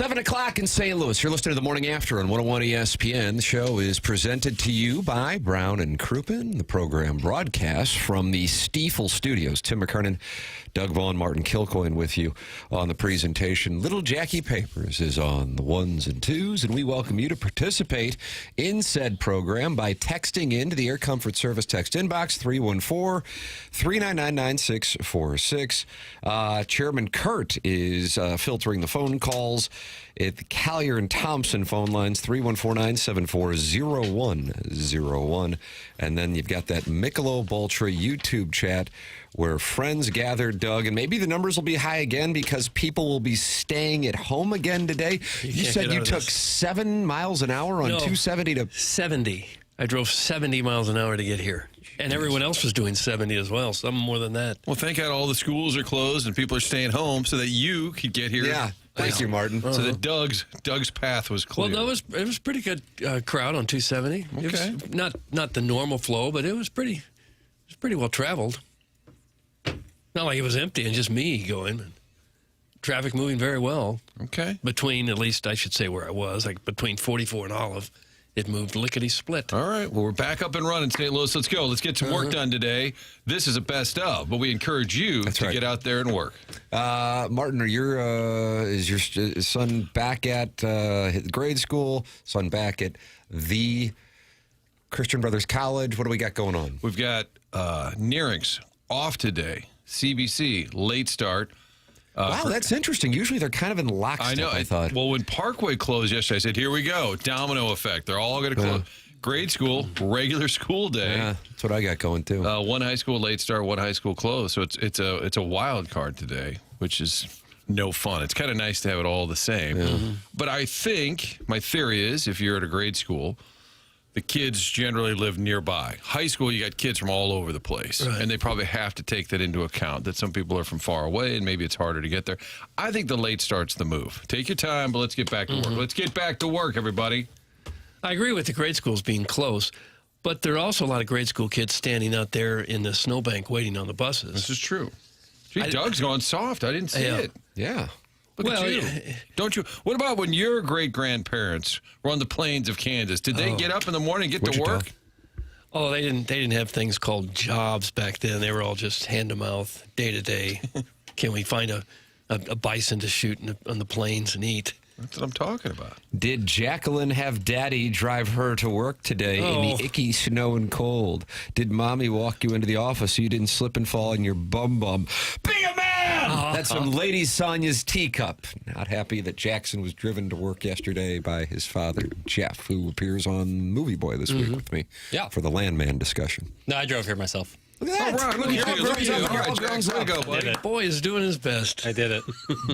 7 o'clock in St. Louis. You're listening to the Morning After on 101 ESPN. The show is presented to you by Brown and Crouppen. The program broadcasts from the Stiefel Studios. Tim McKernan, Doug Vaughn, Martin Kilcoyne with you on the presentation. Little Jackie Papers is on the ones and twos, and we welcome you to participate in said program by texting into the Air Comfort Service text inbox 314-399-9646. Chairman Kurt is filtering the phone calls at the Collier and Thompson phone lines, 314-974-0101. And then you've got that Michelob Ultra YouTube chat where friends gather, Doug, and maybe the numbers will be high again because people will be staying at home again today. You said you took 7 miles an hour on 270 to... 70. I drove 70 miles an hour to get here. And everyone else was doing 70 as well, some more than that. Well, thank God all the schools are closed and people are staying home so that you could get here. Yeah. Thank you, Martin. So that Doug's path was clear. Well, it was pretty good crowd on 270. Okay. It was not the normal flow, but it was pretty well traveled. Not like it was empty and just me going. Traffic moving very well. Okay. Between, at least I should say where I was, like between 44 and Olive, it moved lickety-split. All right. Well, we're back up and running, St. Louis. Let's go. Let's get some work done today. This is a best of, but we encourage you to get out there and work. Martin, is your son back at grade school? Son back at the Christian Brothers College? What do we got going on? We've got Nearings off today. CBC, late start. Wow, that's interesting. Usually they're kind of in lockstep, I know. I thought. Well, when Parkway closed yesterday, I said, here we go. Domino effect. They're all going to close. Grade school, regular school day. Yeah, that's what I got going, too. One high school late start, one high school close. So it's a wild card today, which is no fun. It's kind of nice to have it all the same. Yeah. But I think, my theory is, if you're at a grade school, the kids generally live nearby. High school, you got kids from all over the place. Right. And they probably have to take that into account, that some people are from far away and maybe it's harder to get there. I think the late start's the move. Take your time, but let's get back to work. Let's get back to work, everybody. I agree with the grade schools being close, but there are also a lot of grade school kids standing out there in the snowbank waiting on the buses. This is true. Gee, Doug's gone soft. I didn't see it. Yeah. Look at you. Don't you? What about when your great-grandparents were on the plains of Kansas? Did they get up in the morning and get to work? Oh, they didn't have things called jobs back then. They were all just hand-to-mouth, day-to-day. Can we find a bison to shoot on the plains and eat? That's what I'm talking about. Did Jacqueline have Daddy drive her to work today in the icky snow and cold? Did Mommy walk you into the office so you didn't slip and fall in your bum? Be a man! That's from Lady Sonia's teacup. Not happy that Jackson was driven to work yesterday by his father, Jeff, who appears on Movie Boy this week with me for the Landman discussion. No, I drove here myself. Look at that. All right, look at you. All right, Jackson, way to go, buddy. Boy is doing his best. I did it.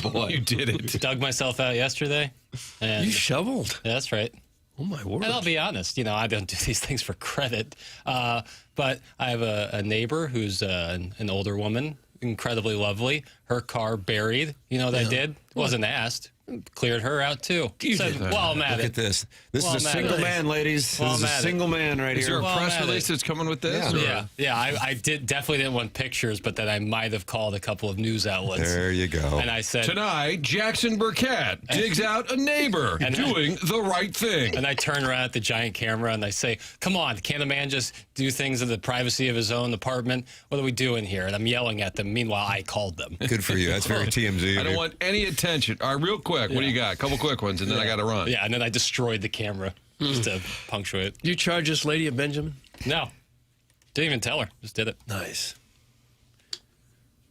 Boy, you did it. Dug myself out yesterday. And you shoveled? That's right. Oh, my word. And I'll be honest, I don't do these things for credit. But I have a neighbor who's an older woman, incredibly lovely. Her car buried. You know what I did? Wasn't asked. Cleared her out, too. Said, well, I'm at Look it. at this. This is a single man, ladies. This is a single man right Is here. there a press release that's coming with this? Yeah. I definitely didn't want pictures, but then I might have called a couple of news outlets. There you go. And I said... Tonight, Jackson Burkett digs out a neighbor doing the right thing. And I turn around at the giant camera and I say, come on, can't a man just do things in the privacy of his own apartment? What are we doing here? And I'm yelling at them. Meanwhile, I called them. Good for you. That's very TMZ. I don't want any attention. All right, real quick, what do you got? A couple quick ones, and then I got to run. Yeah, and then I destroyed the camera just to punctuate. You charge this lady a Benjamin? No. Didn't even tell her. Just did it. Nice.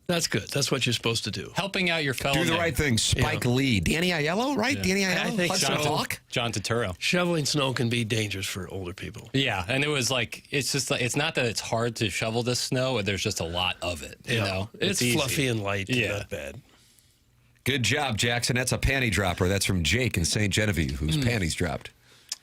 That's good. That's what you're supposed to do. Helping out your fellow Do the right thing. Spike Lee. Danny Aiello, right? Danny Aiello? I think so. John Turturro. Shoveling snow can be dangerous for older people. Yeah, and it was like, it's not that it's hard to shovel this snow, there's just a lot of it, you know? It's fluffy and light. Not bad. Good job, Jackson. That's a panty dropper. That's from Jake in St. Genevieve, whose panties dropped.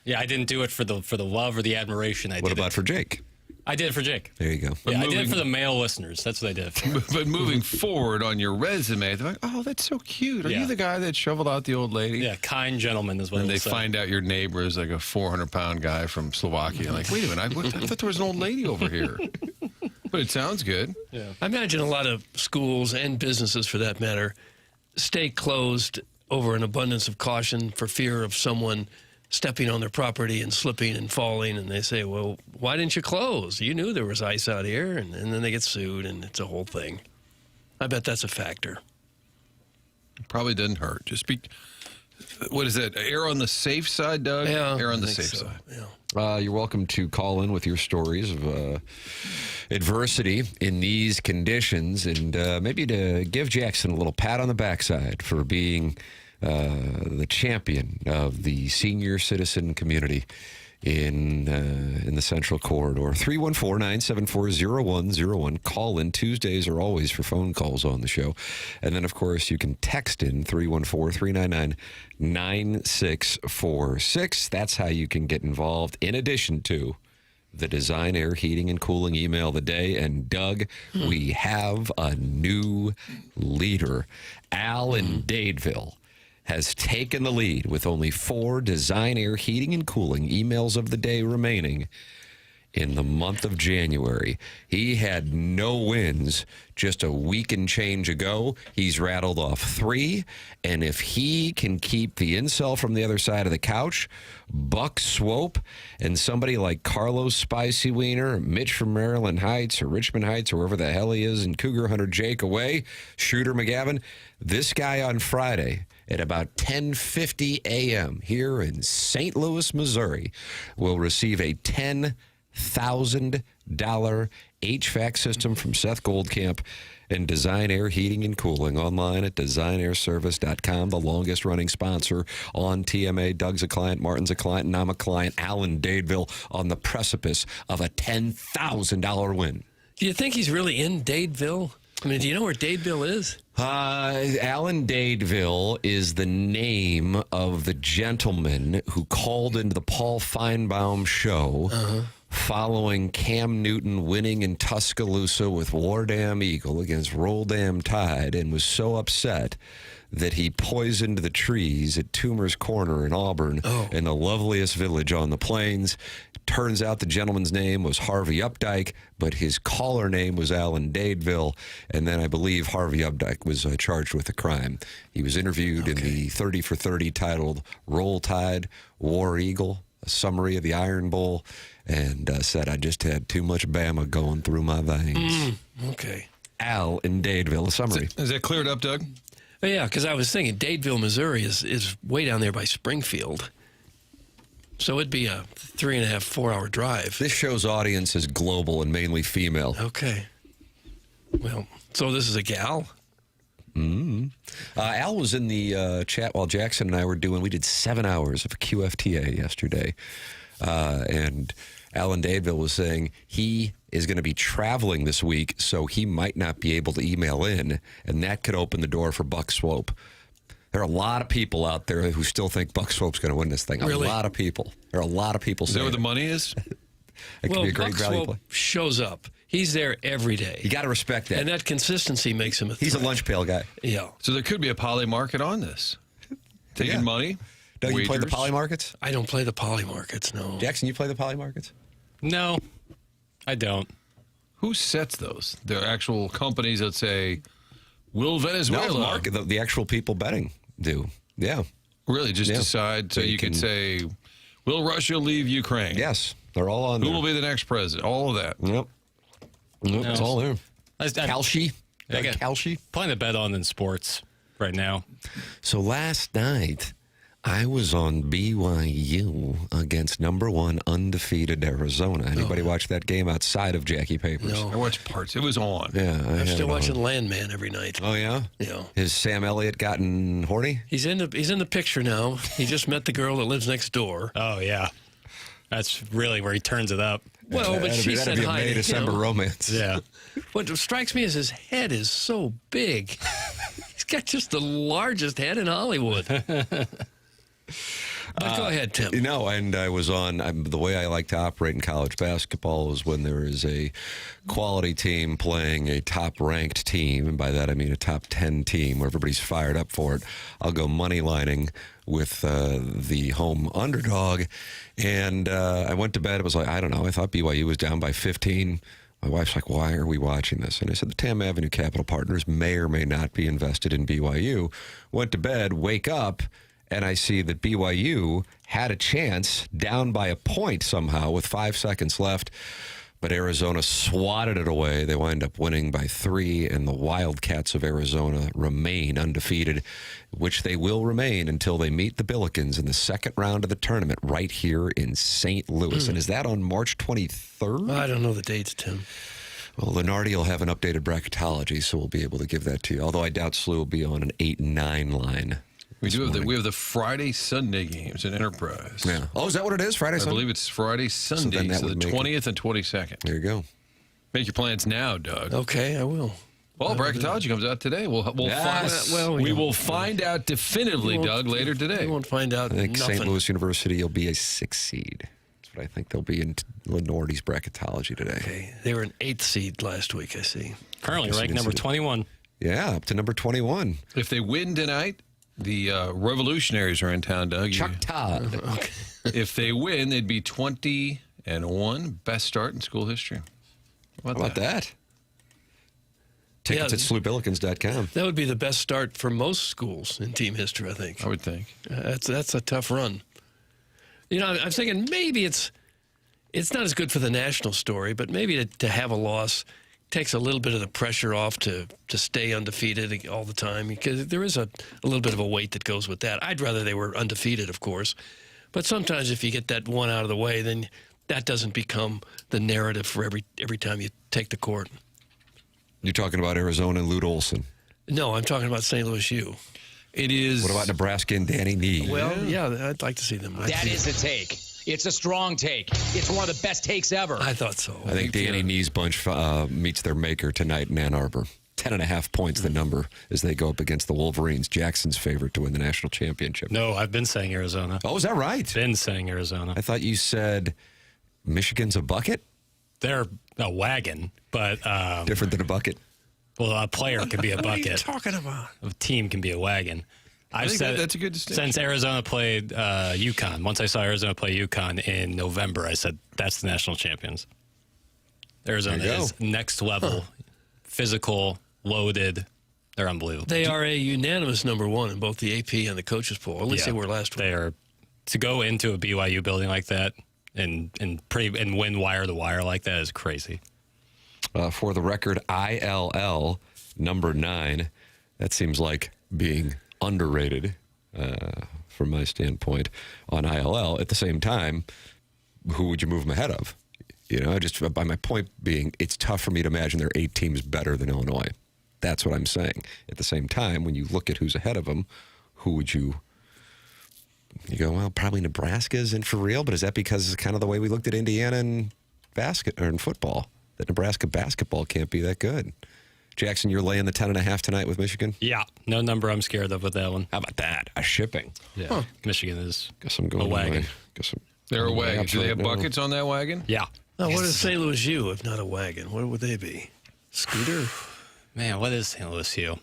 Yeah, I didn't do it for the love or the admiration. What about for Jake? I did it for Jake. There you go. Yeah, I did it for the male listeners. That's what I did it for. But moving forward on your resume, they're like, oh, that's so cute. Are you the guy that shoveled out the old lady? Yeah, kind gentleman is what And they they find out your neighbor is like a 400-pound guy from Slovakia. Like, wait a minute, I thought there was an old lady over here. But it sounds good. Yeah. I imagine a lot of schools and businesses, for that matter, stay closed over an abundance of caution for fear of someone stepping on their property and slipping and falling, and they say, well, why didn't you close? You knew there was ice out here, and then they get sued, and it's a whole thing. I bet that's a factor. Probably doesn't hurt. Just be, what is that, err on the safe side, Doug? Yeah, Err on the I think safe so. side. Yeah. You're welcome to call in with your stories of adversity in these conditions, and maybe to give Jackson a little pat on the backside for being the champion of the senior citizen community in the Central Corridor. 314-974-0101. Call in. Tuesdays are always for phone calls on the show. And then, of course, you can text in 314-399-9646. That's how you can get involved, in addition to the Design, Air, Heating, and Cooling email of the day. And, Doug, we have a new leader. Al in Dadeville has taken the lead with only 4 Design, Air, Heating, and Cooling emails of the day remaining in the month of January. He had no wins just a week and change ago. He's rattled off 3, and if he can keep the incel from the other side of the couch, Buck Swope, and somebody like Carlos Spicy Wiener, Mitch from Maryland Heights or Richmond Heights or wherever the hell he is, and Cougar Hunter Jake away, Shooter McGavin, this guy on Friday at about 10:50 a.m. here in St. Louis, Missouri, will receive a $10,000 HVAC system from Seth Goldcamp and Design, Air, Heating, and Cooling online at designairservice.com, the longest running sponsor on TMA. Doug's a client, Martin's a client, and I'm a client. Alan Dadeville on the precipice of a $10,000 win. Do you think he's really in Dadeville? I mean, do you know where Dadeville is? Alan Dadeville is the name of the gentleman who called into the Paul Feinbaum show following Cam Newton winning in Tuscaloosa with War Dam Eagle against Roll Dam Tide, and was so upset that he poisoned the trees at Toomer's Corner in Auburn, in the loveliest village on the plains. Turns out the gentleman's name was Harvey Updike, but his caller name was Alan Dadeville, and then I believe Harvey Updike was charged with a crime. He was interviewed in the 30 for 30 titled Roll Tide, War Eagle, a summary of the Iron Bowl, and said, I just had too much Bama going through my veins. Okay. Al in Dadeville, a summary. Is that cleared up, Doug? Yeah, because I was thinking Dadeville, Missouri is way down there by Springfield. So it'd be a 3.5, 4 hour drive. This show's audience is global and mainly female. Okay. Well, so this is a gal? Al was in the chat while Jackson and I were we did 7 hours of QFTA yesterday. And Alan Dadeville was saying he is going to be traveling this week, so he might not be able to email in, and that could open the door for Buck Swope. There are a lot of people out there who still think Buck Swope's going to win this thing. Really? A lot of people. There are a lot of people Is that saying where the money is? it could be a great Buck value Swope play. shows up. He's there every day. You got to respect that. And that consistency makes him a He's a threat. lunch pail guy. Yeah. So there could be a poly market on this. Taking Yeah. money. Doug, you play the wagers. poly markets? I don't play the poly markets, no. Jackson, you play the poly markets? No, I don't. Who sets those? There are actual companies that say, will Venezuela the actual people betting do. Yeah. really just Yeah. decide? So They you could can- say, will Russia leave Ukraine? Yes. They're all on Who there. will be the next president? All of that. Yep. It's all there. Kalshi. I got Kalshi. plenty to bet on in sports right now. So last night, I was on BYU against number 1 undefeated Arizona. Anybody watch that game outside of Jackie Papers? No. I watched parts. It was on. Yeah, I'm had still it watching on. Landman every night. Oh yeah. Yeah. Has Sam Elliott gotten horny? He's in the picture now. He just met the girl that lives next door. Oh, yeah. That's really where he turns it up. Well, but she said that'd be a hi to May December him. romance. Yeah. What strikes me is his head is so big. He's got just the largest head in Hollywood. But go ahead, Tim. You know, and I was on, the way I like to operate in college basketball is when there is a quality team playing a top-ranked team, and by that I mean a top 10 team where everybody's fired up for it, I'll go money lining with the home underdog. And I went to bed, it was like, I don't know, I thought BYU was down by 15 My wife's like, why are we watching this? And I said, the Tam Avenue Capital Partners may or may not be invested in BYU. Went to bed, wake up, and I see that BYU had a chance down by a point somehow with 5 seconds left. But Arizona swatted it away. They wind up winning by 3, and the Wildcats of Arizona remain undefeated, which they will remain until they meet the Billikens in the second round of the tournament right here in St. Louis. And is that on March 23rd? I don't know the dates, Tim. Well, Lenardi will have an updated bracketology, so we'll be able to give that to you. Although I doubt SLU will be on an 8 and 9 line. We have the Friday Sunday games at Enterprise. Yeah. Oh, is that what it is? Friday, Sunday? I believe it's Friday Sunday, so the 20th and 22nd. There you go. Make your plans now, Doug. Okay, I will. Well, bracketology comes out today. We'll Yes. find. Well, We will find out definitively, We won't- Doug, later today. We won't find out I think nothing. St. Louis University will be a 6 seed. That's what I think they'll be in Lenardi's bracketology today. Okay, they were an 8th seed last week, I see. Currently Yes, ranked it is. number 21. Yeah, up to number 21. If they win tonight, the Revolutionaries are in town, Doug. Chuck Todd. If they win, they'd be 20-1, best start in school history. How about that? Tickets Yeah. at SLUBillikens.com. That would be the best start for most schools in team history, I think. I would think. That's a tough run. You know, I'm thinking maybe it's not as good for the national story, but maybe to have a loss takes a little bit of the pressure off to stay undefeated all the time, because there is a little bit of a weight that goes with that. I'd rather they were undefeated, of course, but sometimes if you get that one out of the way, then that doesn't become the narrative for every time you take the court. You're talking about Arizona and Lute Olson. No, I'm talking about St. Louis U. It is. What about Nebraska and Danny Nee? Well, yeah, I'd like to see them. That is a take. It's a strong take. It's one of the best takes ever. I thought so. I think Danny Nee's bunch meets their maker tonight in Ann Arbor. 10.5 points, the number, as they go up against the Wolverines. Jackson's favorite to win the national championship. No, I've been saying Arizona. Oh, is that right? Been saying Arizona. I thought you said Michigan's a bucket? They're a wagon, but Different than a bucket? well, a player can be a What are you bucket. talking about? A team can be a wagon. I think that's a good distinction. Since Arizona played UConn, once I saw Arizona play UConn in November, I said, that's the national champions. Arizona There you go. is next level, physical, loaded. They're unbelievable. They are a unanimous number one in both the AP and the coaches poll. At least they were last week. They are, to go into a BYU building like that and win wire to wire like that is crazy. For the record, ILL number 9. That seems like being underrated from my standpoint on ILL. At the same time, who would you move them ahead of? You know, just by my point being, it's tough for me to imagine there are 8 teams better than Illinois. That's what I'm saying. At the same time, when you look at who's ahead of them, who would you go, well, probably Nebraska's in for real, but is that because it's kind of the way we looked at Indiana in in football, that Nebraska basketball can't be that good? Jackson, you're laying the 10.5 tonight with Michigan? Yeah, no number I'm scared of with that one. How about that? A shipping. Yeah, Michigan is Guess I'm going a wagon. They're a wagon. Do they have right now. buckets on that wagon? Yeah. Now, what is St. Louis U if not a wagon? What would they be? Scooter? Man, what is St. Louis U?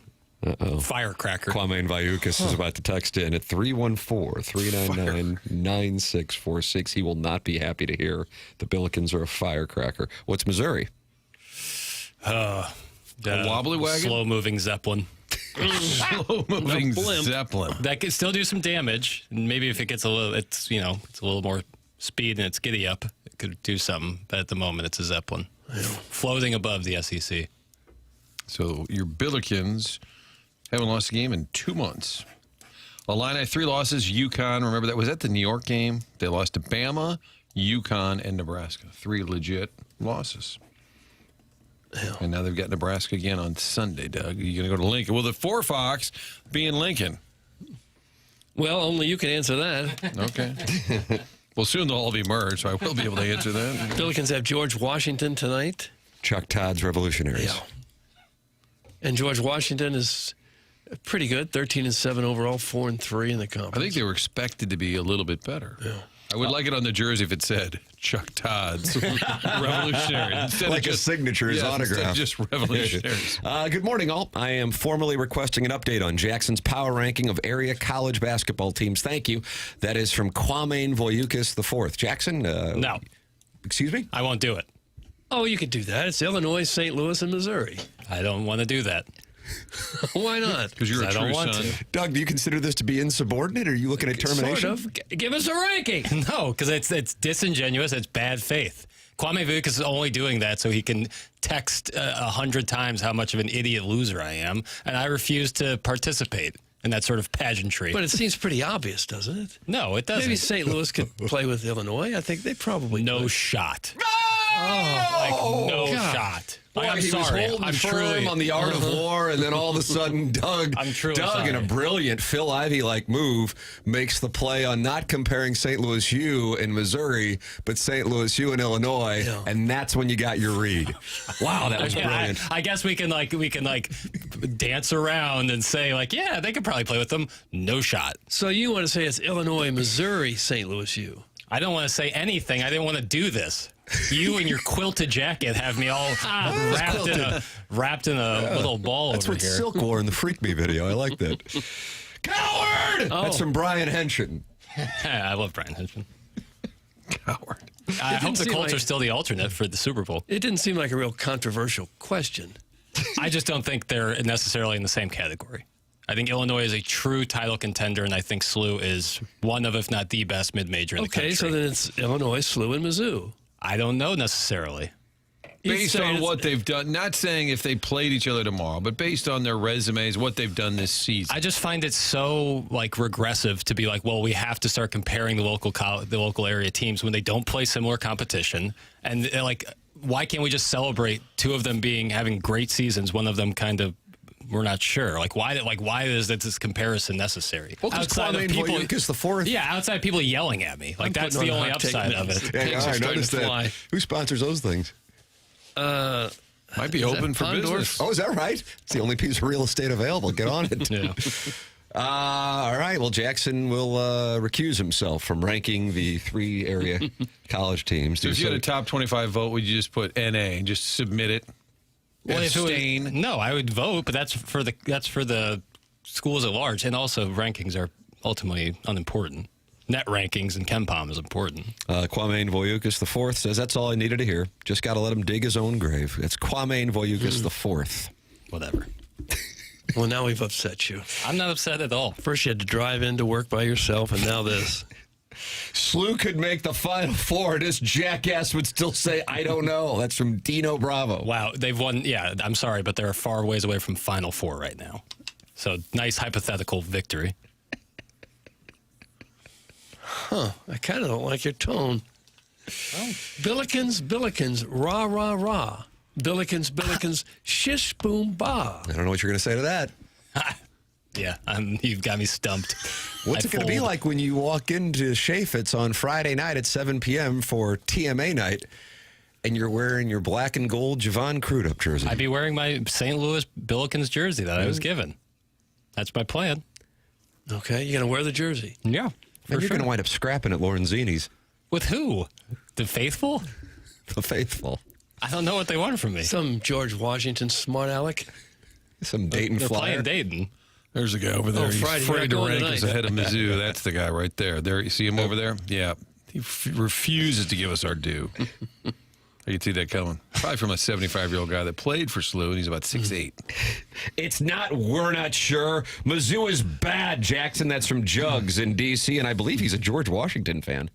Uh-oh. Firecracker. Kwame Vayukas is about to text in at 314-399-9646. He will not be happy to hear the Billikens are a firecracker. What's Missouri? A wobbly wagon? Slow-moving Zeppelin. Slow-moving blimp. Zeppelin. That could still do some damage. Maybe if it gets a little, it's a little more speed and it's giddy up, it could do something. But at the moment, it's a Zeppelin. Floating above the SEC. So your Billikens haven't lost a game in 2 months. Illini, 3 losses. UConn, remember that was at the New York game. They lost to Bama, UConn, and Nebraska. 3 legit losses. And now they've got Nebraska again on Sunday, Doug. You're going to go to Lincoln. Will the 4 Fox be in Lincoln? Well, only you can answer that. Okay. Well, soon they'll all be merged, so I will be able to answer that. Billikens have George Washington tonight. Chuck Todd's Revolutionaries. Yeah. And George Washington is pretty good, 13-7 overall, 4-3 in the conference. I think they were expected to be a little bit better. Yeah. I would like it on the jersey if it said Chuck Todd's Revolutionary. Instead Like of a signature, his autograph. Instead of just Revolutionaries. Good morning, all. I am formally requesting an update on Jackson's power ranking of area college basketball teams. Thank you. That is from Kwame Voyukas IV. Jackson? No. Excuse me? I won't do it. Oh, you could do that. It's Illinois, St. Louis, and Missouri. I don't want to do that. Why not? Because you're a I don't true want son. to. Doug, do you consider this to be insubordinate, or are you looking at termination? Sort of. Give us a ranking. No, because it's disingenuous. It's bad faith. Kwame Vukas is only doing that so he can text 100 times how much of an idiot loser I am, and I refuse to participate in that sort of pageantry. But it seems pretty obvious, doesn't it? No, it doesn't. Maybe St. Louis could play with Illinois. I think they probably No could. shot. Oh, No God. shot. Boy, I'm he sorry. was holding I'm firm truly on the art of war, and then all of a sudden, Doug, I'm truly in a sorry. brilliant Phil Ivey-like move, makes the play on not comparing St. Louis U and Missouri, but St. Louis U and Illinois, Yeah. and that's when you got your read. Wow, that was Yeah, brilliant. I guess we can dance around and say yeah, they could probably play with them. No shot. So you want to say it's Illinois, Missouri, St. Louis U? I don't want to say anything. I didn't want to do this. You and your quilted jacket have me all wrapped in a little ball That's over what here. Silk wore in the Freak Me video. I like that. Coward! That's from Brian Henshin. I love Brian Henson. Coward. I hope the seem Colts like- are still the alternate for the Super Bowl. It didn't seem like a real controversial question. I just don't think they're necessarily in the same category. I think Illinois is a true title contender, and I think SLU is one of, if not the best mid-major in the country. Okay, so then it's Illinois, SLU, and Mizzou. I don't know necessarily. Based saying on it's- what they've done, not saying if they played each other tomorrow, but based on their resumes, what they've done this season. I just find it so regressive to be well, we have to start comparing the local area teams when they don't play similar competition, and why can't we just celebrate two of them having great seasons, one of them kind of we're not sure. Why is this comparison necessary? Well, because Kwame Voyoukas the fourth. Yeah, outside of people yelling at me. That's putting the on only hot take upside of minutes. it. Yeah, Pigs are I starting noticed to that. fly. Who sponsors those things? Might be open for Pondorf? business. Oh, is that right? It's the only piece of real estate available. Get on it. Yeah. All right. Well, Jackson will recuse himself from ranking the three area college teams. So if you had a top 25 vote, would you just put NA and just submit it? Well, if it Abstain? was, no, I would vote, but that's for the schools at large, and also rankings are ultimately unimportant. Net rankings and KenPom is important. Kwame Voyoukas the fourth says that's all I needed to hear. Just got to let him dig his own grave. It's Kwame Voyoukas the fourth. Whatever. Well, now we've upset you. I'm not upset at all. First you had to drive into work by yourself, and now this. SLU could make the Final Four. This jackass would still say, I don't know. That's from Dino Bravo. Wow, they've won. Yeah, I'm sorry, but they're far ways away from Final Four right now. So nice hypothetical victory. I kind of don't like your tone. Billikens, rah, rah, rah. Billikens, shish, boom, bah. I don't know what you're going to say to that. Yeah, you've got me stumped. What's it going to be like when you walk into Chaffetz on Friday night at 7 p.m. for TMA night and you're wearing your black and gold Javon Crudup jersey? I'd be wearing my St. Louis Billikens jersey that I was given. That's my plan. Okay, you're going to wear the jersey. Yeah, and for you're sure. going to wind up scrapping at Lorenzini's. With who? The faithful? The faithful. I don't know what they want from me. Some George Washington smart aleck. Some Dayton They're flyer. playing Dayton. There's a guy over there. Oh, He's Friday, afraid to you're not rank going us tonight. ahead of Mizzou. That's the guy right there. There, you see him over there? Yeah. He refuses to give us our due. I can see that coming. Probably from a 75-year-old guy that played for SLU, and he's about 6'8". It's not, we're not sure. Mizzou is bad, Jackson. That's from Jugs in D.C., and I believe he's a George Washington fan.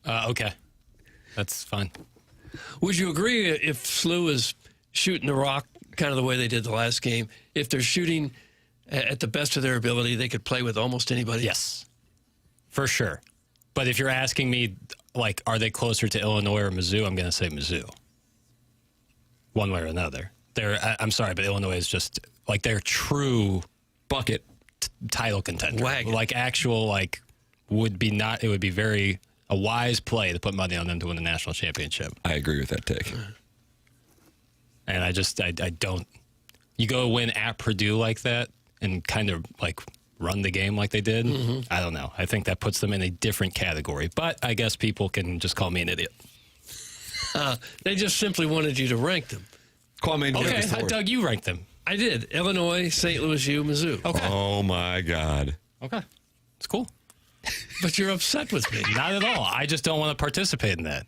Okay. That's fine. Would you agree if SLU is shooting the rock kind of the way they did the last game, if they're shooting at the best of their ability, they could play with almost anybody? Yes, for sure. But if you're asking me, are they closer to Illinois or Mizzou, I'm going to say Mizzou. One way or another. I'm sorry, but Illinois is just, they're true Bucket. title contender. Wagon. It would be very a wise play to put money on them to win the national championship. I agree with that take. And I don't. You go win at Purdue like that and kind of run the game like they did. I don't know. I think that puts them in a different category. But I guess people can just call me an idiot. They just simply wanted you to rank them. Kwame Okay, Voyoukas the fourth. Doug, you ranked them. I did. Illinois, St. Louis U, Mizzou. Okay. Oh, my God. Okay. It's cool. But you're upset with me. Not at all. I just don't want to participate in that.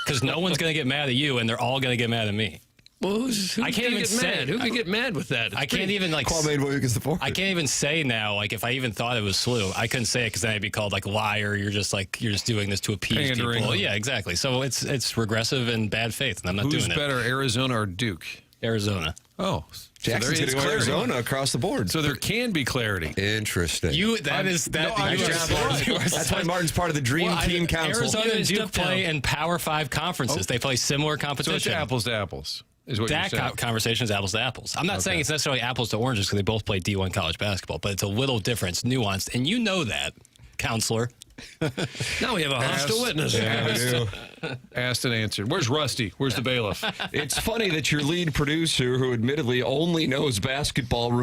because no one's going to get mad at you, and they're all going to get mad at me. Well, who's I can't even get say. mad? Who can get mad with that? I can't even like. Kwame Boyukas the fourth. I can't even say now. Like, if I even thought it was SLU, I couldn't say it because then I'd be called like liar. You're just doing this to appease Pandering. people. Yeah, exactly. So it's regressive and bad faith, and I'm not Who's doing it. better, Arizona or Duke? Arizona. Oh, Jackson's going to go Arizona across the board. So there can be clarity. Interesting. That's why Martin's part of the Dream Team Council. Arizona and Duke play in Power 5 conferences. They play similar So competition. it's apples to apples, is what That you're saying. conversation is apples to apples. I'm not saying it's necessarily apples to oranges because they both play D1 college basketball, but it's a little difference, nuanced, and you know that, counselor. Now we have a hostile witness. Asked and answered. Where's Rusty? Where's the bailiff? It's funny that your lead producer, who admittedly only knows basketball,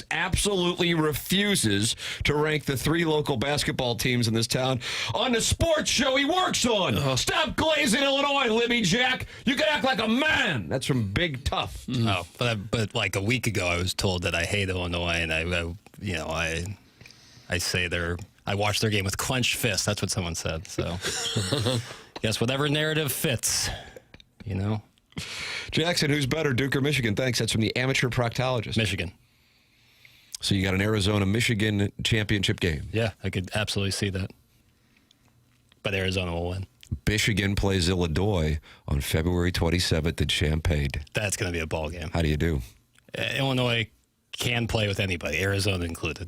absolutely refuses to rank the 3 local basketball teams in this town on the sports show he works on. Stop glazing Illinois, Libby Jack. You can act like a man. That's from Big Tough. Oh, but like a week ago, I was told that I hate Illinois, and I say I watched their game with clenched fists. That's what someone said. So, yes, whatever narrative fits, Jackson, who's better, Duke or Michigan? Thanks. That's from the amateur proctologist. Michigan. So you got an Arizona-Michigan championship game. Yeah, I could absolutely see that. But Arizona will win. Michigan plays Illinois on February 27th in Champaign. That's going to be a ball game. How do you do? Illinois can play with anybody, Arizona included.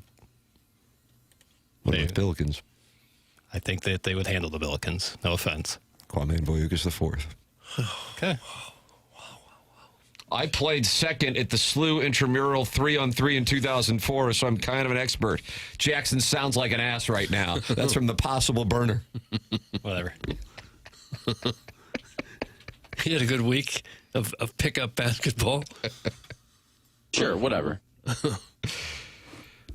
What about the Billikens? I think that they would handle the Billikens. No offense. Kwame Boyukas the fourth. Okay. I played second at the SLU intramural 3-on-3 in 2004, so I'm kind of an expert. Jackson sounds like an ass right now. That's from the Possible Burner. Whatever. He had a good week of pickup basketball. Sure, whatever.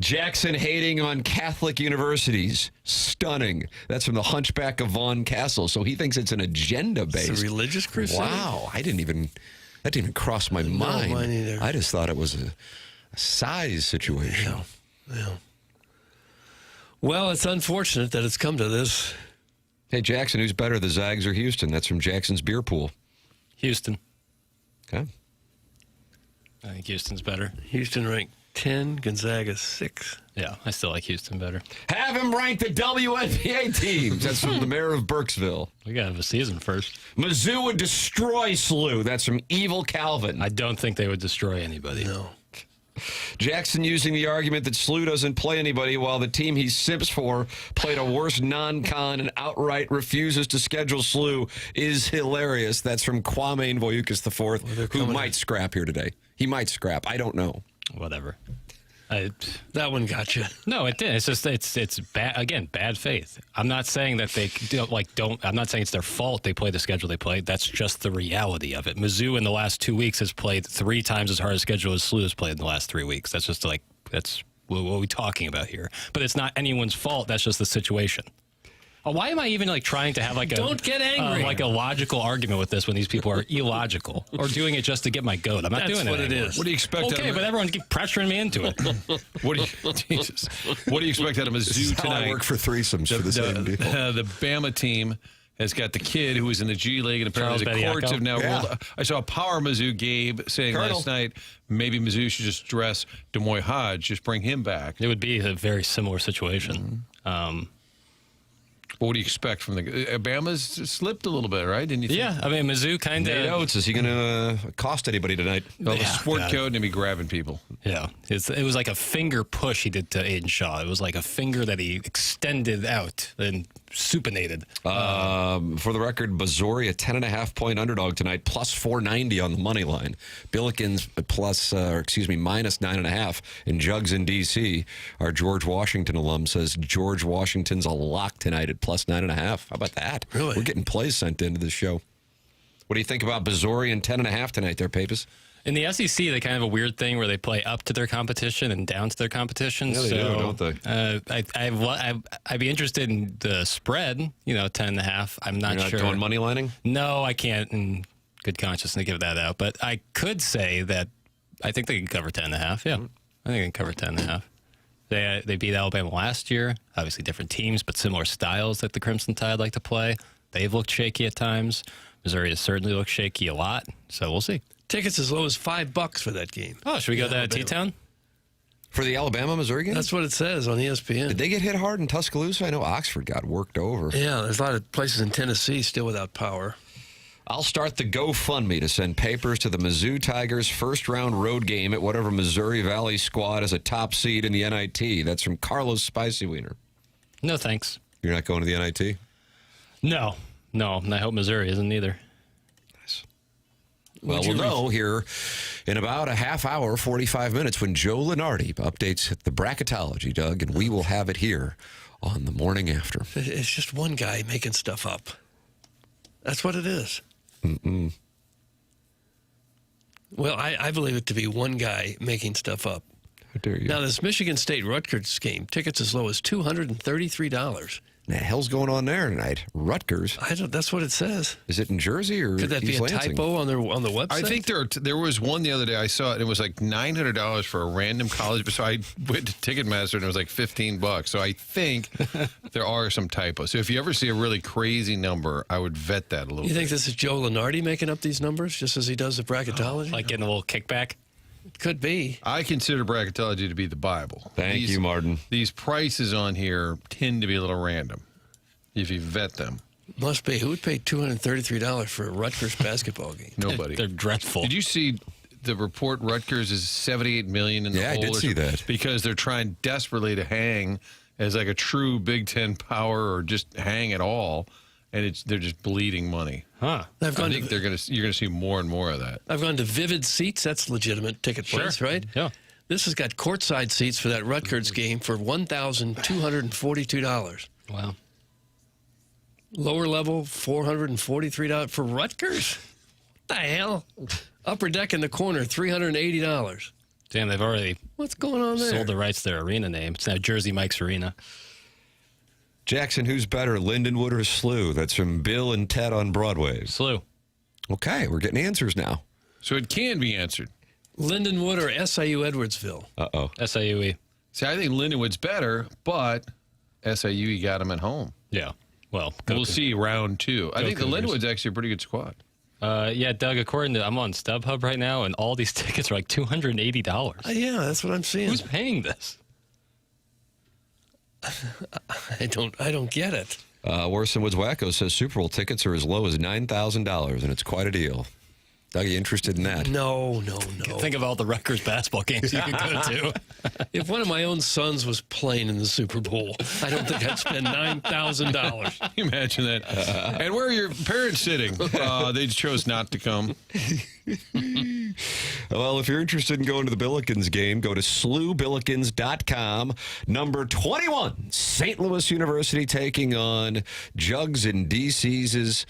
Jackson hating on Catholic universities. Stunning. That's from the Hunchback of Vaughn Castle. So he thinks it's an agenda-based. It's a religious crusade? Wow. That didn't even cross my mind. Mine either. I just thought it was a size situation. Yeah. Well, it's unfortunate that it's come to this. Hey, Jackson, who's better, the Zags or Houston? That's from Jackson's Beer Pool. Houston. Okay. I think Houston's better. Houston ranked 10, Gonzaga 6. Yeah, I still like Houston better. Have him rank the WNBA teams. That's from the mayor of Burkesville. We got to have a season first. Mizzou would destroy SLU. That's from Evil Calvin. I don't think they would destroy anybody. No. Jackson using the argument that SLU doesn't play anybody while the team he simps for played a worse non-con and outright refuses to schedule SLU is hilarious. That's from Kwame Boyukas the fourth, who might scrap here today. He might scrap. I don't know. Whatever. That one got you. No, it did. It's just it's bad. Again, bad faith. I'm not saying that they don't. I'm not saying it's their fault they play the schedule they play. That's just the reality of it. Mizzou in the last 2 weeks has played 3 times as hard a schedule as SLU has played in the last 3 weeks. That's just that's what we're talking about here. But it's not anyone's fault. That's just the situation. Why am I even trying to have Don't get angry. a logical argument with this when these people are illogical or doing it just to get my goat? I'm not That's doing what it it anymore. is. What do you expect? Okay, but everyone keep pressuring me into it. What do you expect out of Mizzou tonight? I work for threesomes for the same people. The Bama team has got the kid who was in the G League, and apparently Charles the courts Bediako. have now Yeah. ruled. I saw a Power Mizzou Gabe saying Colonel. last night maybe Mizzou should just dress Demoy Hodge, just bring him back. It would be a very similar situation. But what do you expect from the Bama's slipped a little bit, right? Didn't you think? Yeah, I mean, Mizzou kind Nate of. Oates, is he going to cost anybody tonight? Well, the Yeah, sport God. code and be grabbing people. Yeah, it was like a finger push he did to Aiden Shaw. It was like a finger that he extended out and supinated. For the record, Missouri, a 10.5-point underdog tonight, plus 490 on the money line. Billikens minus 9.5. And Jugs in D.C. Our George Washington alum says George Washington's a lock tonight at plus 9.5. How about that? Really? We're getting plays sent into the show. What do you think about Missouri and 10.5 tonight there, Papes? In the SEC, they kind of have a weird thing where they play up to their competition and down to their competition. Yeah, they do, don't they? I'd be interested in the spread, 10.5. I'm not You're not sure. going money lining? No, I can't in good conscience to give that out. But I could say that I think they can cover 10.5. Yeah, I think they can cover 10.5. They beat Alabama last year. Obviously different teams, but similar styles that the Crimson Tide like to play. They've looked shaky at times. Missouri has certainly looked shaky a lot, so we'll see. Tickets as low as $5 for that game. Oh, should we go to Alabama. T-Town? For the Alabama-Missouri game? That's what it says on ESPN. Did they get hit hard in Tuscaloosa? I know Oxford got worked over. Yeah, there's a lot of places in Tennessee still without power. I'll start the GoFundMe to send papers to the Mizzou Tigers' first-round road game at whatever Missouri Valley squad has a top seed in the NIT. That's from Carlos Spicy Wiener. No, thanks. You're not going to the NIT? No, and I hope Missouri isn't either. Well, we'll know here in about a half hour, 45 minutes, when Joe Lenardi updates the bracketology, Doug, and we will have it here on the morning after. It's just one guy making stuff up. That's what it is. Mm-mm. Well, I believe it to be one guy making stuff up. How dare you? Now, this Michigan State-Rutgers game, tickets as low as $233. What the hell's going on there tonight? Rutgers. That's what it says. Is it in Jersey or Could that be East a Lansing? typo on the website? I think there was one the other day. I saw it. It was like $900 for a random college. So I went to Ticketmaster and it was like $15. So I think there are some typos. So if you ever see a really crazy number, I would vet that a little You bit. think this is Joe Lenardi making up these numbers just as he does the bracketology? Like getting a little kickback? Could be. I consider bracketology to be the Bible. Thank you, Martin. These prices on here tend to be a little random if you vet them. Must be. Who would pay $233 for a Rutgers basketball game? Nobody. They're dreadful. Did you see the report? Rutgers is $78 million in the hole. Yeah, I did see that. Because they're trying desperately to hang as like a true Big Ten power or just hang at all, and they're just bleeding money. Huh. I think you're going to see more and more of that. I've gone to Vivid Seats. That's legitimate ticket place, right? Yeah. This has got courtside seats for that Rutgers game for $1,242. Wow. Lower level, $443 for Rutgers? What the hell? Upper deck in the corner, $380. Damn, they've already What's going on there? sold the rights to their arena name. It's now Jersey Mike's Arena. Jackson, who's better, Lindenwood or Slew? That's from Bill and Ted on Broadway. Slew. Okay, we're getting answers now. So it can be answered. Lindenwood or SIU Edwardsville? Uh-oh. SIUE. See, I think Lindenwood's better, but SIU, you got them at home. Yeah. Well, We'll see round two. I think the Cougars. Lindenwood's actually a pretty good squad. Yeah, Doug, according to, I'm on StubHub right now, and all these tickets are like $280. Yeah, that's what I'm seeing. Who's paying this? I don't get it. Worse Woods Wacko says Super Bowl tickets are as low as $9,000, and it's quite a deal. Doug, are you interested in that? No. Think of all the Rutgers basketball games you could go to. If one of my own sons was playing in the Super Bowl, I don't think I'd spend $9,000. Can you imagine that? And where are your parents sitting? They chose not to come. Well, if you're interested in going to the Billikens game, go to slewbillikens.com. Number 21, St. Louis University taking on Jugs and DC's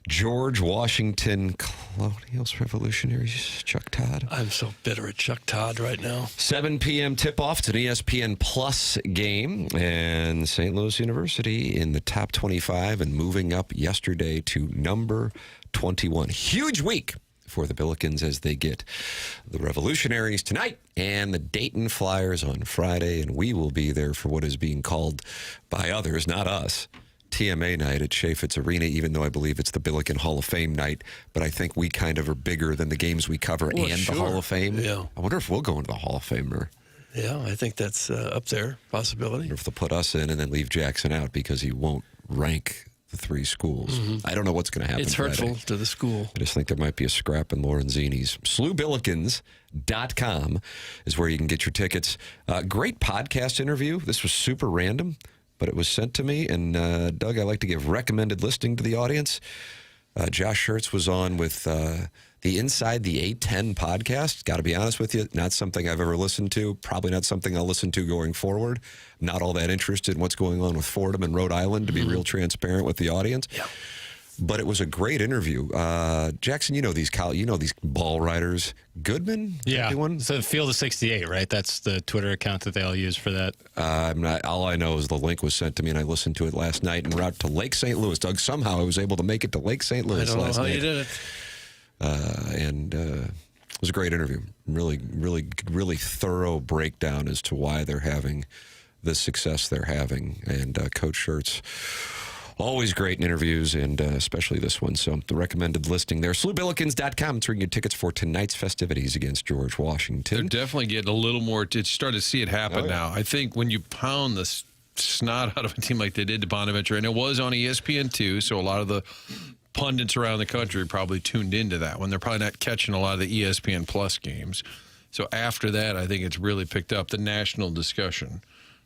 George Washington Colonials Revolutionaries, Chuck Todd. I'm so bitter at Chuck Todd right now. 7 p.m. tip-off. It's an ESPN Plus game. And St. Louis University in the top 25 and moving up yesterday to number 21. Huge week for the Billikens as they get the Revolutionaries tonight and the Dayton Flyers on Friday. And we will be there for what is being called by others, not us, TMA night at Chaffetz Arena, even though I believe it's the Billiken Hall of Fame night. But I think we kind of are bigger than the games we cover Well, and sure. the Hall of Fame. Yeah. I wonder if we'll go into the Hall of Fame or Yeah, I think that's up there, possibility. if they'll put us in and then leave Jackson out because he won't rank the three schools. I don't know what's going to happen. It's Friday. hurtful to the school. I just think there might be a scrap in Lorenzini's. SlewBillikens.com is where you can get your tickets. Great podcast interview. This was super random, but it was sent to me. And, Doug, I like to give recommended listening to the audience. Josh Schertz was on with the Inside the 810 podcast. Got to be honest with you, not something I've ever listened to. Probably not something I'll listen to going forward. Not all that interested in what's going on with Fordham and Rhode Island, to be real transparent with the audience. Yeah. But it was a great interview. Jackson, you know these ball writers. Goodman? Yeah. Anyone? So Field of 68, right? That's the Twitter account that they all use for that. I'm not. All I know is the link was sent to me, and I listened to it last night en route to Lake St. Louis. Doug, somehow I was able to make it to Lake St. Louis I don't know last how night. you did it. And it was a great interview. Really thorough breakdown as to why they're having the success they're having. And Coach Schertz Always great in interviews, and especially this one. So the recommended listing there. SlouBillikens.com to bring you tickets for tonight's festivities against George Washington. They're definitely getting a little more. It's starting to see it happen now. I think when you pound the snot out of a team like they did to Bonaventure, and it was on ESPN2, so a lot of the pundits around the country probably tuned into that one. They're probably not catching a lot of the ESPN Plus games. So after that, I think it's really picked up the national discussion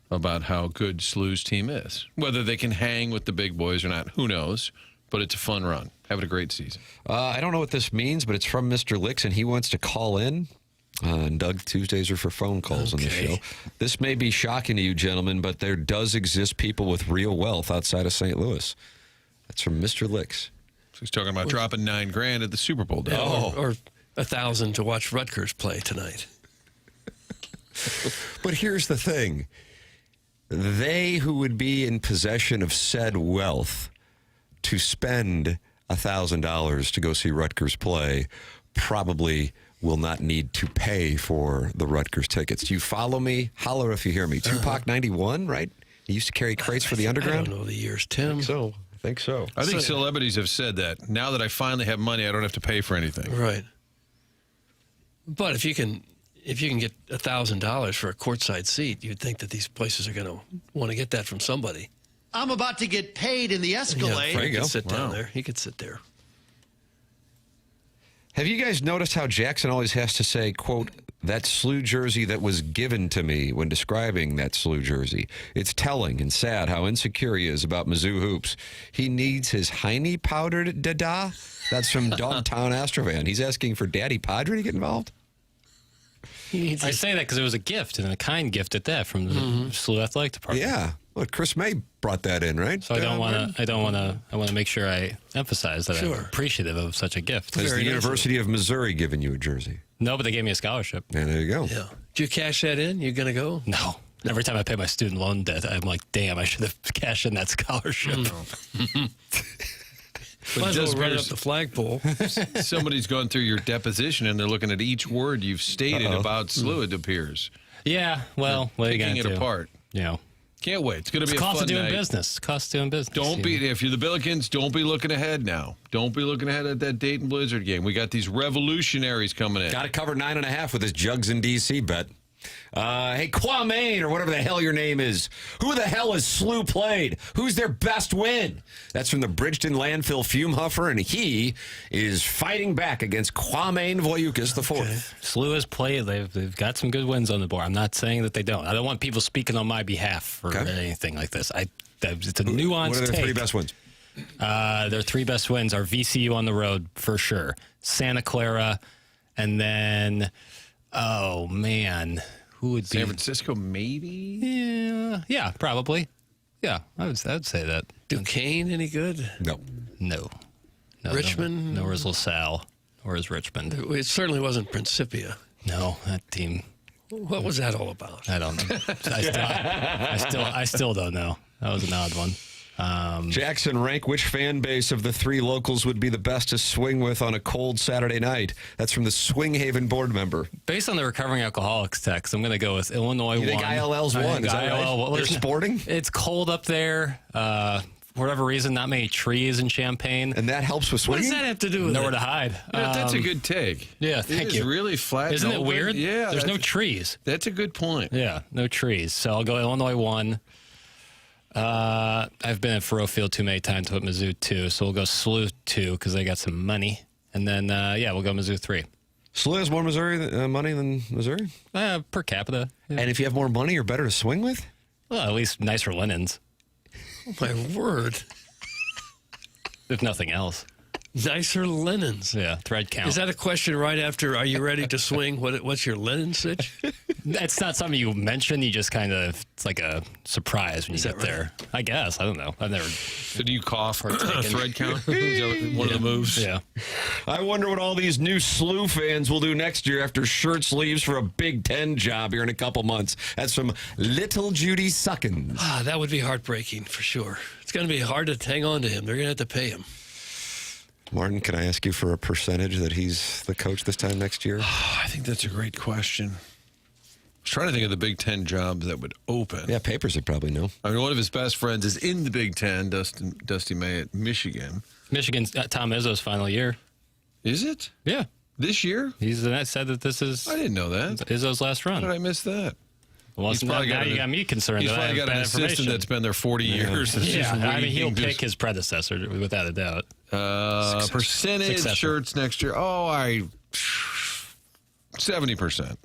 about how good SLU's team is. Whether they can hang with the big boys or not, who knows? But it's a fun run. Having a great season. I don't know what this means, but it's from Mr. Licks, and he wants to call in. And Doug, Tuesdays are for phone calls on the show. This may be shocking to you, gentlemen, but there does exist people with real wealth outside of St. Louis. That's from Mr. Licks. So he's talking about dropping $9,000 at the Super Bowl. Or 1,000 to watch Rutgers play tonight. But here's the thing. They who would be in possession of said wealth to spend $1,000 to go see Rutgers play probably will not need to pay for the Rutgers tickets. Do you follow me? Holler if you hear me. Tupac 91, right? He used to carry crates for the underground? I don't know the years, Tim. I think so. I think celebrities have said that. Now that I finally have money, I don't have to pay for anything. Right. But if you can get $1,000 for a courtside seat, you'd think that these places are going to want to get that from somebody. I'm about to get paid in the Escalade. Frank could sit down there. He could sit there. Have you guys noticed how Jackson always has to say, quote, that SLU jersey that was given to me when describing that SLU jersey? It's telling and sad how insecure he is about Mizzou hoops. He needs his Heine powdered dada. That's from Dogtown Astrovan. He's asking for Daddy Padre to get involved. I say that because it was a gift, and a kind gift at that, from the SLU Athletic Department. Yeah. Well, Chris May brought that in, right? So I want to make sure I emphasize that I'm appreciative of such a gift. Has the University of Missouri given you a jersey? No, but they gave me a scholarship. Yeah, there you go. Yeah. Did you cash that in? You going to go? No. Every time I pay my student loan debt, I'm like, damn, I should have cashed in that scholarship. Might as well run up the flagpole. Somebody's gone through your deposition, and they're looking at each word you've stated about SLU, it appears. Yeah, well, what are you Picking gonna it do? apart. Yeah. Can't wait. It's going to be a cost fun of doing night. business. Cost of doing business. Don't be, if you're the Billikens, don't be looking ahead now. Don't be looking ahead at that Dayton Blizzard game. We got these revolutionaries coming in. Got to cover 9.5 with his Jugs in D.C. bet. Hey, Kwame, or whatever the hell your name is. Who the hell has SLU played? Who's their best win? That's from the Bridgeton Landfill Fume Huffer, and he is fighting back against Kwame Voyukas the fourth. SLU has played. They've got some good wins on the board. I'm not saying that they don't. I don't want people speaking on my behalf or anything like this. It's a nuanced What are their take. three best wins? Their three best wins are VCU on the road, for sure. Santa Clara, and then, oh, man. Who would be? San Francisco, maybe? Yeah, probably. Yeah, I would say that. Duquesne, any good? No. Richmond? Nor is LaSalle, nor is Richmond. It certainly wasn't Principia. No, that team. What was that all about? I don't know. I still don't know. That was an odd one. Jackson, rank which fan base of the three locals would be the best to swing with on a cold Saturday night? That's from the Swing Haven board member. Based on the recovering alcoholics text, I'm going to go with Illinois. You think ILL's one? Is that ILL, right? They're sporting? It's cold up there. For whatever reason, not many trees in Champaign. And that helps with What swinging? does that have to do with Nowhere it? to hide. Yeah, that's a good take. Yeah, thank you. It's really flat. Isn't and it open. weird? Yeah. There's no trees. That's a good point. Yeah, no trees. So I'll go Illinois 1. I've been at Faroe Field too many times to put Mizzou 2, so we'll go SLU 2 because they got some money. And then, we'll go Mizzou 3. SLU has more money than Missouri? Per capita. Yeah. And if you have more money, you're better to swing with? Well, at least nicer linens, Oh, my word. if nothing else. Nicer linens. Yeah, thread count. Is that a question right after, are you ready to swing? What's your linen sitch? That's not something you mention. You just kind of, it's like a surprise when you get there. I guess. I don't know. I've never. So do you cough or thread count? Is that one of the moves? Yeah. I wonder what all these new SLU fans will do next year after Schertz leaves for a Big Ten job here in a couple months. That's from Little Judy Suckins. That would be heartbreaking for sure. It's going to be hard to hang on to him. They're going to have to pay him. Martin, can I ask you for a percentage that he's the coach this time next year? I think that's a great question. trying to think of the Big Ten jobs that would open. Yeah, papers would probably know. I mean, one of his best friends is in the Big Ten, Dusty May at Michigan. Michigan's Tom Izzo's final year. Is it? Yeah. This year? He's said that this is I didn't know that. Izzo's last run. How did I miss that? Well, now you got me concerned. He's that I probably have got an bad assistant information. that's been there 40 years. That's Yeah, just I mean, he'll reading pick his predecessor without a doubt. percentage Successor. Schertz next year. 70%.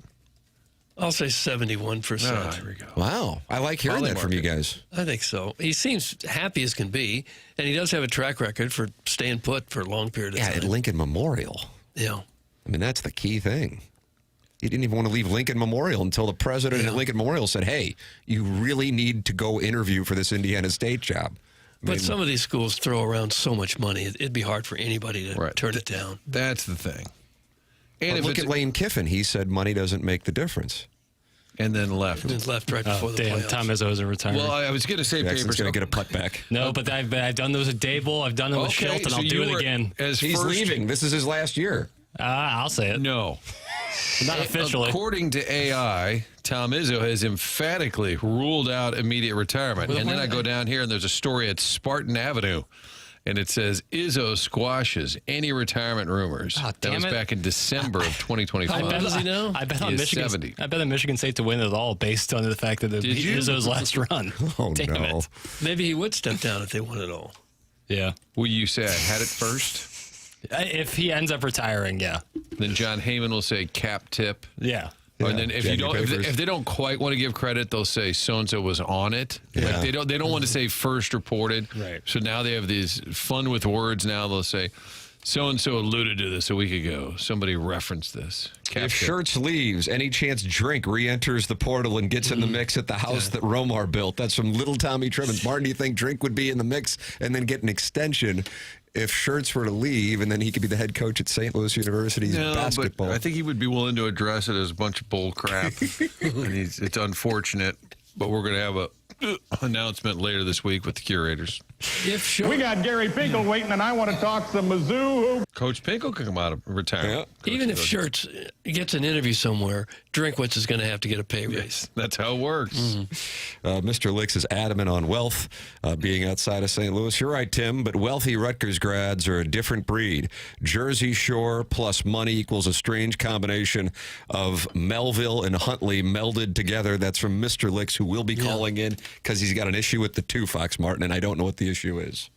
I'll say 71%. There we go. Wow. I like hearing Probably that from you market. guys. I think so. He seems happy as can be, and he does have a track record for staying put for a long period of Yeah, time. at Lincoln Memorial. Yeah. I mean, that's the key thing. He didn't even want to leave Lincoln Memorial until the president at Lincoln Memorial said, hey, you really need to go interview for this Indiana State job. But some of these schools throw around so much money, it'd be hard for anybody to turn it down. That's the thing. And But if look it's, at Lane Kiffin. He said money doesn't make the difference. and then left. And then left right before the Damn, playoffs. Tom Izzo's in retirement. Well, I was going to say Jackson's papers. going to get a putt back. No, but I've done those with Dable. I've done them with Schilt, and so I'll do you it were again. As He's first, leaving. This is his last year. I'll say it. No. Not officially. According to AI, Tom Izzo has emphatically ruled out immediate retirement. And then I go down here, and there's a story at Spartan Avenue, and it says Izzo squashes any retirement rumors. Oh, that damn was it. back in December of 2025. How does he know? I bet He on is Michigan. 70. I bet on Michigan State to win it all based on the fact that it Did you? Izzo's last run. Oh, Damn no. it. Maybe he would step down if they won it all. Yeah. Will you say I had it first? If he ends up retiring, yeah. Then John Heyman will say cap tip. Yeah. And then if Jack you don't, your if papers. they don't quite want to give credit, they'll say so and so was on it. Yeah. Like they don't want to say first reported. Right. So now they have these fun with words. Now they'll say so and so alluded to this a week ago. Somebody referenced this. Cap If tip. Schertz leaves, any chance Drink re-enters the portal and gets in the mix at the house that Romar built? That's from Little Tommy Trimmins. Martin, do you think Drink would be in the mix and then get an extension if Schertz were to leave, and then he could be the head coach at St. Louis University's No, basketball? but I think he would be willing to address it as a bunch of bull crap. And it's unfortunate, but we're going to have a announcement later this week with the curators. If sure. We got Gary Pinkel waiting, and I want to talk some Mizzou. Coach Pinkel can come out of retirement. Even if Schertz gets an interview somewhere, Drinkwitz is going to have to get a pay raise. Yes, that's how it works. Mr. Licks is adamant on wealth being outside of St. Louis. You're right, Tim, but wealthy Rutgers grads are a different breed. Jersey Shore plus money equals a strange combination of Melville and Huntley melded together. That's from Mr. Licks, who will be calling in because he's got an issue with the 2, Fox Martin, and I don't know what the issue is.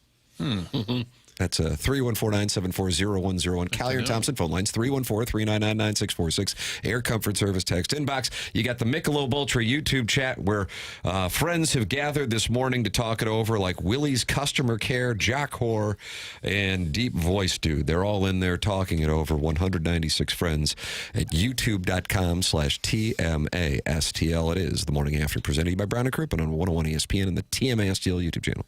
That's 314-974-0101. Callier Thompson phone lines, 314-399-9646. Air Comfort Service text inbox. You got the Michelob Ultra YouTube chat where friends have gathered this morning to talk it over, like Willie's Customer Care, Jack Hoare, and Deep Voice Dude. They're all in there talking it over. 196 friends at youtube.com/TMASTL. It is the Morning After, presented to you by Brown and Crouppen on 101 ESPN and the TMASTL YouTube channel.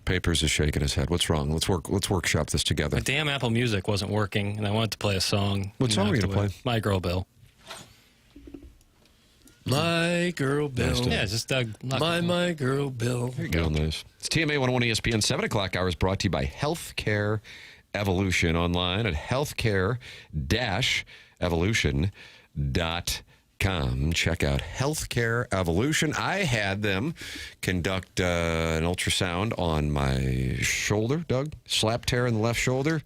Papers is shaking his head. What's wrong? Let's workshop this together. My damn Apple Music wasn't working, and I wanted to play a song. What song are you going to play? My Girl Bill. My Girl Bill. Yeah, just Doug. My Girl Bill. There you go. Nice. It's TMA 101 ESPN 7 o'clock hours brought to you by Healthcare Evolution online at healthcare-evolution.com. Check out Healthcare Evolution. I had them conduct an ultrasound on my shoulder, Doug. Slap tear in the left shoulder.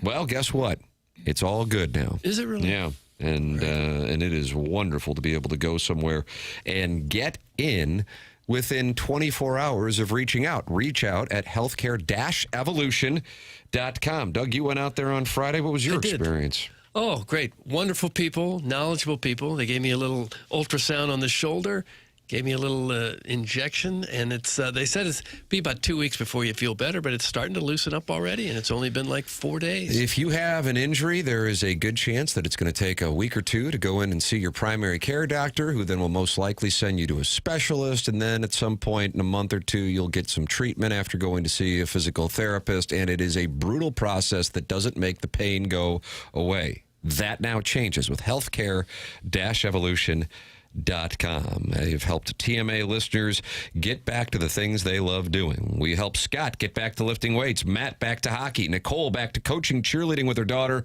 Well, guess what? It's all good now. Is it really? Yeah. And it is wonderful to be able to go somewhere and get in within 24 hours of reaching out. Reach out at healthcare-evolution.com. Doug, you went out there on Friday. What was your experience? Oh, great. Wonderful people, knowledgeable people. They gave me a little ultrasound on the shoulder, gave me a little injection, and it's they said it's be about 2 weeks before you feel better, but it's starting to loosen up already, and it's only been like 4 days. If you have an injury, there is a good chance that it's going to take a week or two to go in and see your primary care doctor, who then will most likely send you to a specialist, and then at some point in a month or two, you'll get some treatment after going to see a physical therapist, and it is a brutal process that doesn't make the pain go away. That now changes with healthcare-evolution.com. They've helped TMA listeners get back to the things they love doing. We helped Scott get back to lifting weights, Matt back to hockey, Nicole back to coaching cheerleading with her daughter,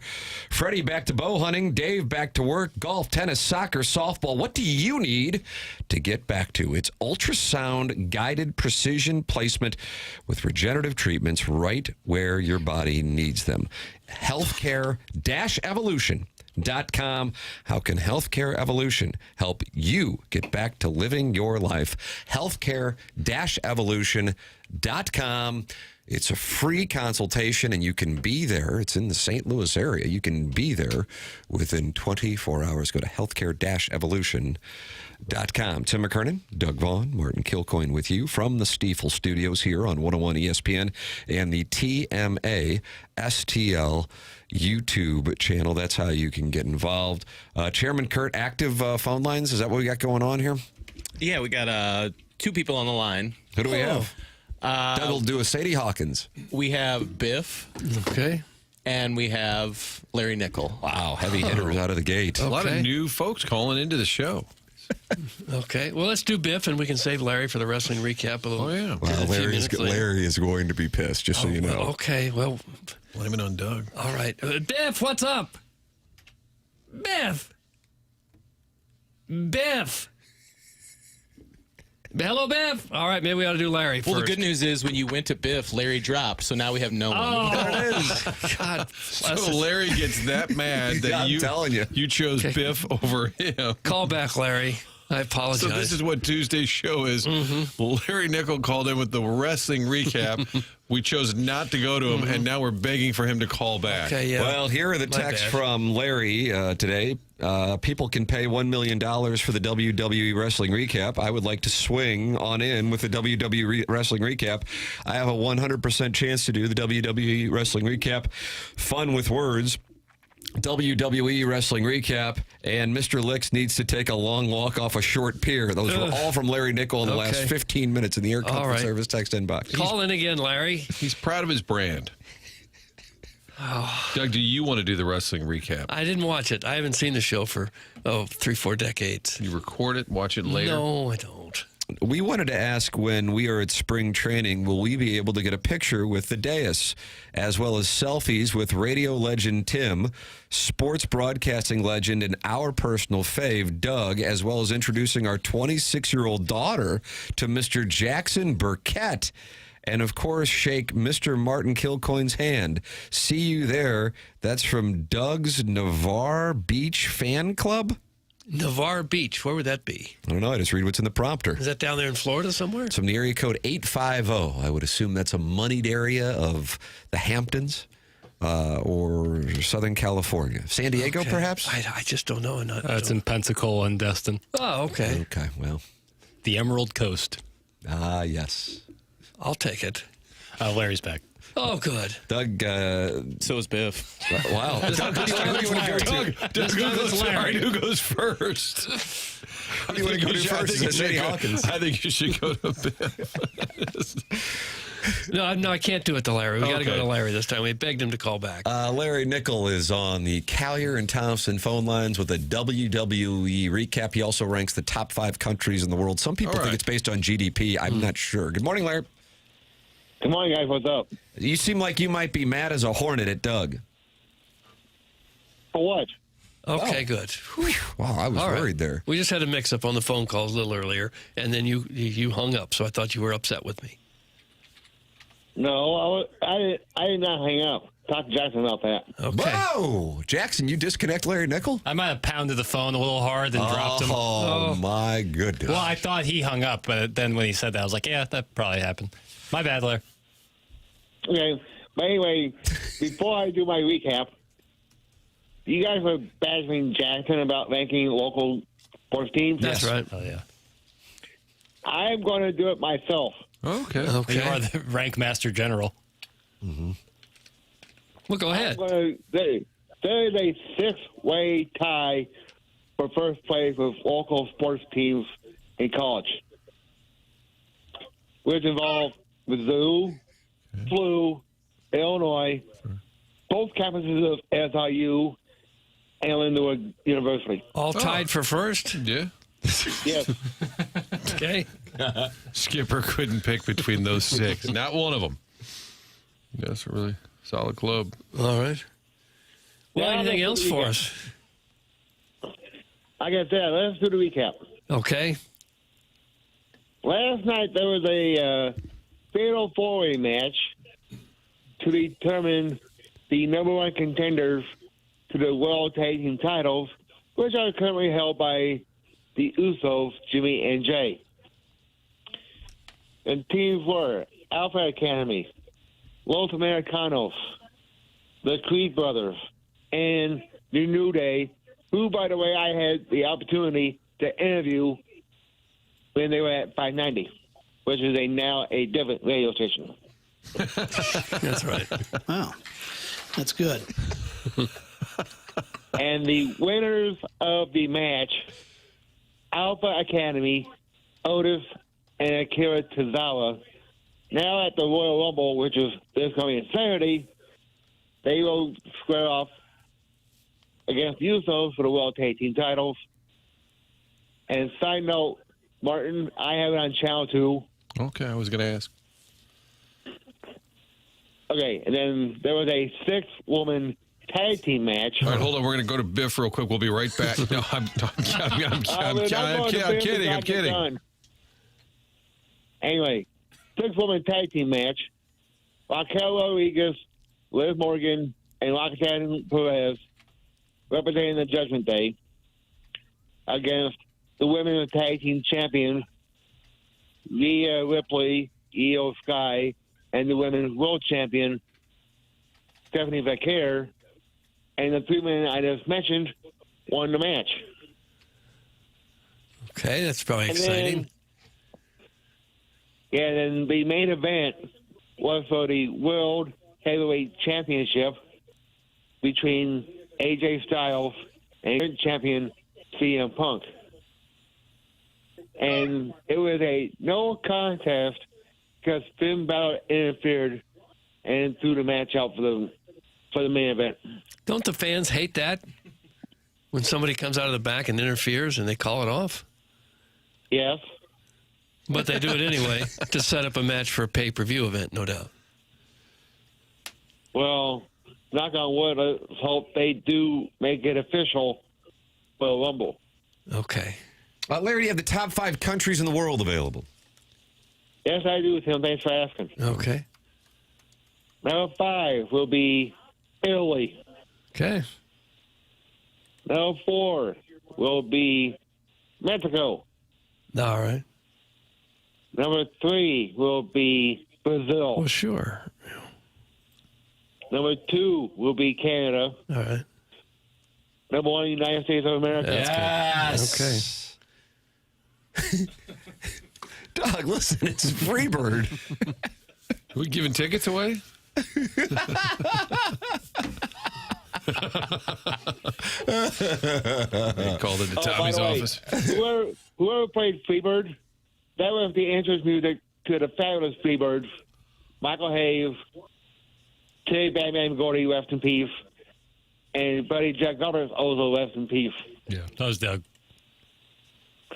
Freddie back to bow hunting, Dave back to work, golf, tennis, soccer, softball. What do you need to get back to? It's ultrasound guided precision placement with regenerative treatments right where your body needs them. Healthcare-evolution.com. How can Healthcare Evolution help you get back to living your life? Healthcare-evolution.com. It's a free consultation, and you can be there. It's in the St. Louis area. You can be there within 24 hours. Go to healthcare-evolution.com. Tim McKernan, Doug Vaughn, Martin Kilcoyne with you from the Stiefel Studios here on 101 ESPN and the TMA STL YouTube channel. That's how you can get involved. Chairman Kurt, active phone lines. Is that what we got going on here? Yeah, we got 2 people on the line. Who do we have? That'll do a Sadie Hawkins. We have Biff. Okay. And we have Larry Nickel. Wow, heavy hitters out of the gate. A lot of new folks calling into the show. Okay. Well, let's do Biff, and we can save Larry for the wrestling recap a little. Oh, yeah. Well, Larry is going to be pissed, just so you know. Okay. Well, Blame it on Doug. all right. Biff, what's up? Biff. Biff. Hello, Biff. All right, maybe we ought to do Larry Well, first. the good news is when you went to Biff, Larry dropped, so now we have no one. Oh, there it is. God. So Larry gets that mad that I'm telling you. you chose Biff over him. Call back, Larry. I apologize. So this is what Tuesday's show is. Larry Nickel called in with the wrestling recap. We chose not to go to him, and now we're begging for him to call back. Okay, yeah. Well, here are the My texts bad. from Larry today. People can pay $1 million for the WWE Wrestling Recap. I would like to swing on in with the WWE Wrestling Recap. I have a 100% chance to do the WWE Wrestling Recap. Fun with words. WWE Wrestling Recap, and Mr. Licks needs to take a long walk off a short pier. Those were all from Larry Nickel in the last 15 minutes in the Air Comfort right. Service text inbox. Call in again, Larry. He's proud of his brand. Doug, do you want to do the wrestling recap? I didn't watch it. I haven't seen the show for 3-4 decades. You record it, watch it later? No, I don't. We wanted to ask, when we are at spring training, will we be able to get a picture with the dais, as well as selfies with radio legend Tim, sports broadcasting legend, and our personal fave, Doug, as well as introducing our 26-year-old daughter to Mr. Jackson Burkett, and, of course, shake Mr. Martin Kilcoyne's hand. See you there. That's from Doug's Navarre Beach Fan Club. Navarre Beach, where would that be? I don't know. I just read what's in the prompter. Is that down there in Florida somewhere? It's from the area code 850. I would assume that's a moneyed area of the Hamptons or Southern California. San Diego, perhaps? I just don't know. It's in Pensacola and Destin. Oh, okay. Okay, well. The Emerald Coast. Ah, yes. I'll take it. Larry's back. Oh, good. Doug, So is Biff. wow. Doug, who do you want to go to? Who goes first? Who do you want to go to first? Is it Eddie Hawkins? I think you should go to Biff. No, I can't do it to Larry. We got to go Okay. to Larry this time. We begged him to call back. Larry Nickel is on the Callier and Thompson phone lines with a WWE recap. He also ranks the top 5 countries in the world. Some people All think right. it's based on GDP. I'm not sure. Good morning, Larry. Good morning, guys. What's up? You seem like you might be mad as a hornet at Doug. For what? Okay, good. Wow, I was All right. worried there. We just had a mix-up on the phone calls a little earlier, and then you hung up, so I thought you were upset with me. No, I did not hang up. Talk to Jackson about that. Okay. Whoa! Jackson, you disconnect Larry Nickel? I might have pounded the phone a little hard and dropped him. Oh, my goodness. Well, I thought he hung up, but then when he said that, I was like, yeah, that probably happened. My bad, Larry. Okay. But anyway, before I do my recap, you guys were bashing Jackson about ranking local sports teams. That's right. Oh, yeah. I'm going to do it myself. Okay. Okay. You are the rank master general. Well, go ahead. There is a 6-way tie for first place with local sports teams in college, which involve Mizzou, SLU, Illinois, both campuses of SIU, and Lindenwood University. All tied for first? Yeah. Yes. Okay. Skipper couldn't pick between those 6. Not one of them. That's a really solid club. All right. Well, Yeah, anything let's else do the for recap. us? Like I said, let's do the recap. Okay. Last night there was a fatal 4-way match to determine the number 1 contenders to the World Tag Team titles, which are currently held by the Usos, Jimmy and Jay. And teams were Alpha Academy, Los Americanos, the Creed Brothers, and the New Day, who, by the way, I had the opportunity to interview when they were at 590, which is now a different radio station. That's right. Wow. That's good. And the winners of the match, Alpha Academy, Otis, and Akira Tozawa, now at the Royal Rumble, which is this coming Saturday, they will square off against the Usos for the World Tag Team titles. And side note, Martin, I have it on Channel 2. Okay, I was going to ask. Okay, and then there was a 6-woman tag team match. All right, hold on. We're going to go to Biff real quick. We'll be right back. No, I'm kidding. Done. Anyway, 6-woman tag team match. Raquel Rodriguez, Liv Morgan, and Roxanne Perez representing the Judgment Day against the women's tag team champions, Rhea Ripley, Io Sky, and the women's world champion, Stephanie Vaquer, and the 3 men I just mentioned won the match. Okay, that's probably exciting. Then the main event was for the World Heavyweight Championship between AJ Styles and current champion CM Punk. And it was a no contest because Finn Balor interfered and threw the match out for the main event. Don't the fans hate that? When somebody comes out of the back and interferes and they call it off? Yes. But they do it anyway to set up a match for a pay-per-view event, no doubt. Well, knock on wood, let's hope they do make it official for the Rumble. Okay. Larry, do you have the top 5 countries in the world available? Yes, I do, Tim. Thanks for asking. Okay. Number 5 will be Italy. Okay. Number 4 will be Mexico. All right. Number 3 will be Brazil. Well, sure. Number 2 will be Canada. All right. Number 1, United States of America. Yes. Okay. Doug, listen, it's Freebird. Are we giving tickets away? They called into Tommy's by the way, office. Whoever played Freebird, that was the entrance music to the fabulous Freebirds. Michael Hayes, Terry Batman Gordy, rest in peace, and Buddy Jack Gardner, also rest in peace. Yeah, that was Doug.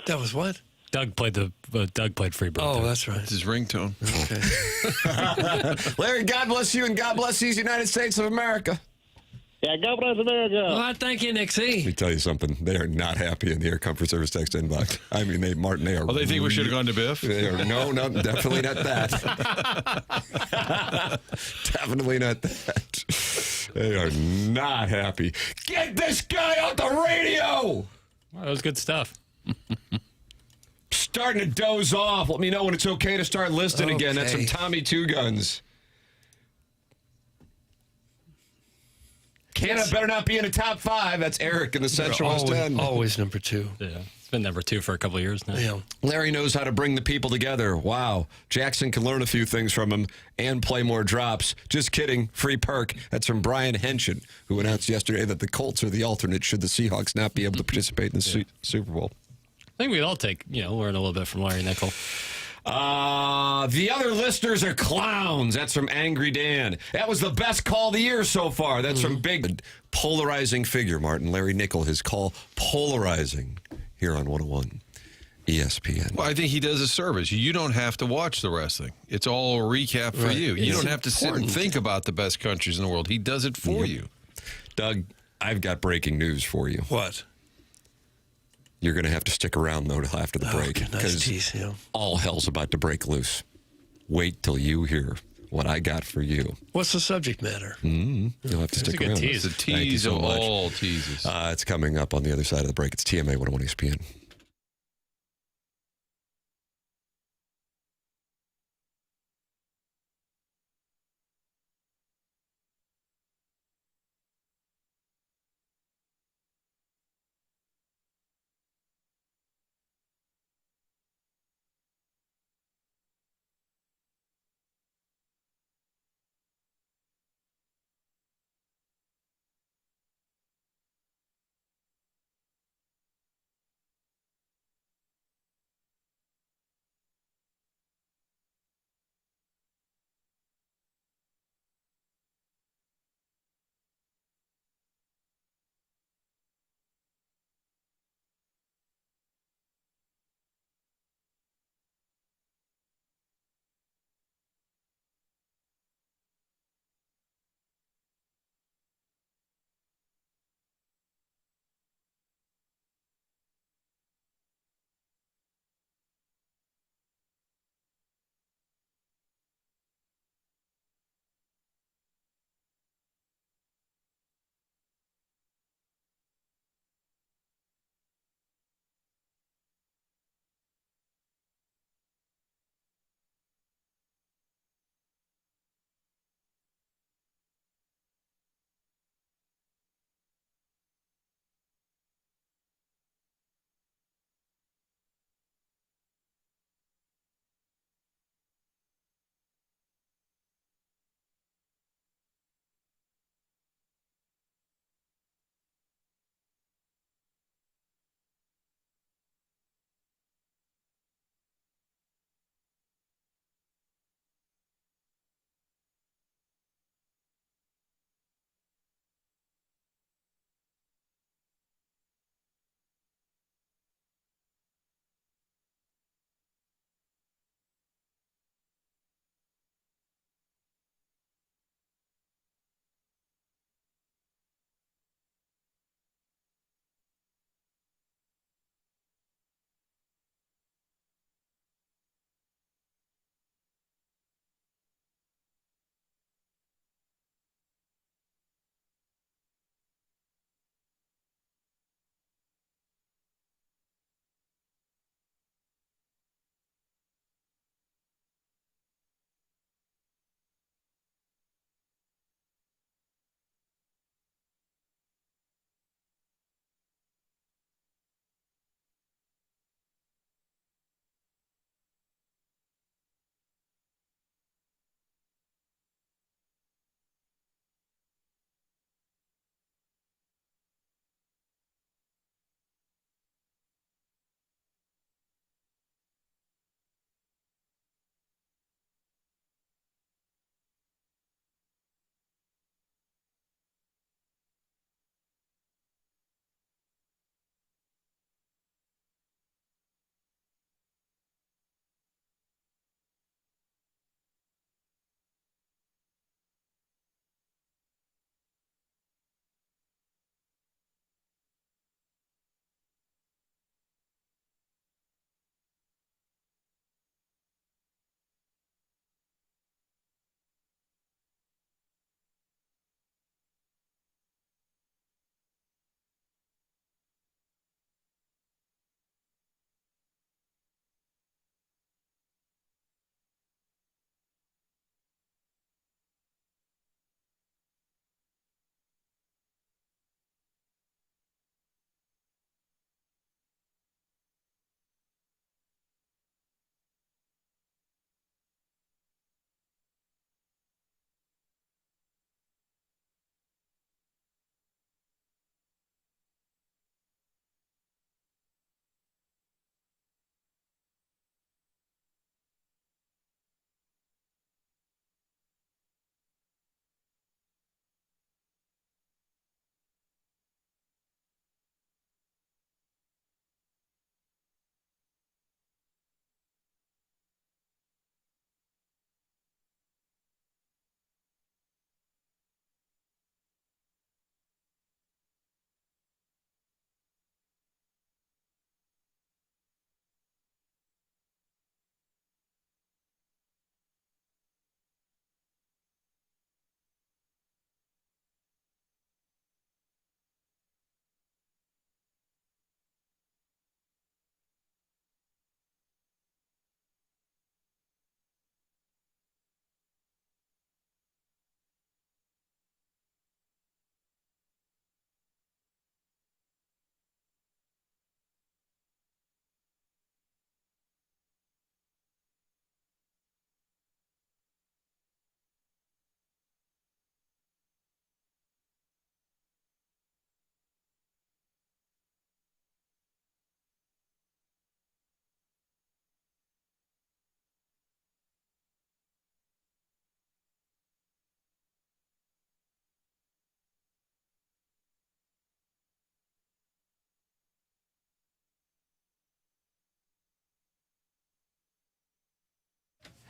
That was what? Doug played Freebird. Oh, too. that's right. It's his ringtone. Okay. Larry, God bless you, and God bless these United States of America. Yeah, God bless America. Well, I thank you, Let Nixie. me tell you something. They are not happy in the Air Comfort Service text inbox. I mean, Martin, they are. Oh, they think we should have gone to Biff? They are, no, definitely not that. Definitely not that. They are not happy. Get this guy out the radio! Well, that was good stuff. Starting to doze off. Let me know when it's okay to start listing again. That's from Okay. Tommy Two Guns. Canada better not be in the top 5. That's Eric in the Central West End. Always number 2. Yeah, it's been number 2 for a couple of years now. Yeah. Larry knows how to bring the people together. Wow. Jackson can learn a few things from him and play more drops. Just kidding. Free perk. That's from Brian Henshin, who announced yesterday that the Colts are the alternate should the Seahawks not be able to participate in the Super Bowl. I think we'd all learn a little bit from Larry Nickel. The other listeners are clowns. That's from Angry Dan. That was the best call of the year so far. That's from Big. Polarizing figure, Martin. Larry Nickel, his call polarizing here on 101 ESPN. Well, I think he does a service. You don't have to watch the wrestling. It's all a recap for Right. you. You It's don't have to sit and important. think about the best countries in the world. He does it for you. Doug, I've got breaking news for you. What? You're going to have to stick around, though, till after the break. Nice Because tease, yeah. all hell's about to break loose. Wait till you hear what I got for you. What's the subject matter? You'll have to That's stick a good around. tease. It's a Thank you tease so of much. all teases. It's coming up on the other side of the break. It's TMA 101 ESPN.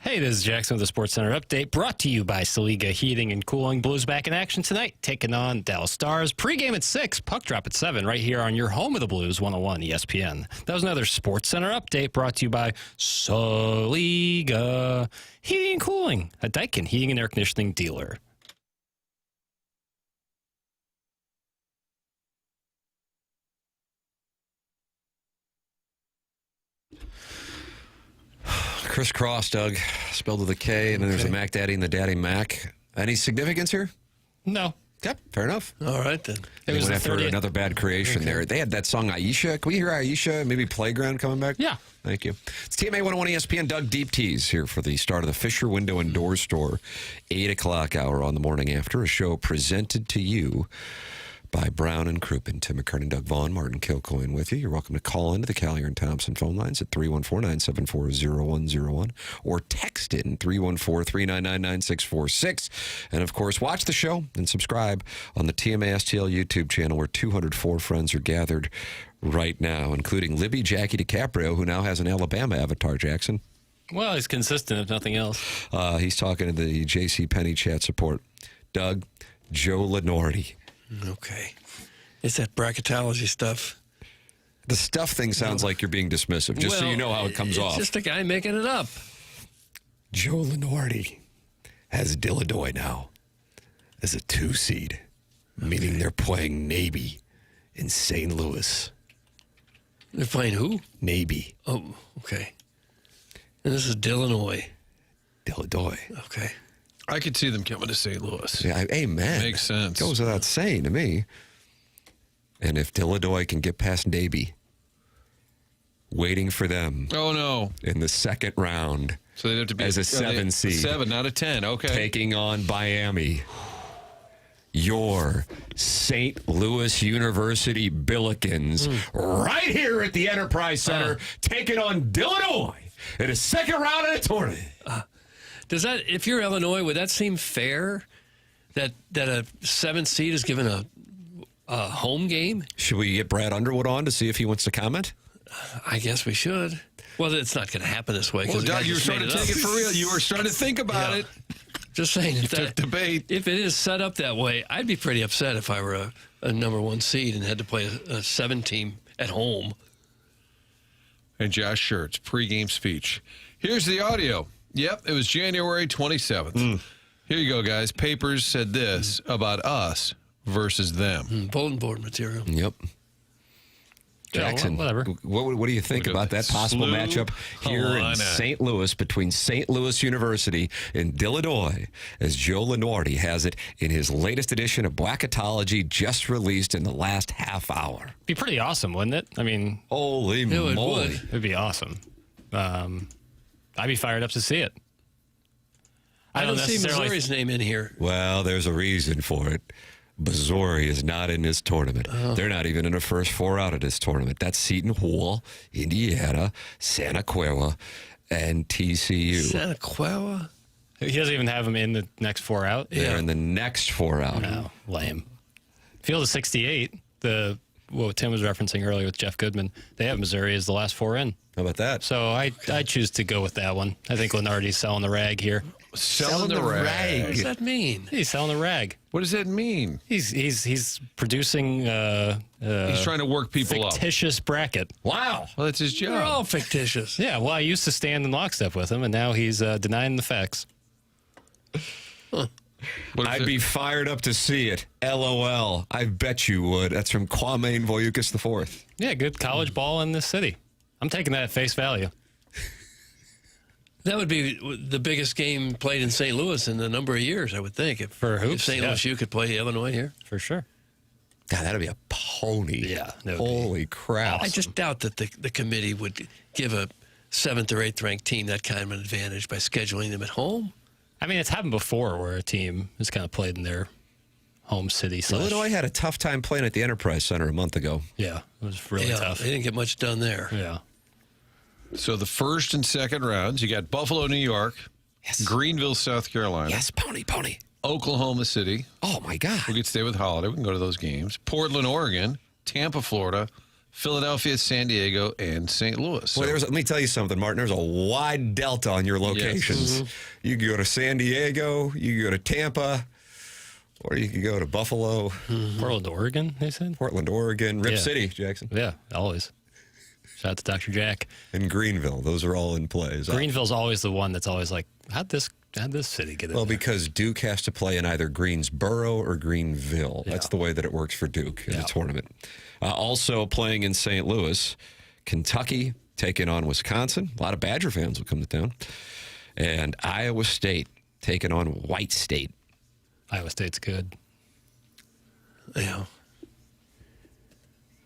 Hey, this is Jackson with the Sports Center update, brought to you by Saliga Heating and Cooling. Blues back in action tonight, taking on Dallas Stars. Pre-game at 6, puck drop at 7, right here on your home of the Blues, 101 ESPN. That was another Sports Center update brought to you by Saliga Heating and Cooling, a Daikin heating and air conditioning dealer. Crisscross, Doug, spelled with a K, and then there's a Mac Daddy and the Daddy Mac. Any significance here? No. Yep, fair enough. All right, then. It was after 30th. another bad creation there. They had that song Aisha. Can we hear Aisha? Maybe Playground coming back? Yeah. Thank you. It's TMA 101 ESPN. Doug Deep Tease here for the start of the Fisher Window and Door Store 8 o'clock hour on the morning after. A show presented to you by Brown and Crouppen. Tim McKernan, Doug Vaughn, Martin Kilcoyne with you. You're welcome to call into the Callier and Thompson phone lines at 314-974-0101 or text in 314-399-9646. And, of course, watch the show and subscribe on the TMA STL YouTube channel where 204 friends are gathered right now, including Libby Jackie DiCaprio, who now has an Alabama avatar, Jackson. Well, he's consistent, if nothing else. He's talking to the JCPenney chat support. Doug, Joe Lenardi. Okay. It's that bracketology stuff. The stuff thing sounds like you're being dismissive, just so you know how it comes off. It's just a guy making it up. Joe Lenardi has Dilladoy now as a 2 seed, meaning they're playing Navy in St. Louis. They're playing who? Navy. Oh, okay. And this is Illinois. Dilladoy. Okay. I could see them coming to St. Louis. Yeah, amen. Makes sense. Goes without saying to me. And if Dilladoy can get past Navy, waiting for them Oh, no. in the second round So they'd have to be as a 7 seed. 7, not a 10. Okay. Taking on Miami. Your St. Louis University Billikens right here at the Enterprise Center taking on Illinois in a second round of the tournament. Does that, if you're Illinois, would that seem fair that a 7th seed is given a home game? Should we get Brad Underwood on to see if he wants to comment? I guess we should. Well, it's not going to happen this way. Well, Doug, you were starting to take it for real. You were starting to think about it. Just saying. If took the bait. If it is set up that way, I'd be pretty upset if I were a number 1 seed and had to play a 7 team at home. And Josh Schertz, pregame speech. Here's the audio. Yep, it was January 27th. Here you go, guys. Papers said this about us versus them. Bulletin board material. Yep. Jackson, whatever. What do you think Look at about that the possible slew matchup here in Illini. St. Louis between St. Louis University and Illinois, as Joe Lenardi has it in his latest edition of Bracketology, just released in the last half hour? Be pretty awesome, wouldn't it? I mean, Holy it moly. would. it'd be awesome. I'd be fired up to see it. I don't see necessarily- Missouri's name in here. Well, there's a reason for it. Missouri is not in this tournament. They're not even in the first 4 out of this tournament. That's Seton Hall, Indiana, Santa Clara, and TCU. Santa Clara? He doesn't even have him in the next 4 out. They're Yeah. in the next 4 out. No, lame. Field of 68, what Tim was referencing earlier with Jeff Goodman, they have Missouri as the last 4 in. How about that? So I choose to go with that one. I think Lenardi's selling the rag here. Selling the rag. What does that mean? He's selling the rag. What does that mean? He's producing He's trying to work people up. fictitious bracket. Wow. Well, that's his They're job. all fictitious. Yeah, well, I used to stand in lockstep with him, and now he's denying the facts. What if I'd it- be fired up to see it. LOL. I bet you would. That's from Kwame Voyukas IV. Yeah, good college ball in this city. I'm taking that at face value. That would be the biggest game played in St. Louis in a number of years, I would think. If, For hoops, if St. yeah. Louis U could play Illinois here. For sure. God, that'd be a pony. Yeah, that would be Holy crap. I just doubt that the committee would give a 7th or 8th ranked team that kind of an advantage by scheduling them at home. I mean, it's happened before where a team has kind of played in their home city. Illinois had a tough time playing at the Enterprise Center a month ago. Yeah, it was really Yeah, tough. they didn't get much done there. Yeah. So the first and second rounds, you got Buffalo, New York, Yes. Greenville, South Carolina, Yes, pony. Oklahoma City. Oh, my God. We could stay with Holiday. We can go to those games. Portland, Oregon, Tampa, Florida, Philadelphia, San Diego, and St. Louis. So, Well, let me tell you something, Martin. There's a wide delta on your locations. You can go to San Diego, you can go to Tampa, or you can go to Buffalo. Portland, Oregon, they said? Portland, Oregon, Rip Yeah. City, Jackson. Yeah, always. Shout out to Dr. Jack. And Greenville. Those are all in play. Greenville's always the one that's always like, how'd this city get in Well, there? because Duke has to play in either Greensboro or Greenville. That's Yeah. the way that it works for Duke in Yeah. the tournament. Also playing in St. Louis, Kentucky taking on Wisconsin. A lot of Badger fans will come to town. And Iowa State taking on White State. Iowa State's good. Yeah.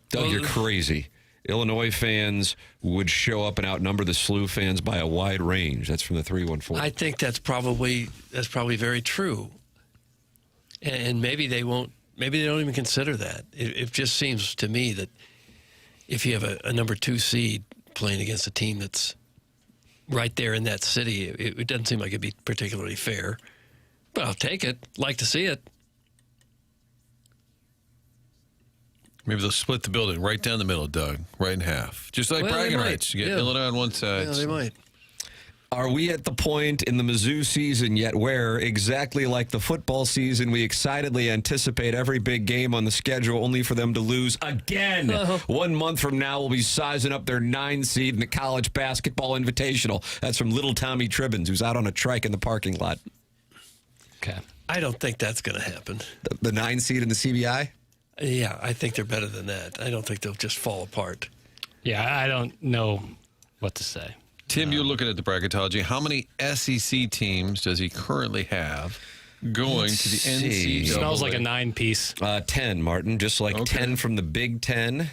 Doug, Well, you're crazy. Illinois fans would show up and outnumber the SLU fans by a wide range. That's from the 314. I think that's probably very true. And maybe they won't. Maybe they don't even consider that. It just seems to me that if you have a number 2 seed playing against a team that's right there in that city, it doesn't seem like it'd be particularly fair. But I'll take it. Like to see it. maybe they'll split the building right down the middle, Doug, right in half. Just like Well, they bragging might. rights. You get Yeah. Illinois on one side. Yeah, they might. Are we at the point in the Mizzou season yet where, exactly like the football season, we excitedly anticipate every big game on the schedule only for them to lose again? 1 month from now, we'll be sizing up their 9 seed in the college basketball invitational. That's from little Tommy Tribbins, who's out on a trike in the parking lot. Okay. I don't think that's going to happen. The 9 seed in the CBI? Yeah, I think they're better than that. I don't think they'll just fall apart. Yeah, I don't know what to say. Tim, you're looking at the bracketology. How many SEC teams does he currently have going to the NCAA? Smells like a 9-piece. 10, Martin. Just like Okay. 10 from the Big Ten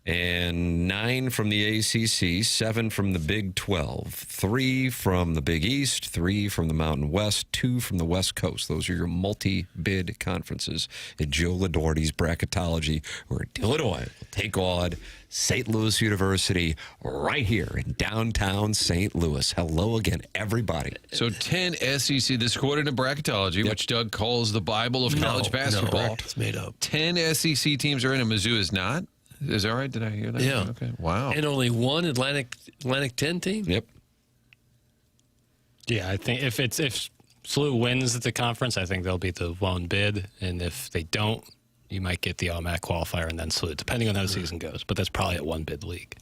and 9 from the ACC, 7 from the Big 12, 3 from the Big East, 3 from the Mountain West, 2 from the West Coast. Those are your multi-bid conferences at Joe Ladorty's Bracketology, where Illinois will take on St. Louis University right here in downtown St. Louis. Hello again, everybody. So 10 SEC, this is according to bracketology, which Doug calls the Bible of college basketball. No, it's made up. 10 SEC teams are in, and Mizzou is not. Is that right? Did I hear that? Yeah. Okay. Wow. And only one Atlantic 10 team? Yep. Yeah, I think if SLU wins the conference, I think they'll be the lone bid, and if they don't, you might get the automatic qualifier and then SLU, depending on how the season goes. But that's probably a 1-bid league.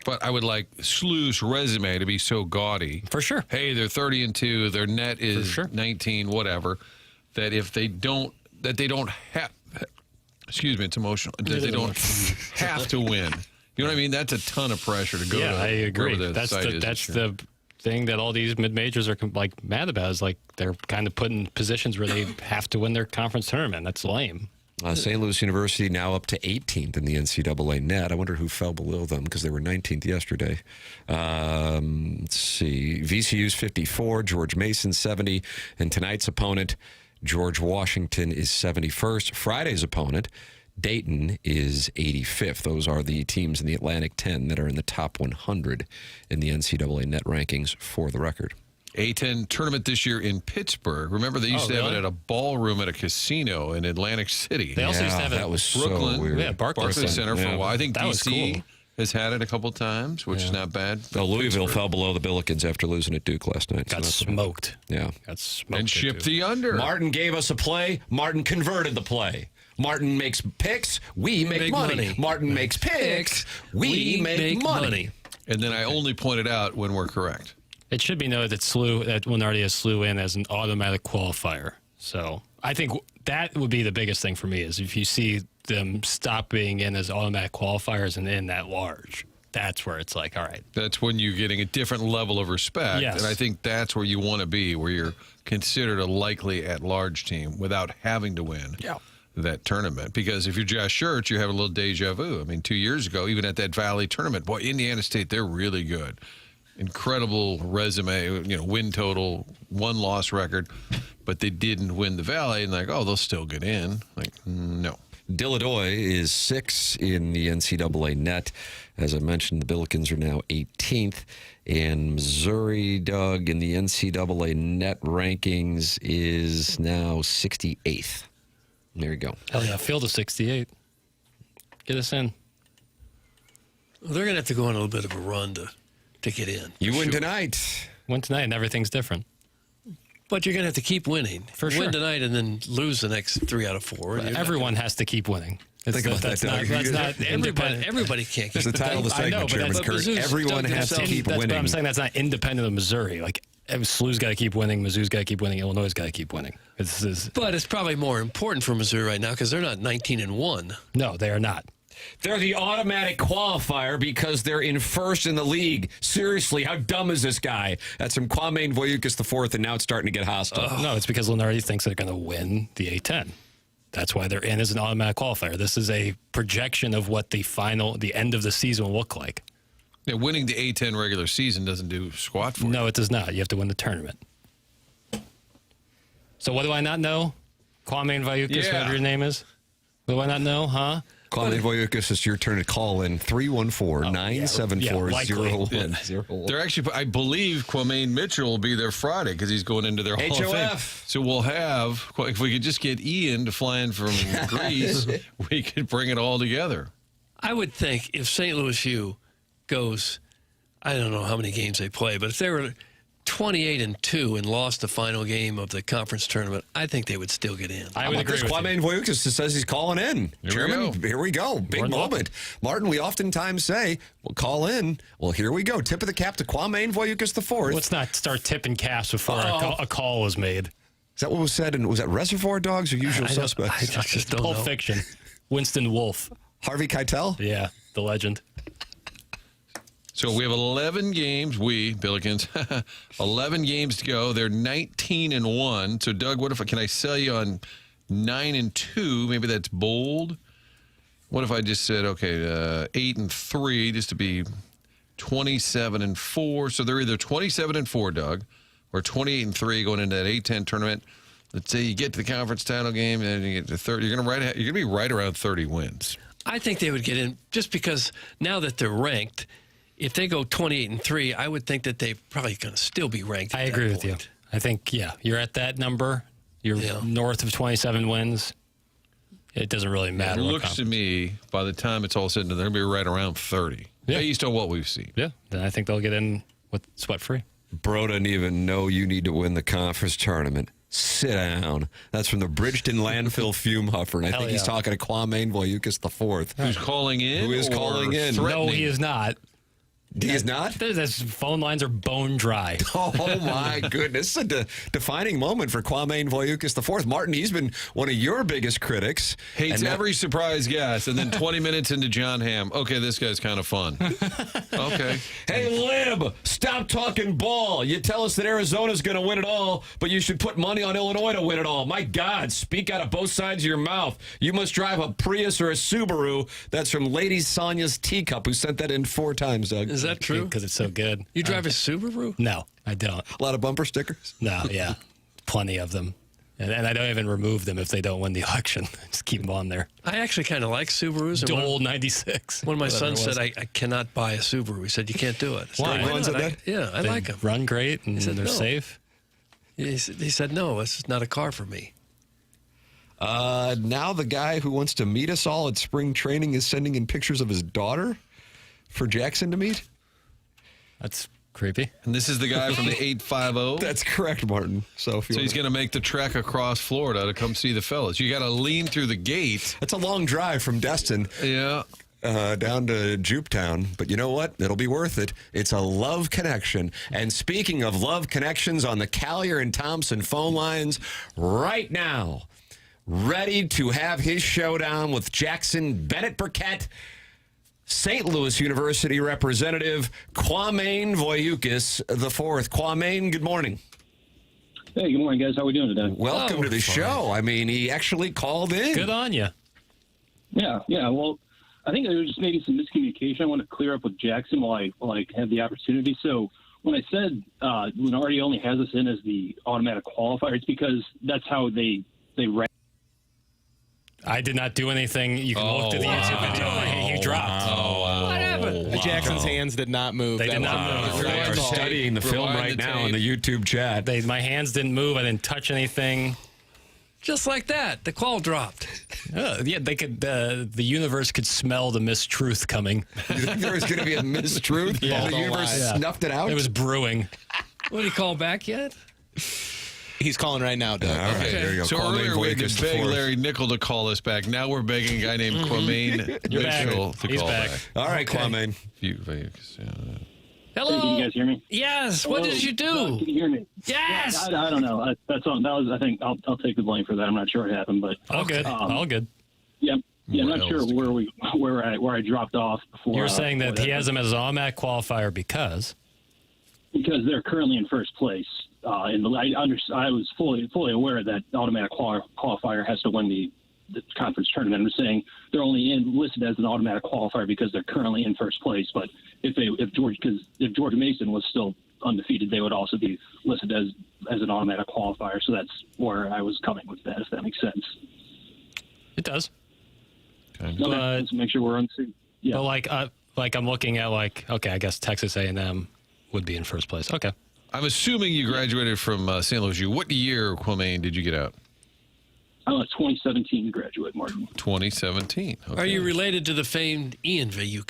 But I would like SLU's resume to be so gaudy. For sure. Hey, they're 30-2. Their net is sure. 19, whatever. That if they don't have, excuse me, it's emotional. That they don't have to win. You know what I mean? That's a ton of pressure to go to. Yeah, I agree. wherever the That's site is that's this year. the thing that all these mid-majors are like mad about, is like they're kind of put in positions where they have to win their conference tournament. That's lame. St. Louis University now up to 18th in the NCAA net. I wonder who fell below them because they were 19th yesterday. Let's see. VCU's 54, George Mason 70, and tonight's opponent, George Washington, is 71st. Friday's opponent, Dayton, is 85th. Those are the teams in the Atlantic 10 that are in the top 100 in the NCAA net rankings, for the record. A-10 tournament this year in Pittsburgh. Remember, they used to have it at a ballroom at a casino in Atlantic City. They also used to have it that was Brooklyn, so weird. Yeah, Barclays Center for a while. I think That was DC cool. has had it a couple times, which is not bad. Well, Louisville Pittsburgh. fell below the Billikens after losing at Duke last night. Got that's- smoked. Yeah. Got smoked. And shipped the under. Martin gave us a play. Martin converted the play. Martin makes picks. We make money. Martin makes picks. We make money. And then I only pointed out when we're correct. It should be noted that Winardi has SLU in as an automatic qualifier. So I think that would be the biggest thing for me, is if you see them stop being in as automatic qualifiers and in that large, that's where it's like, all right. That's when you're getting a different level of respect. Yes. And I think that's where you want to be, where you're considered a likely at-large team without having to win that tournament. Because if you're Josh Schertz, you have a little deja vu. I mean, 2 years ago, even at that Valley tournament, boy, Indiana State, they're really good. Incredible resume, win total, 1-loss record, but they didn't win the Valley, and they'll still get in. No. Illinois is 6 in the NCAA net. As I mentioned, the Billikens are now 18th. And Missouri, Doug, in the NCAA net rankings is now 68th. There you go. Hell yeah, field of 68. Get us in. Well, they're going to have to go on a little bit of a run to get in. You win tonight. Win tonight, and everything's different. But you're going to have to keep winning. For sure. Win tonight and then lose the next 3 out of 4. Everyone has to keep winning. Think about That's that, not, Doug. that's not independent. Everybody can't keep That's the title of the I know, segment, but Chairman that's- Kurt. Mizzou's Everyone dug has to themselves- keep But winning. I'm saying that's not independent of Missouri. Like, SLU's got to keep winning, Mizzou's got to keep winning, Illinois' got to keep winning. But it's probably more important for Missouri right now because they're not 19-1. No, they are not. They're the automatic qualifier because they're in first in the league. Seriously, how dumb is this guy? That's from Kwame Voyukas IV, and now it's starting to get hostile. No, it's because Lenardi thinks they're going to win the A10. That's why they're in as an automatic qualifier. This is a projection of what the end of the season will look like. Yeah, winning the A10 regular season doesn't do squat for you. No, it does not. You have to win the tournament. So what do I not know? Kwame Voyukas, whatever your name is? What do I not know, huh? Kwame Voyukas, it's your turn to call in 314-974-0101. They're actually, I believe Kwame Mitchell will be there Friday because he's going into their Hall of Fame. HOF. So we'll have, if we could just get Ian to fly in from Greece, we could bring it all together. I would think if St. Louis U goes, I don't know how many games they play, but if they were 28-2 and lost the final game of the conference tournament, I think they would still get in. I would agree with Kwame Voyukas says he's calling in. Chairman, here we go. Big moment. Martin, we oftentimes say, well, call in. Well, here we go. Tip of the cap to Kwame Voyukas IV. Let's not start tipping caps before a call was made. Is that what was said? And was that Reservoir Dogs or Usual Suspects? I just don't Pulp know. Fiction. Winston Wolfe. Harvey Keitel? Yeah, the legend. So we have 11 games. Billikens, 11 games to go. They're 19-1. So Doug, can I sell you on 9-2? Maybe that's bold. What if I just said 8-3, just to be 27-4? So they're either 27-4, Doug, or 28-3 going into that A10 tournament. Let's say you get to the conference title game and you get to 30. You're gonna be right around 30 wins. I think they would get in just because now that they're ranked. If they go 28-3, I would think that they're probably going to still be ranked. I agree with you. I think, you're at that number. You're north of 27 wins. It doesn't really matter. It looks to me, by the time it's all said and done, they're going to be right around 30, based on what we've seen. Yeah, then I think they'll get in with sweat-free. Bro doesn't even know you need to win the conference tournament. Sit down. That's from the Bridgeton Landfill Fume Huffer. And I think he's talking to Kwame Voyukas IV. Who's calling in? Who is calling in? No, he is not. He is not? His phone lines are bone dry. Oh, my goodness. It's a defining moment for Kwame Voyukas IV. Martin, he's been one of your biggest critics. Hates every surprise guest, and then 20 minutes into John Hamm. Okay, this guy's kind of fun. Okay. Hey, Lib, stop talking ball. You tell us that Arizona's going to win it all, but you should put money on Illinois to win it all. My God, speak out of both sides of your mouth. You must drive a Prius or a Subaru. That's from Lady Sonia's Teacup, who sent that in 4 times, Doug. Is that true? Because it's so good. You drive a Subaru? No, I don't. A lot of bumper stickers? No, yeah. Plenty of them. And I don't even remove them if they don't win the election. Just keep them on there. I actually kind of like Subarus. And Dole 96. When my son said, I cannot buy a Subaru, he said, you can't do it. Why? Why Runs not? at that? I They like them. run great and said they're no. safe. He said, no, this is not a car for me. Now the guy who wants to meet us all at spring training is sending in pictures of his daughter for Jackson to meet? That's creepy. And this is the guy from the 850. That's correct, Martin. So He's going to make the trek across Florida to come see the fellas. You got to lean through the gate. That's a long drive from Destin. Yeah. Down to Jupetown. But you know what? It'll be worth it. It's a love connection. And speaking of love connections on the Callier and Thompson phone lines right now, ready to have his showdown with Jackson Burkett, St. Louis University representative Kwame Voyukas IV. Kwame, good morning. Hey, good morning, guys. How are we doing today? Welcome to the show. I mean, he actually called in. Good on you. Yeah. Well, I think there was just maybe some miscommunication. I want to clear up with Jackson while I have the opportunity. So when I said Lenardi only has us in as the automatic qualifier, it's because that's how they rank. I did not do anything. You can look to the YouTube video. He dropped. What happened? Jackson's hands did not move. They That did was not move. on We are tape. studying the film Rewind right the now tape. in the YouTube chat. My hands didn't move. I didn't touch anything. Just like that, the call dropped. Yeah, they could. The universe could smell the mistruth coming. You think there was going to be a mistruth? Yeah, The universe snuffed it out? It was brewing. Would he call back yet? He's calling right now, Doug. All right, there you go. So Kwame earlier we had Voyakis to beg IV. Larry Nickel to call us back. Now we're begging a guy named Kwame You're back. Mitchell to He's call back. back. All right, Kwame. Hello. Hey, can you guys hear me? Yes. What did you do? Can you hear me? Yes. I don't know. That's all. That was. I think I'll take the blame for that. I'm not sure what happened, but All good. All good. yeah. Yeah, I'm What not sure else? where I dropped off before. You're saying that before he has him as an automatic qualifier because because they're currently in first place. I was fully aware that automatic qualifier has to win the conference tournament. I'm saying they're only listed as an automatic qualifier because they're currently in first place. But if George Mason was still undefeated, they would also be listed as an automatic qualifier. So that's where I was coming with that, if that makes sense. it does. Okay, But- let's make sure we're on the same. Yeah. But like I'm looking at okay, I guess Texas A&M would be in first place. Okay. I'm assuming you graduated from St. Louis U. What year, Kwame, did you get out? I'm a 2017 graduate, Martin. 2017. Okay. Are you related to the famed Ian Vaughn?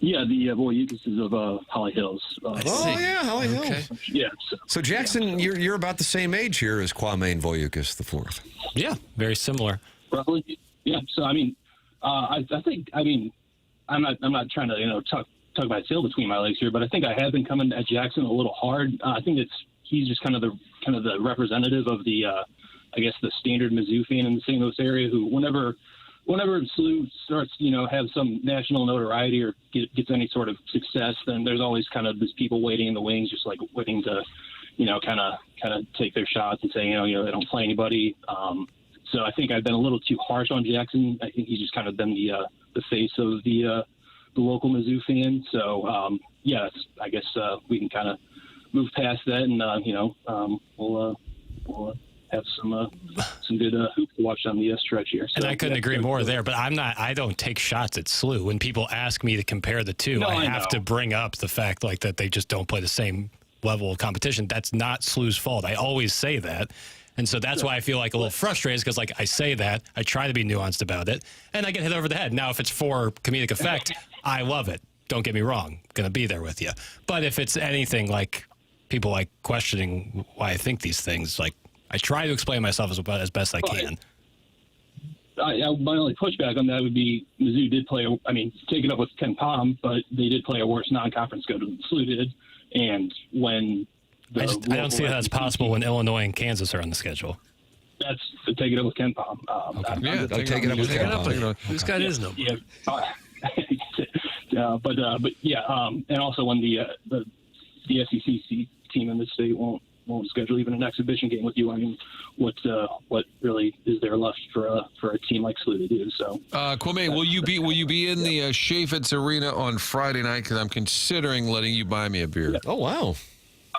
Yeah, the Voyakis of Holly Hills. Oh, yeah, Holly Hills. Okay. Yeah. So, Jackson, you're about the same age here as Kwame Voyakis IV. Yeah, very similar. Roughly. Yeah. So I mean, I think I'm not trying to tuck my tail between my legs here, but I think I have been coming at Jackson a little hard. I think he's just kind of the representative of the I guess the standard Mizzou fan in the St. Louis area who whenever SLU starts have some national notoriety or gets any sort of success, then there's always kind of these people waiting in the wings, just like waiting to kind of take their shots and say they don't play anybody. So I think I've been a little too harsh on Jackson. I think he's just kind of been the face of the local Mizzou fan. So yeah, I guess we can kind of move past that, and we'll have some good hoops to watch on the stretch here. So, And I couldn't agree more there, but I don't take shots at SLU. When people ask me to compare the two, No, I I have know. to bring up the fact that they just don't play the same level of competition. That's not SLU's fault. I always say that. And so that's why I feel a little frustrated because I say that, I try to be nuanced about it, and I get hit over the head. Now, if it's for comedic effect, I love it. Don't get me wrong. I'm going to be there with you. But if it's anything people questioning why I think these things, I try to explain myself as best I can. My only pushback on that would be Mizzou did play. Take it up with Ken Palm, but they did play a worse non-conference schedule than SLU did. And when I don't see how that's possible when Illinois and Kansas are on the schedule. That's to take it up with Ken Palm. Yeah, take it up with Ken Palm. Who's got his number? Yeah, but yeah, and also when the SEC team in the state won't schedule even an exhibition game with you. What really is there left for a team like SLU to do? So, Kwame, will you be in the Chaffetz Arena on Friday night? Because I'm considering letting you buy me a beer. Yeah. Oh, wow.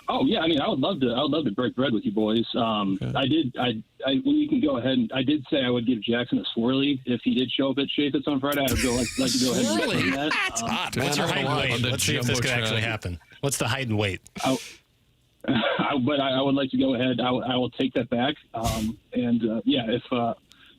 Oh yeah, I would love to break bread with you boys. We can go ahead and I did say I would give Jackson a swirly if he did show up at Chaffetz on Friday. I would like to go ahead and Swirly? do that. That's hot. What's your height and weight? the Let's see if this could Jumbotron. actually happen. What's the height and weight? But I would like to go ahead. I will take that back.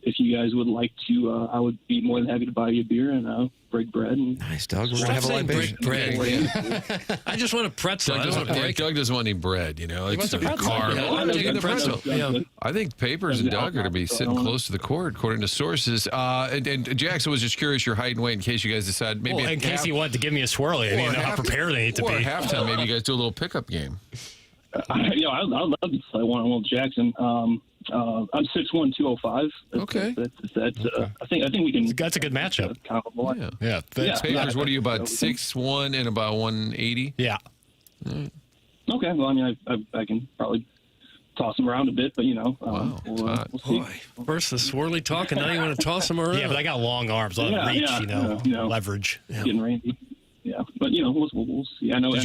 If you guys would like to, I would be more than happy to buy you a beer and break bread. And Nice, Doug. We're going to Stop have a saying libation. bread. I just want a pretzel. I don't want to break. Doug doesn't want any bread, wants a pretzel. carb. Yeah, I'm taking the pretzel. Yeah. I think Papers and Doug are to be sitting close to the court, according to sources. And Jackson was just curious your height and weight in case you guys decide maybe In case he wanted to give me a swirly, I didn't know how prepared I need to or be. at halftime, maybe you guys do a little pickup game. I'd love to play one with Jackson. I'm 6'1", 205. Okay. I think we can. That's a good matchup. Comparable. Yeah. Yeah. Papers, what are you about 6'1" and about 180? Yeah. Okay. Well, I can probably toss him around a bit, but we'll see. Boy, first the swirly talk, and now you want to toss him around. Yeah, but I got long arms, a lot of reach, leverage. Getting randy. Yeah, but we'll see. I know. Did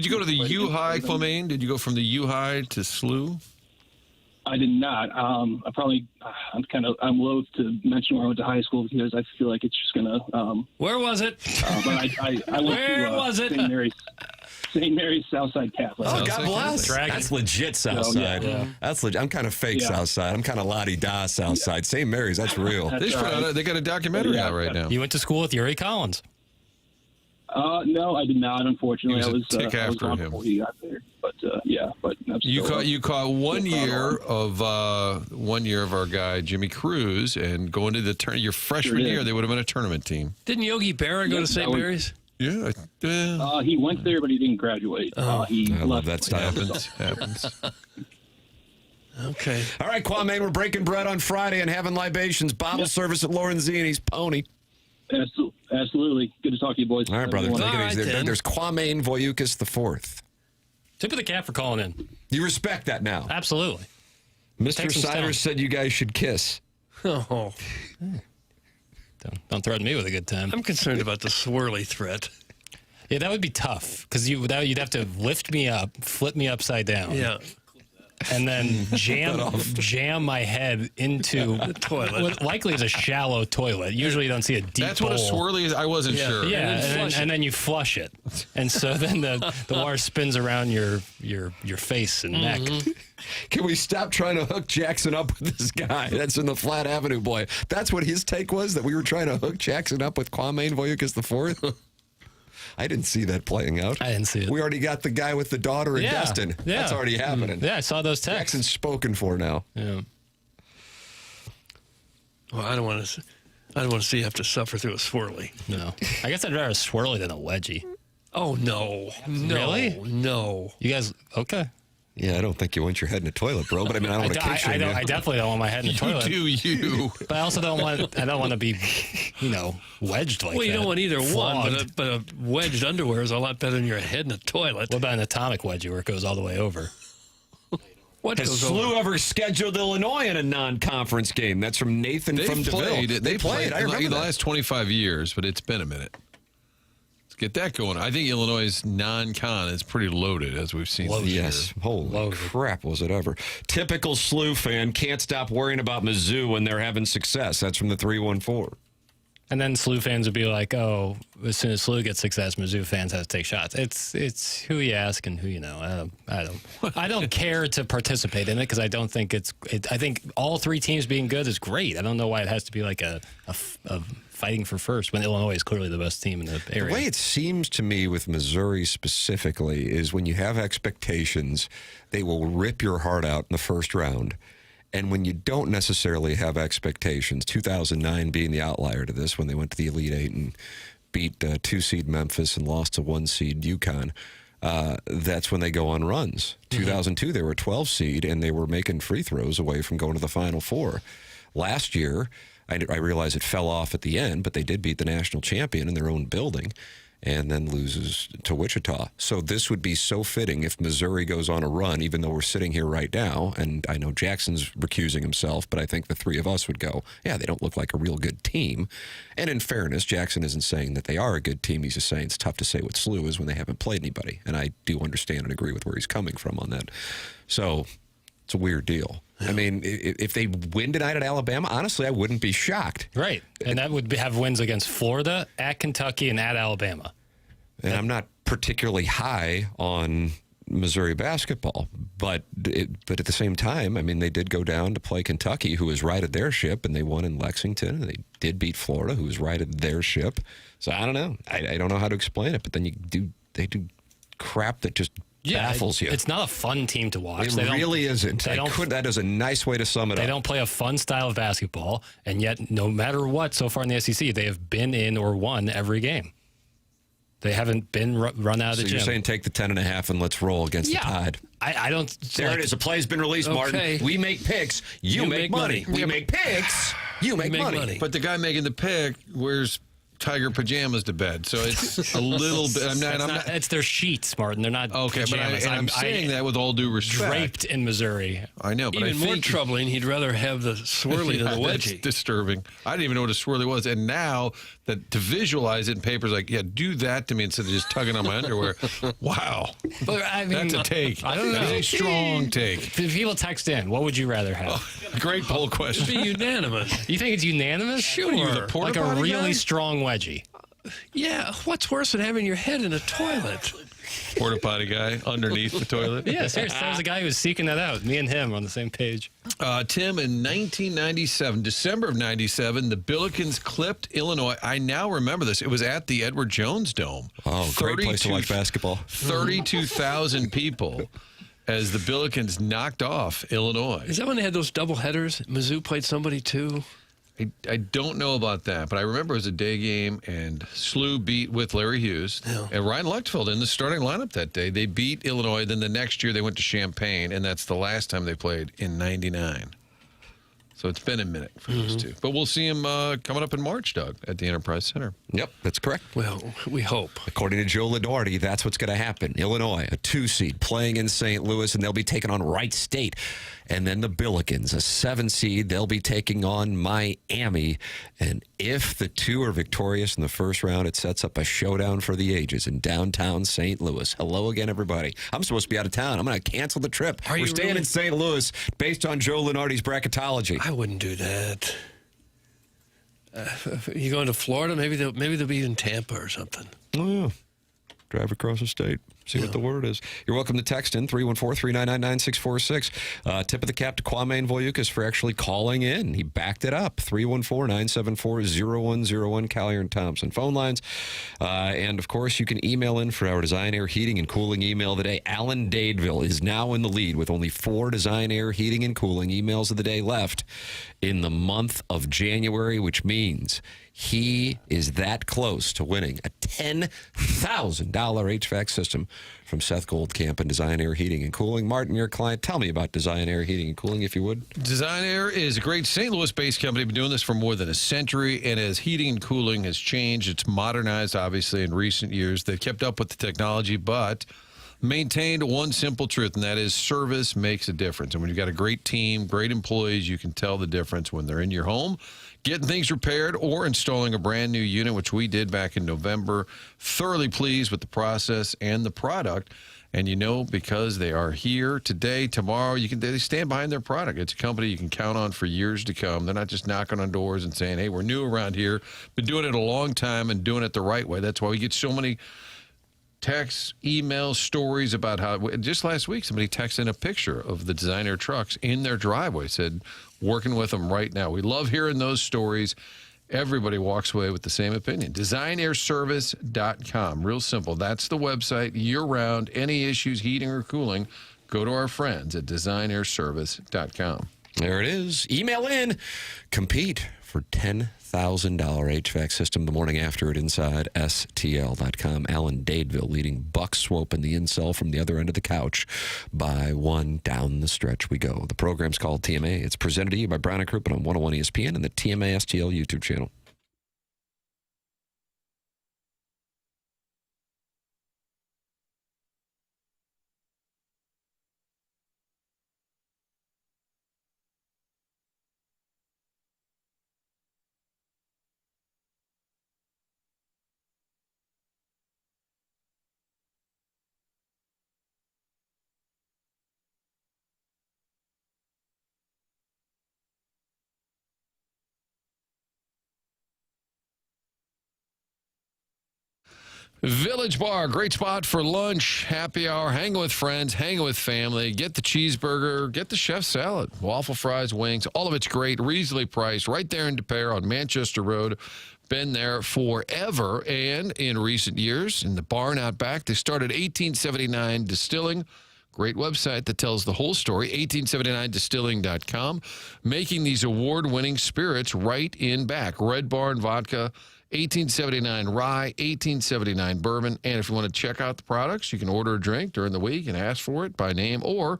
you go to the U High, Kwame? Did you go from the U High to SLU? I did not. I'm loath to mention where I went to high school because I feel like it's just gonna. Where was it? But I went Where to was it? St. Mary's. St. Mary's Southside Catholic. Oh, God bless. Dragon. That's legit Southside. Yeah. That's legit. I'm kind of fake Southside. I'm kind of la-di-da Southside. St. Mary's, that's real. They got a documentary out right now. You went to school with Yuri Collins. No, I did not. Unfortunately, He was a tick I was after on him. before he got there. But but I'm You caught 1 year of our guy Jimmy Cruz, and going to the tournament. Your freshman year, they would have been a tournament team. Didn't Yogi Berra go to St. Mary's? Yeah. He went there, but he didn't graduate. He I love that style. Happens. Okay. All right, Kwame, we're breaking bread on Friday and having libations. Bottle service at Lorenzini's Pony. Absolutely. Good to talk to you, boys. All right, brother. Everyone. Take it easy. There's Kwame Voyukis IV. Tip of the cap for calling in. You respect that now. Absolutely. Mr. Take some Sider stones. said you guys should kiss. Oh, Don't threaten me with a good time. I'm concerned about the swirly threat. Yeah, that would be tough because you'd have to lift me up, flip me upside down. Yeah. And then jam my head into the toilet. What likely is a shallow toilet. Usually you don't see a deep That's what a bowl. swirly is. I wasn't sure. Yeah, and then you flush it. And so then the water spins around your face and neck. Can we stop trying to hook Jackson up with this guy that's in the Flat Avenue boy? That's what his take was, that we were trying to hook Jackson up with Kwame Voyukis IV? I didn't see that playing out. I didn't see it. We already got the guy with the daughter in Destin. Yeah. That's already happening. Yeah, I saw those texts. Jackson's spoken for now. Yeah. Well, I don't want to see you have to suffer through a swirly. No. I guess I'd rather a swirly than a wedgie. Oh, no. Really? No. You guys, okay. Yeah, I don't think you want your head in a toilet, bro. But I mean, I don't want to kick you. I definitely don't want my head in the toilet. You. But I also don't want to be, wedged like that. Well, you don't want either Flogged. one, but a wedged underwear is a lot better than your head in a toilet. What about an atomic wedgie where it goes all the way over? What Has goes SLU over? ever scheduled Illinois in a non-conference game? That's from Nathan from DeVille. They played. I remember the that. last 25 years, but it's been a minute. Let's get that going. I think Illinois' non-con is pretty loaded, as we've seen this Yes. year. Holy crap, was it ever. Typical SLU fan can't stop worrying about Mizzou when they're having success. That's from the 314. And then SLU fans would be like, "Oh, as soon as SLU gets success, Mizzou fans have to take shots." It's who you ask and who you know. I don't care to participate in it because I don't think I think all three teams being good is great. I don't know why it has to be like a fighting for first when Illinois is clearly the best team in the area. The way it seems to me with Missouri specifically is when you have expectations, they will rip your heart out in the first round. And when you don't necessarily have expectations, 2009 being the outlier to this, when they went to the Elite Eight and beat 2-seed Memphis and lost to 1-seed UConn, that's when they go on runs. 2002, they were a 12-seed, and they were making free throws away from going to the Final Four. Last year, I realize it fell off at the end, but they did beat the national champion in their own building and then loses to Wichita. So this would be so fitting if Missouri goes on a run, even though we're sitting here right now, and I know Jackson's recusing himself, but I think the three of us would go, yeah, they don't look like a real good team. And in fairness, Jackson isn't saying that they are a good team. He's just saying it's tough to say what SLU is when they haven't played anybody. And I do understand and agree with where he's coming from on that. So it's a weird deal. I mean, if they win tonight at Alabama, honestly, I wouldn't be shocked. Right. And that would have wins against Florida, at Kentucky, and at Alabama. And I'm not particularly high on Missouri basketball, but at the same time, I mean, they did go down to play Kentucky, who has righted their ship, and they won in Lexington, and they did beat Florida, who has righted their ship. So I don't know. I don't know how to explain it, but then they do crap that just baffles you. It's not a fun team to watch. It really isn't. That is a nice way to sum it up. They don't play a fun style of basketball, and yet no matter what, so far in the SEC, they have been in or won every game. They haven't been run out of the gym. So you're saying take the 10.5 and let's roll against the Tide. I don't. There it is. A play's been released, Martin. We make picks. You make money. We make picks. You make money. But the guy making the pick wears tiger pajamas to bed, so it's a little bit. It's their sheets, Martin. They're not okay. pajamas. But I'm saying that with all due respect. Draped in Missouri. I know, but even more troubling. He'd rather have the swirly than the wedgie. That's disturbing. I didn't even know what a swirly was, and now that to visualize it in papers, like, yeah, do that to me instead of just tugging on my underwear. Wow, but I mean, that's a take. I don't know. That's a strong take. If people text in, what would you rather have? Great poll question. Be unanimous. You think it's unanimous? Sure. Like a really strong wedgie. Yeah, what's worse than having your head in a toilet? Porta potty guy underneath the toilet. Yeah, seriously, that was the guy who was seeking that out. Me and him are on the same page. Tim, in 1997, December of 97, the Billikens clipped Illinois. I now remember this. It was at the Edward Jones Dome. Oh, great place to watch basketball. 32,000 people as the Billikens knocked off Illinois. Is that when they had those double headers? Mizzou played somebody too. I don't know about that, but I remember it was a day game, and SLU beat with Larry Hughes. Yeah. And Ryan Luchtfeld in the starting lineup that day. They beat Illinois. Then the next year they went to Champaign, and that's the last time they played in 99. So it's been a minute for those two. But we'll see him coming up in March, Doug, at the Enterprise Center. Yep, that's correct. Well, we hope. According to Joe Lenardi, that's what's going to happen. Illinois, a 2-seed, playing in St. Louis, and they'll be taking on Wright State. And then the Billikens, a 7-seed, they'll be taking on Miami. And if the two are victorious in the first round, it sets up a showdown for the ages in downtown St. Louis. Hello again, everybody. I'm supposed to be out of town. I'm going to cancel the trip. Are We're you staying really? in St. Louis based on Joe Lenardi's bracketology. I wouldn't do that. You going to Florida? Maybe they'll be in Tampa or something. Oh, yeah. Drive across the state. See what the word is. You're welcome to text in 314-399-9646. Tip of the cap to Kwame Voyukas for actually calling in. He backed it up. 314-974-0101. Collier and Thompson phone lines. And, of course, you can email in for our Design Air Heating and Cooling email of the day. Alan Dadeville is now in the lead with only 4 Design Air Heating and Cooling emails of the day left in the month of January, which means he is that close to winning a $10,000 HVAC system from Seth Goldcamp and Design Air Heating and Cooling. Martin, your client, tell me about Design Air Heating and Cooling, if you would. Design Air is a great St. Louis-based company. Been doing this for more than a century, and as heating and cooling has changed, it's modernized, obviously, in recent years. They've kept up with the technology, but maintained one simple truth, and that is service makes a difference. And when you've got a great team, great employees, you can tell the difference when they're in your home, getting things repaired, or installing a brand new unit, which we did back in November. Thoroughly pleased with the process and the product. And you know, because they are here today, tomorrow, they stand behind their product. It's a company you can count on for years to come. They're not just knocking on doors and saying, hey, we're new around here. Been doing it a long time and doing it the right way. That's why we get so many texts, emails, stories about how, just last week, somebody texted in a picture of the Design Air trucks in their driveway, said, working with them right now. We love hearing those stories. Everybody walks away with the same opinion. DesignAirService.com. Real simple. That's the website year-round. Any issues, heating or cooling, go to our friends at DesignAirService.com. There it is. Email in. Compete for $10,000 HVAC system the morning after at InsideSTL.com. Alan Dadeville leading Buck Swope in the incel from the other end of the couch by 1 down the stretch we go. The program's called TMA. It's presented to you by Brown & Crouppen on 101 ESPN and the TMA STL YouTube channel. Village Bar, great spot for lunch, happy hour, hanging with friends, hanging with family. Get the cheeseburger, get the chef salad, waffle fries, wings. All of it's great, reasonably priced, right there in De Pere on Manchester Road. Been there forever, and in recent years, in the barn out back, they started 1879 Distilling. Great website that tells the whole story, 1879distilling.com. Making these award-winning spirits right in back. Red Barn Vodka, 1879 Rye, 1879 Bourbon. And if you want to check out the products, you can order a drink during the week and ask for it by name, or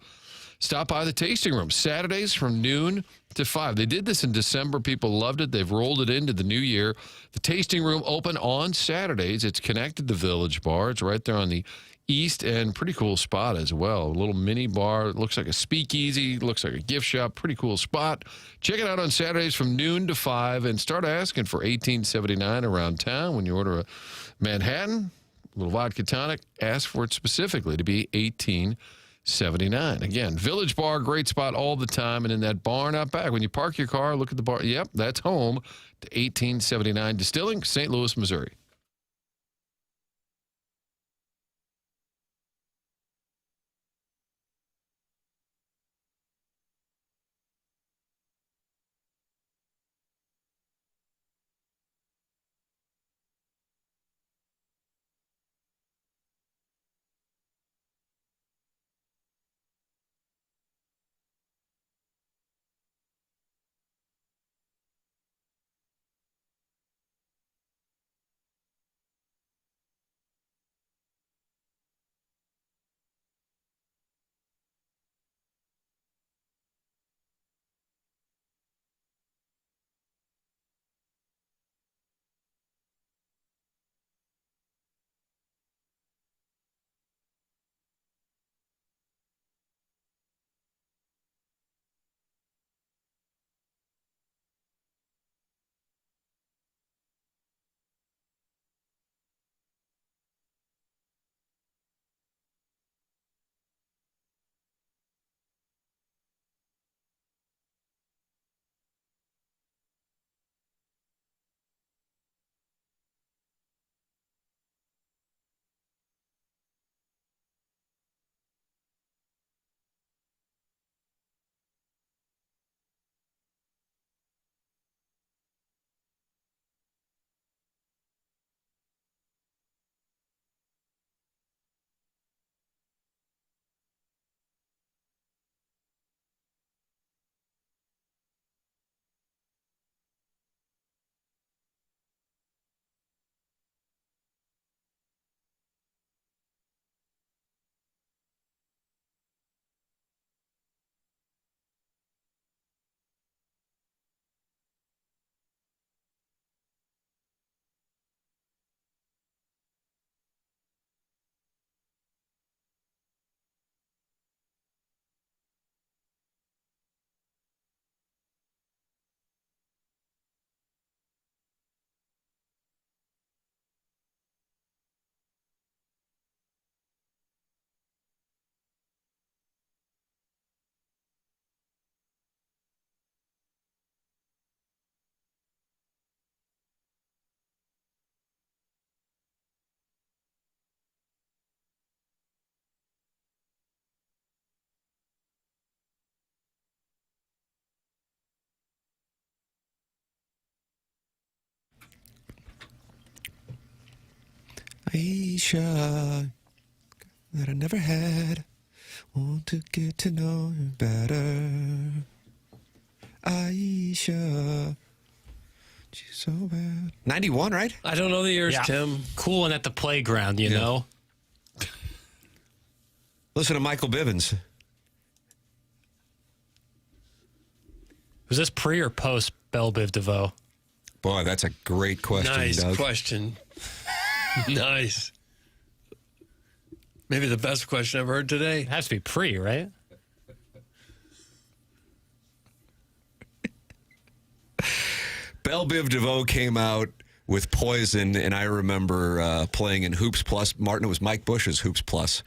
stop by the tasting room Saturdays from noon to 5. They did this in December. People loved it. They've rolled it into the new year. The tasting room open on Saturdays. It's connected to Village Bar. It's right there on the east end. Pretty cool spot as well. A little mini bar. It looks like a speakeasy. Looks like a gift shop. Pretty cool spot. Check it out on Saturdays from noon to 5 and start asking for 1879 around town. When you order a Manhattan, a little vodka tonic, ask for it specifically to be 1879. Again, Village Bar, great spot all the time. And in that barn out back, when you park your car, look at the bar. Yep, that's home to 1879 Distilling, St. Louis, Missouri. Aisha, that I never had. Want to get to know you better. Aisha, she's so bad. 91, right? I don't know the years, Yeah. Tim. Cooling at the playground, you know? Listen to Michael Bivins. Was this pre or post Belle Biv DeVoe? Boy, that's a great question, Nice Doug. question. Nice. Maybe the best question I've heard today. It has to be pre, right? Belle Biv DeVoe came out with Poison, and I remember playing in Hoops Plus. Martin, it was Mike Bush's Hoops Plus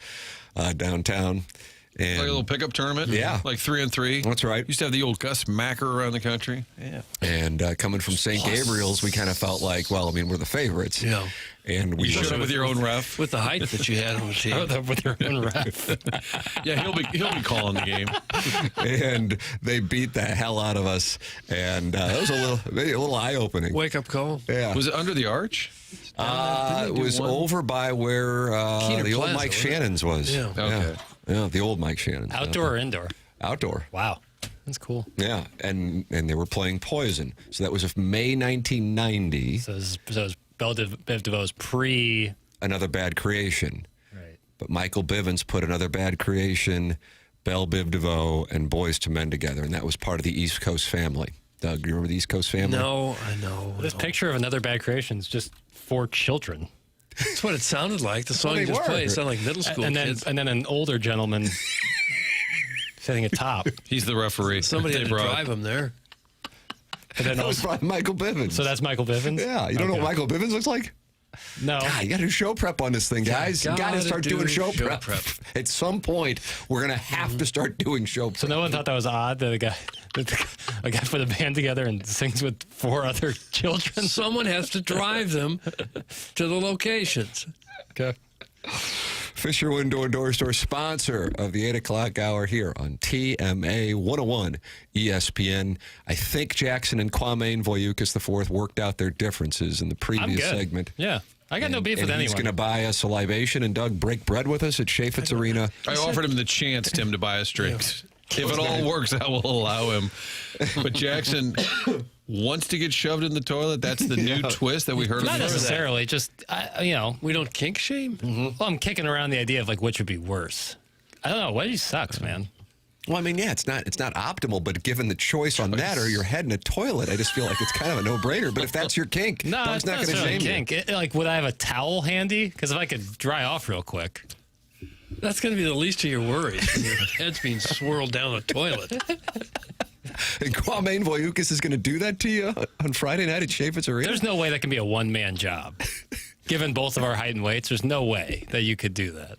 downtown. And Like a little pickup tournament? Yeah. Like 3-on-3? That's right. Used to have the old Gus Macker around the country. Yeah. And coming from St. Gabriel's, we kind of felt like, well, I mean, we're the favorites. Yeah. And we You showed up with your own ref. With the height that you had on the team. With your own ref. Yeah, he'll be calling the game. and they beat the hell out of us. And that was maybe a little eye-opening. Wake up call. Yeah. Was it under the arch? It was over by where Keener the old Plaza, Mike wasn't it? Shannon's was. Yeah. Okay. Yeah, the old Mike Shannon's. Outdoor or indoor? Outdoor. Wow. That's cool. Yeah, and they were playing Poison. So that was May 1990. So it was Belle Biv DeVoe's pre. Another Bad Creation. Right. But Michael Bivins put Another Bad Creation, Belle Biv DeVoe, and Boys to Men together, and that was part of the East Coast family. Doug, do you remember the East Coast family? No, I know. This picture of Another Bad Creation is just 4 children. That's what it sounded like. The song Well, you they just were. played sounded like middle school and then kids. and then an older gentleman sitting atop. He's the referee. Somebody had to brought. drive him there. And then That was also, by Michael Bivins. so that's Michael Bivins? Yeah, you don't know what Michael Bivins looks like? No. God, you got to do show prep on this thing, guys. You got to gotta start do doing show show prep. prep. At some point, we're going to have to start doing show prep. So no one thought that was odd that a guy put a band together and sings with 4 other children? Someone has to drive them to the locations. Okay. Fisher Window and Door Store, sponsor of the 8 o'clock hour here on TMA 101 ESPN. I think Jackson and Kwame Voyukas IV worked out their differences in the I'm previous good. segment. Yeah. I got no beef with He's anyone. going to buy us a libation and Doug break bread with us at Chaffetz Arena. I offered him the chance, Tim, to buy us drinks. If it all works, I will allow him. But Jackson wants to get shoved in the toilet. That's the new twist that we heard. Not of. necessarily. Just, We don't kink shame? well, I'm kicking around the idea of like which would be worse. I don't know. Wedgie sucks, man. Well, I mean, yeah, it's not optimal, but given the choice on that or your head in a toilet, I just feel like it's kind of a no-brainer. But if that's your kink, No, Doug's it's not not going to necessarily shame kink. Like, would I have a towel handy? Because if I could dry off real quick. That's going to be the least of your worries when your head's being swirled down a toilet. you. And Kwame Voyukas is going to do that to you on Friday night at Chaffetz Arena? There's no way that can be a one-man job. Given both of our height and weights, there's no way that you could do that.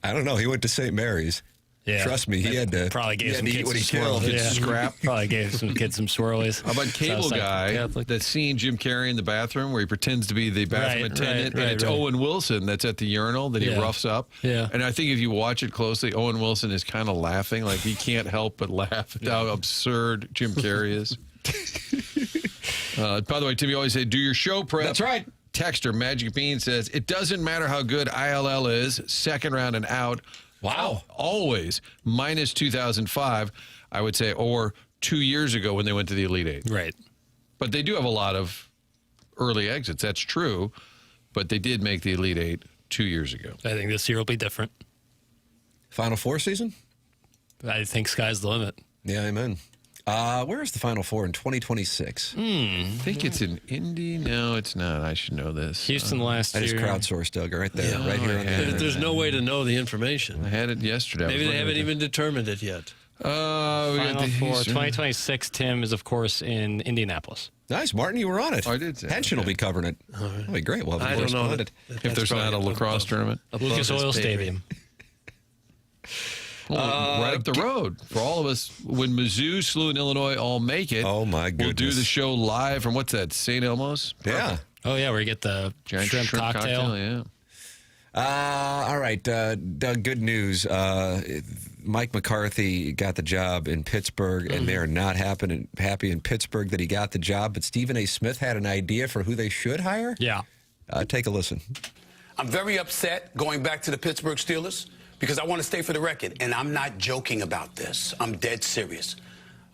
I don't know. He went to St. Mary's. Yeah. Trust me, he had to Probably gave some eat kids what he some killed. swirlies. Yeah. Scrap. Probably gave some kids some swirlies. How about Cable Sounds like Guy Catholic. that's seeing Jim Carrey in the bathroom where he pretends to be the bathroom Right, attendant, right, and it's right. Owen Wilson that's at the urinal that he Yeah. roughs up. Yeah. And I think if you watch it closely, Owen Wilson is kind of laughing, like he can't help but laugh at how absurd Jim Carrey is. By the way, Tim, you always say, do your show prep. That's right. Texter Magic Bean says, it doesn't matter how good ILL is, second round and out. Wow. Always. Minus 2005, I would say, or 2 years ago when they went to the Elite Eight. Right. But they do have a lot of early exits. That's true. But they did make the Elite Eight 2 years ago. I think this year will be different. Final Four season? I think sky's the limit. Yeah, amen. Where is the Final Four in 2026? I think it's in Indy. No, it's not. I should know this. Houston last I year. just crowdsourced, Doug, right there, right here on the yeah. internet. There's no way to know the information. I had it yesterday. Maybe they haven't even determined it yet. We got Final the Four. Houston. 2026, Tim, is, of course, in Indianapolis. Nice, Martin, you were on it. Oh, I did say Henson will okay. be covering it. That'll be great. We'll have a I don't know. correspondent. If there's not a lacrosse tournament. Lucas Oil Stadium. Right up the road for all of us. When Mizzou, SLU, and Illinois all make it, Oh, my we'll do goodness. the show live from, what's that, St. Elmo's? Yeah. Oh, yeah, where you get the Giant shrimp cocktail. yeah. All right, Doug, good news. Mike McCarthy got the job in Pittsburgh, and they're not happy in Pittsburgh that he got the job. But Stephen A. Smith had an idea for who they should hire. Yeah. Take a listen. I'm very upset going back to the Pittsburgh Steelers because I want to stay for the record, and I'm not joking about this. I'm dead serious.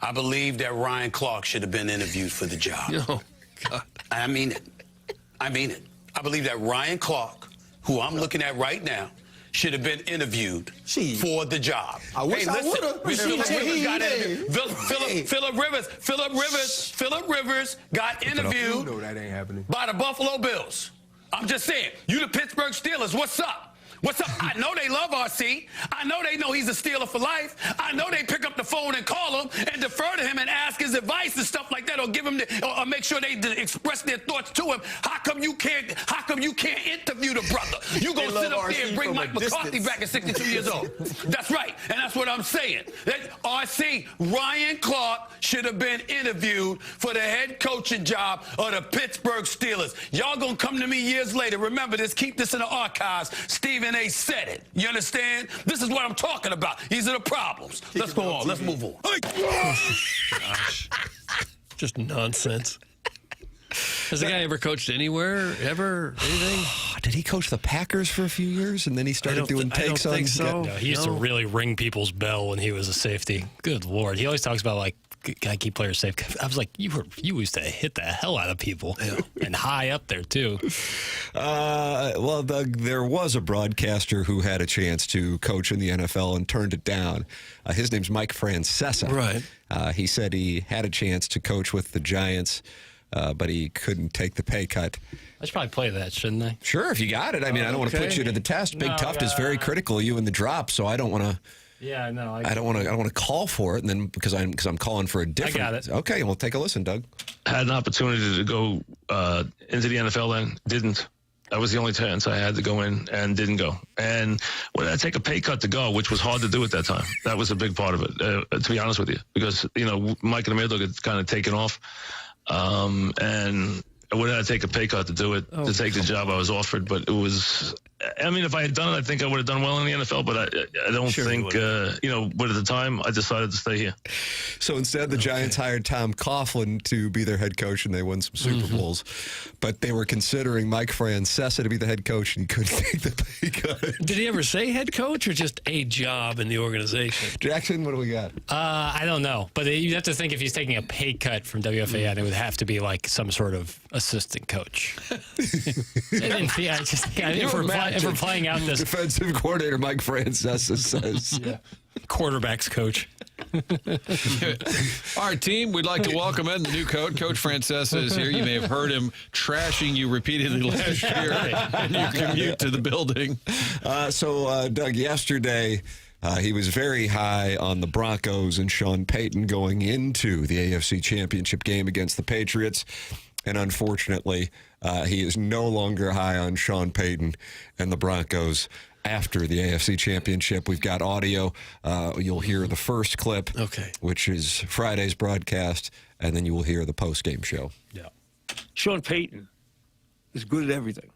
I believe that Ryan Clark should have been interviewed for the job. Oh, God. I mean it. I mean it. I believe that Ryan Clark, who I'm looking at right now, should have been interviewed for the job. I wish I would've. Phillip Rivers got interviewed that ain't happening. by the Buffalo Bills. I'm just saying, you the Pittsburgh Steelers, what's up? What's up? I know they love RC. I know they know he's a Steeler for life. I know they pick up the phone and call him and defer to him and ask his advice and stuff like that, or give him or make sure they express their thoughts to him. How come you can't interview the brother? You gonna sit up there and bring Mike McCarthy back at 62 years old? That's right, and that's what I'm saying. That RC Ryan Clark should have been interviewed for the head coaching job of the Pittsburgh Steelers. Y'all gonna come to me years later. Remember this. Keep this in the archives. Stephen A. said it. You understand? This is what I'm talking about. These are the problems. Let's go on. Let's move on. Gosh. Just nonsense. Has the guy ever coached anywhere? Ever? Anything? Did he coach the Packers for a few years, and then he started doing takes on? So. No, he used to really ring people's bell when he was a safety. Good Lord. He always talks about, like, gotta keep players safe. I was like, you used to hit the hell out of people, and high up there too. Well, Doug, there was a broadcaster who had a chance to coach in the NFL and turned it down. His name's Mike Francesa. Right. He said he had a chance to coach with the Giants, but he couldn't take the pay cut. I should probably play that, shouldn't I? Sure, if you got it. I mean, I don't want to put you to the test. Big Tuft is very critical of you in the drop, so I don't want to. Yeah, no. I don't want to call for it, and then because I'm calling for a different. I got it. Okay, well, take a listen, Doug. Had an opportunity to go into the NFL and didn't. That was the only chance I had to go in and didn't go. And when I take a pay cut to go, which was hard to do at that time, that was a big part of it, to be honest with you, because, Mike and Amir had kind of taken off. And when I take a pay cut to do it, to take the job I was offered, but it was, I mean, if I had done it, I think I would have done well in the NFL, but I don't think, but at the time, I decided to stay here. So instead, the Giants hired Tom Coughlin to be their head coach, and they won some Super Bowls. But they were considering Mike Francesa to be the head coach, and he couldn't take the pay cut. Did he ever say head coach or just a job in the organization? Jackson, what do we got? I don't know. But you'd have to think if he's taking a pay cut from WFAN, it would have to be like some sort of assistant coach. If we're playing out this defensive coordinator Mike Francesa says, quarterbacks coach. All right, team, we'd like to welcome in the new coach. Coach Francesa is here. You may have heard him trashing you repeatedly last year in your commute to the building. So, Doug, yesterday he was very high on the Broncos and Sean Payton going into the AFC Championship game against the Patriots. And unfortunately, he is no longer high on Sean Payton and the Broncos after the AFC Championship. We've got audio. You'll hear the first clip, which is Friday's broadcast, and then you will hear the post-game show. Yeah. Sean Payton is good at everything.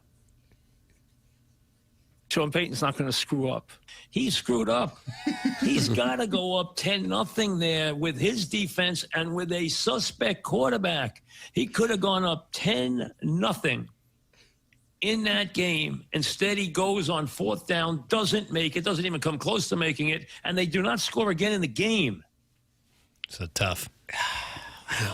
Sean Payton's not going to screw up. He screwed up. He's got to go up 10-0 there with his defense and with a suspect quarterback. He could have gone up 10-0 in that game. Instead, he goes on fourth down, doesn't make it, doesn't even come close to making it, and they do not score again in the game. So tough.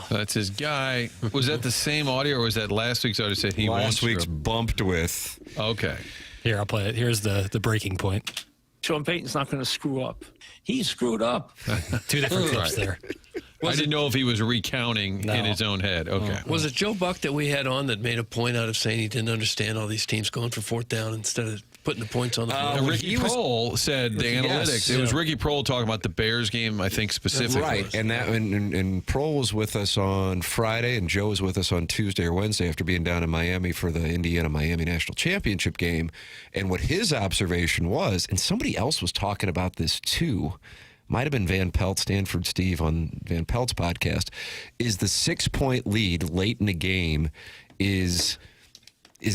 That's his guy. Was that the same audio, or was that last week's audio? Said he last week's bumped with. Okay. Here, I'll play it. Here's the breaking point. Sean Payton's not going to screw up. He screwed up. Two different clips there. I didn't know if he was recounting in his own head. Okay. Was it Joe Buck that we had on that made a point out of saying he didn't understand all these teams going for fourth down instead of putting the points on the board? Ricky Prohl said the analytics. It was Ricky Prohl talking about the Bears game, I think, specifically. Right, and Prohl was with us on Friday, and Joe was with us on Tuesday or Wednesday after being down in Miami for the Indiana-Miami National Championship game. And what his observation was, and somebody else was talking about this too, might have been Van Pelt, Stanford Steve on Van Pelt's podcast, is the 6-point lead late in the game is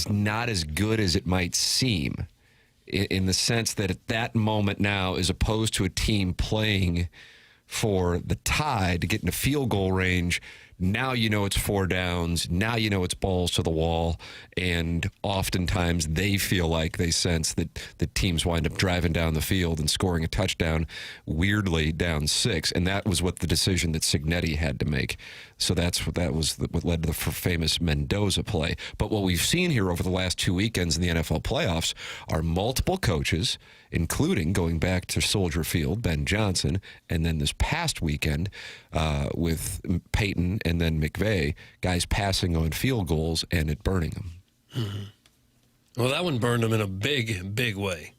not as good as it might seem, in the sense that at that moment now, as opposed to a team playing for the tie to get in a field goal range, Now you know it's 4 downs. Now you know it's balls to the wall. And oftentimes they feel like they sense that the teams wind up driving down the field and scoring a touchdown, weirdly down 6. And that was what the decision that Cignetti had to make. So that was what led to the famous Mendoza play. But what we've seen here over the last 2 weekends in the NFL playoffs are multiple coaches, including going back to Soldier Field, Ben Johnson, and then this past weekend with Peyton and then McVay, guys passing on field goals and it burning them. Mm-hmm. Well, that one burned him in a big, big way.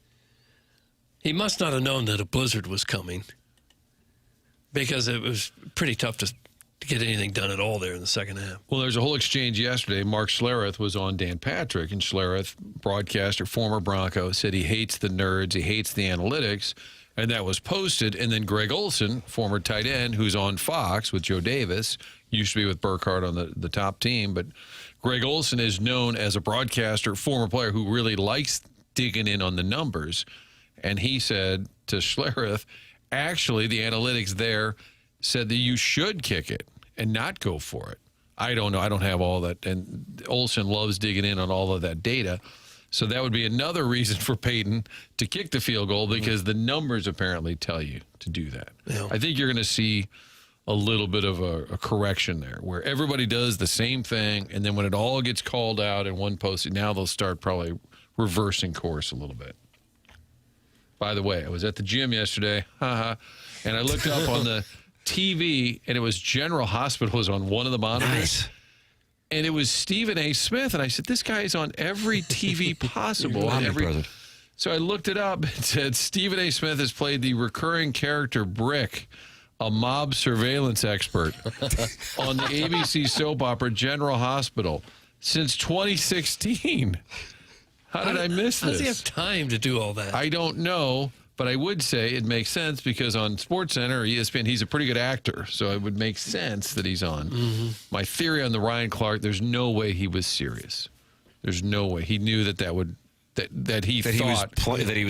He must not have known that a blizzard was coming, because it was pretty tough to get anything done at all there in the second half. Well, there's a whole exchange yesterday. Mark Schlereth was on Dan Patrick, and Schlereth, broadcaster, former Bronco, said he hates the nerds, he hates the analytics, and that was posted. And then Greg Olson, former tight end, who's on Fox with Joe Davis, used to be with Burkhardt on the top team, but Greg Olson is known as a broadcaster, former player who really likes digging in on the numbers. And he said to Schlereth, actually, the analytics there said that you should kick it and not go for it. I don't know. I don't have all that. And Olson loves digging in on all of that data. So that would be another reason for Peyton to kick the field goal, because the numbers apparently tell you to do that. Yeah. I think you're going to see a little bit of a correction there, where everybody does the same thing, and then when it all gets called out in one post, now they'll start probably reversing course a little bit. By the way, I was at the gym yesterday, and I looked up on the TV, and it was General Hospital was on one of the monitors. Nice. And it was Stephen A. Smith. And I said, this guy is on every TV possible. So I looked it up. It said Stephen A. Smith has played the recurring character Brick, a mob surveillance expert, on the ABC soap opera General Hospital since 2016. How did I miss this? How does he have time to do all that? I don't know. But I would say it makes sense, because on SportsCenter or ESPN, he's a pretty good actor. So it would make sense that he's on. Mm-hmm. My theory on the Ryan Clark, there's no way he was serious. There's no way. He knew that he was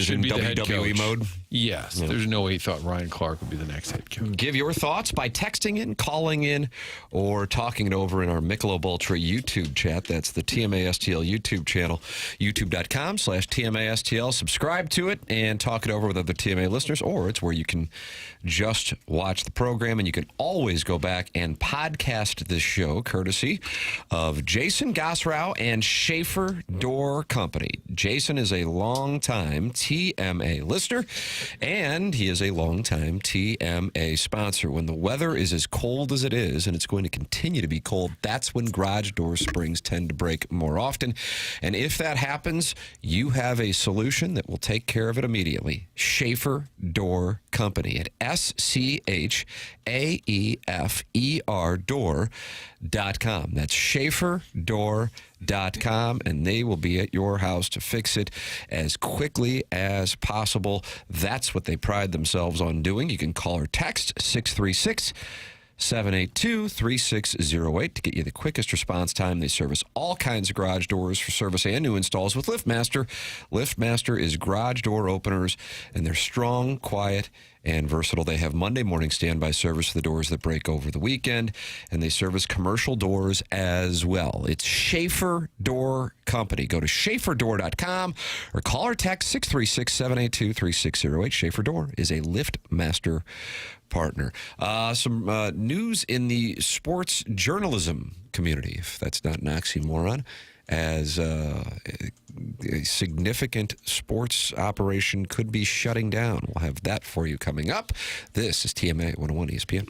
in WWE mode. Yes. Yeah. There's no way he thought Ryan Clark would be the next head coach. Give your thoughts by texting in, calling in, or talking it over in our Michelob Ultra YouTube chat. That's the TMA STL YouTube channel, youtube.com/TMA STL. Subscribe to it and talk it over with other TMA listeners, or it's where you can just watch the program, and you can always go back and podcast this show, courtesy of Jason Gosrow and Schaefer Door Company. Jason is a longtime TMA listener, and he is a longtime TMA sponsor. When the weather is as cold as it is, and it's going to continue to be cold, that's when garage door springs tend to break more often. And if that happens, you have a solution that will take care of it immediately. Schaefer Door Company at SCHAEFER door.com. That's SchaeferDoor.com, and they will be at your house to fix it as quickly as possible. That's what they pride themselves on doing. You can call or text 636-782-3608 to get you the quickest response time. They service all kinds of garage doors for service and new installs with LiftMaster. LiftMaster is garage door openers, and they're strong, quiet, and versatile. They have Monday morning standby service for the doors that break over the weekend, and they service commercial doors as well. It's Schaefer Door Company. Go to SchaeferDoor.com or call or text 636-782-3608. Schaefer Door is a LiftMaster partner. Some news in the sports journalism community, if that's not an oxymoron, as a significant sports operation could be shutting down. We'll have that for you coming up. This is TMA 101 ESPN.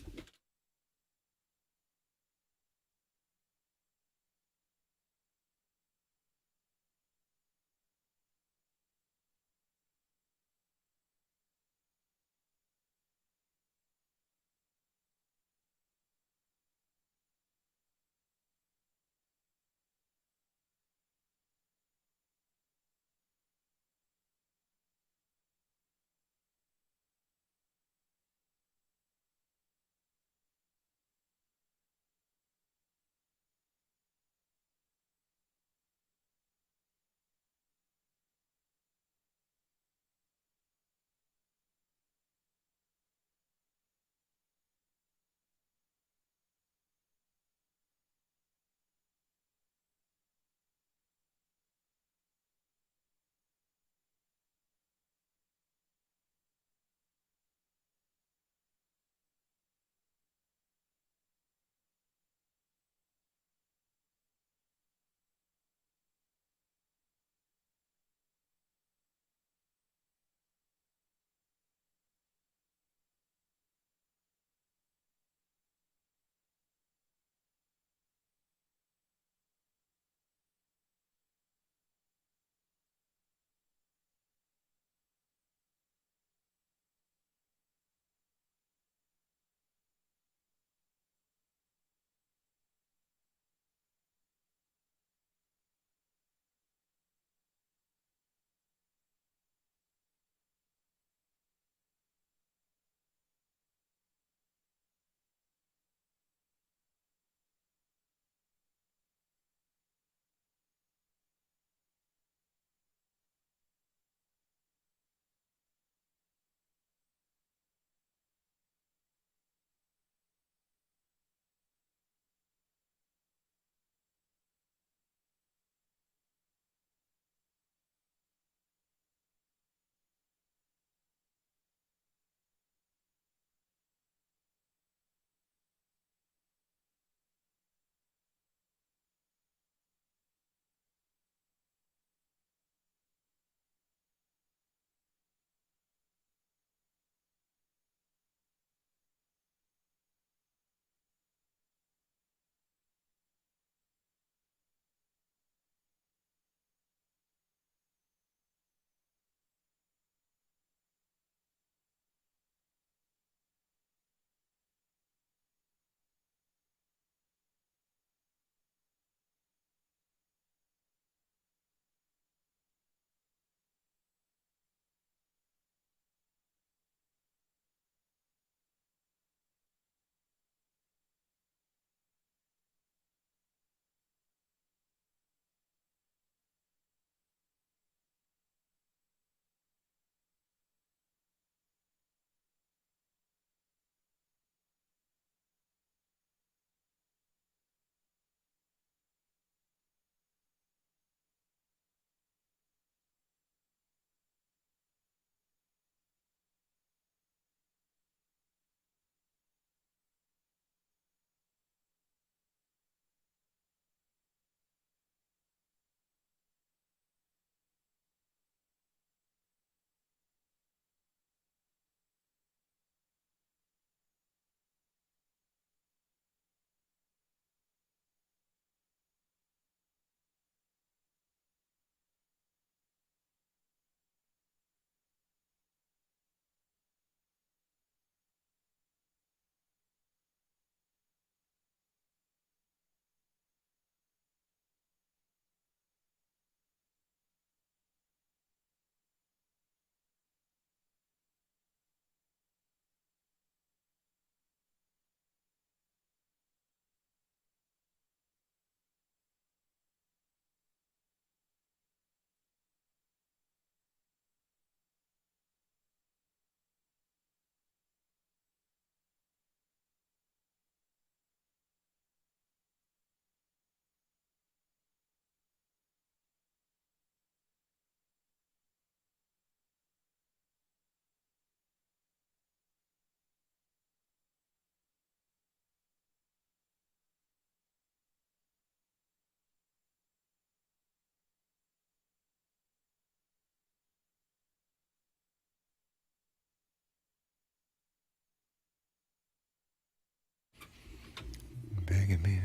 Taking me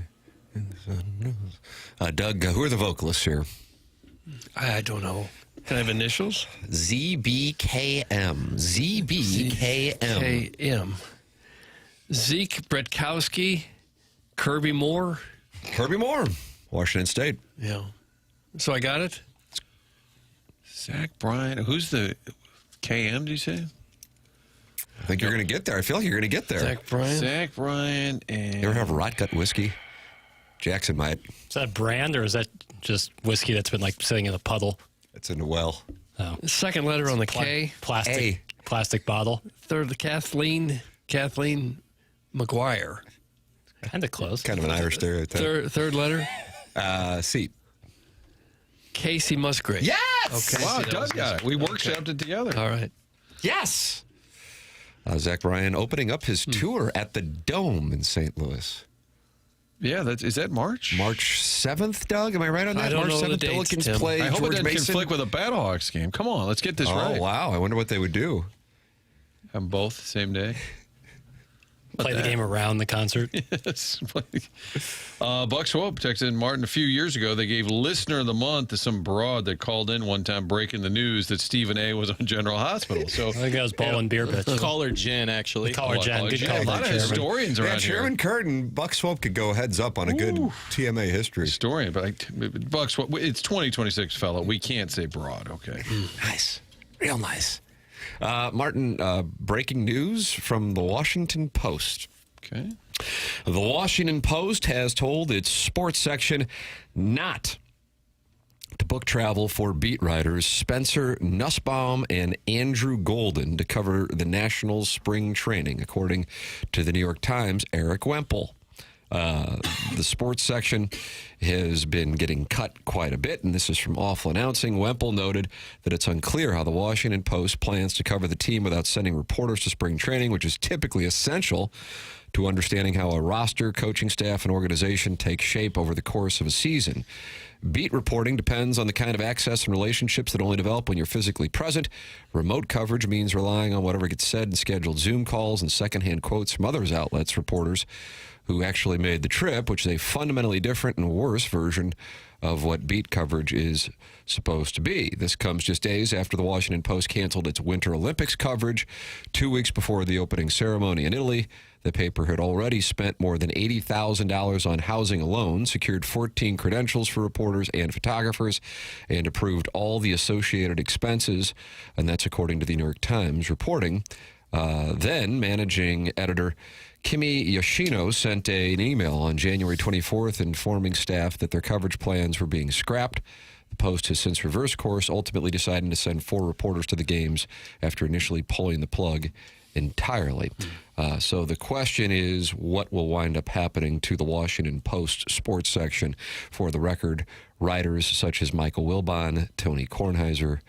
in the sun. Doug, who are the vocalists here? I don't know. Can I have initials? ZBKM. ZBKM. KM. Zeke Bretkowski, Kirby Moore. Kirby Moore, Washington State. Yeah. So I got it? Zach Bryan. Who's the KM, do you say? I think you're going to get there. I feel like you're going to get there. Zach Bryan. Zach Bryan and... You ever have rot gut whiskey? Jackson might. Is that a brand or is that just whiskey that's been like sitting in a puddle? It's in the well. Oh. Second letter on the K. Plastic bottle. Third, the Kathleen McGuire. Kind of close. Kind of an Irish stereotype. Third letter. Seat. Casey Musgrave. Yes! Okay. Wow, Doug got it. We workshopped it together. All right. Yes! Zach Bryan opening up his tour at the Dome in St. Louis. Yeah, is that March? March 7th, Doug? Am I right on that? I don't March know the 7th, dates, Pelicans Tim. play I hope George it doesn't Mason. conflict with a Battlehawks game. Come on, let's get this right. Oh, wow. I wonder what they would do. Have them both the same day. Play the game around the concert. Yes. Buck Swope texted Martin a few years ago. They gave Listener of the Month to some broad that called in one time breaking the news that Stephen A. was on General Hospital. So I think that was Ball and Beer Bitch. Call her Jen, actually. Call her Jen. Good call. A lot of historians around here. Chairman Curtin, Buck Swope could go heads up on a good TMA history. Historian, but Buck Swope, it's 2026, fellow. We can't say broad, okay? Nice. Real nice. Martin, breaking news from the Washington Post. Okay. The Washington Post has told its sports section not to book travel for beat writers Spencer Nussbaum and Andrew Golden to cover the Nationals spring training, according to the New York Times' Eric Wemple. The sports section has been getting cut quite a bit, and this is from Awful Announcing. Wemple noted that it's unclear how the Washington Post plans to cover the team without sending reporters to spring training, which is typically essential to understanding how a roster, coaching staff, and organization take shape over the course of a season. Beat reporting depends on the kind of access and relationships that only develop when you're physically present. Remote coverage means relying on whatever gets said in scheduled Zoom calls and secondhand quotes from others outlets, reporters who actually made the trip, which is a fundamentally different and worse version of what beat coverage is supposed to be. This comes just days after the Washington Post canceled its Winter Olympics coverage. 2 weeks before the opening ceremony in Italy, the paper had already spent more than $80,000 on housing alone, secured 14 credentials for reporters and photographers, and approved all the associated expenses. And that's according to the New York Times reporting. Then managing editor Kimi Yoshino sent an email on January 24th informing staff that their coverage plans were being scrapped. The Post has since reversed course, ultimately deciding to send 4 reporters to the games after initially pulling the plug entirely. So the question is, what will wind up happening to the Washington Post sports section? For the record, writers such as Michael Wilbon, Tony Kornheiser,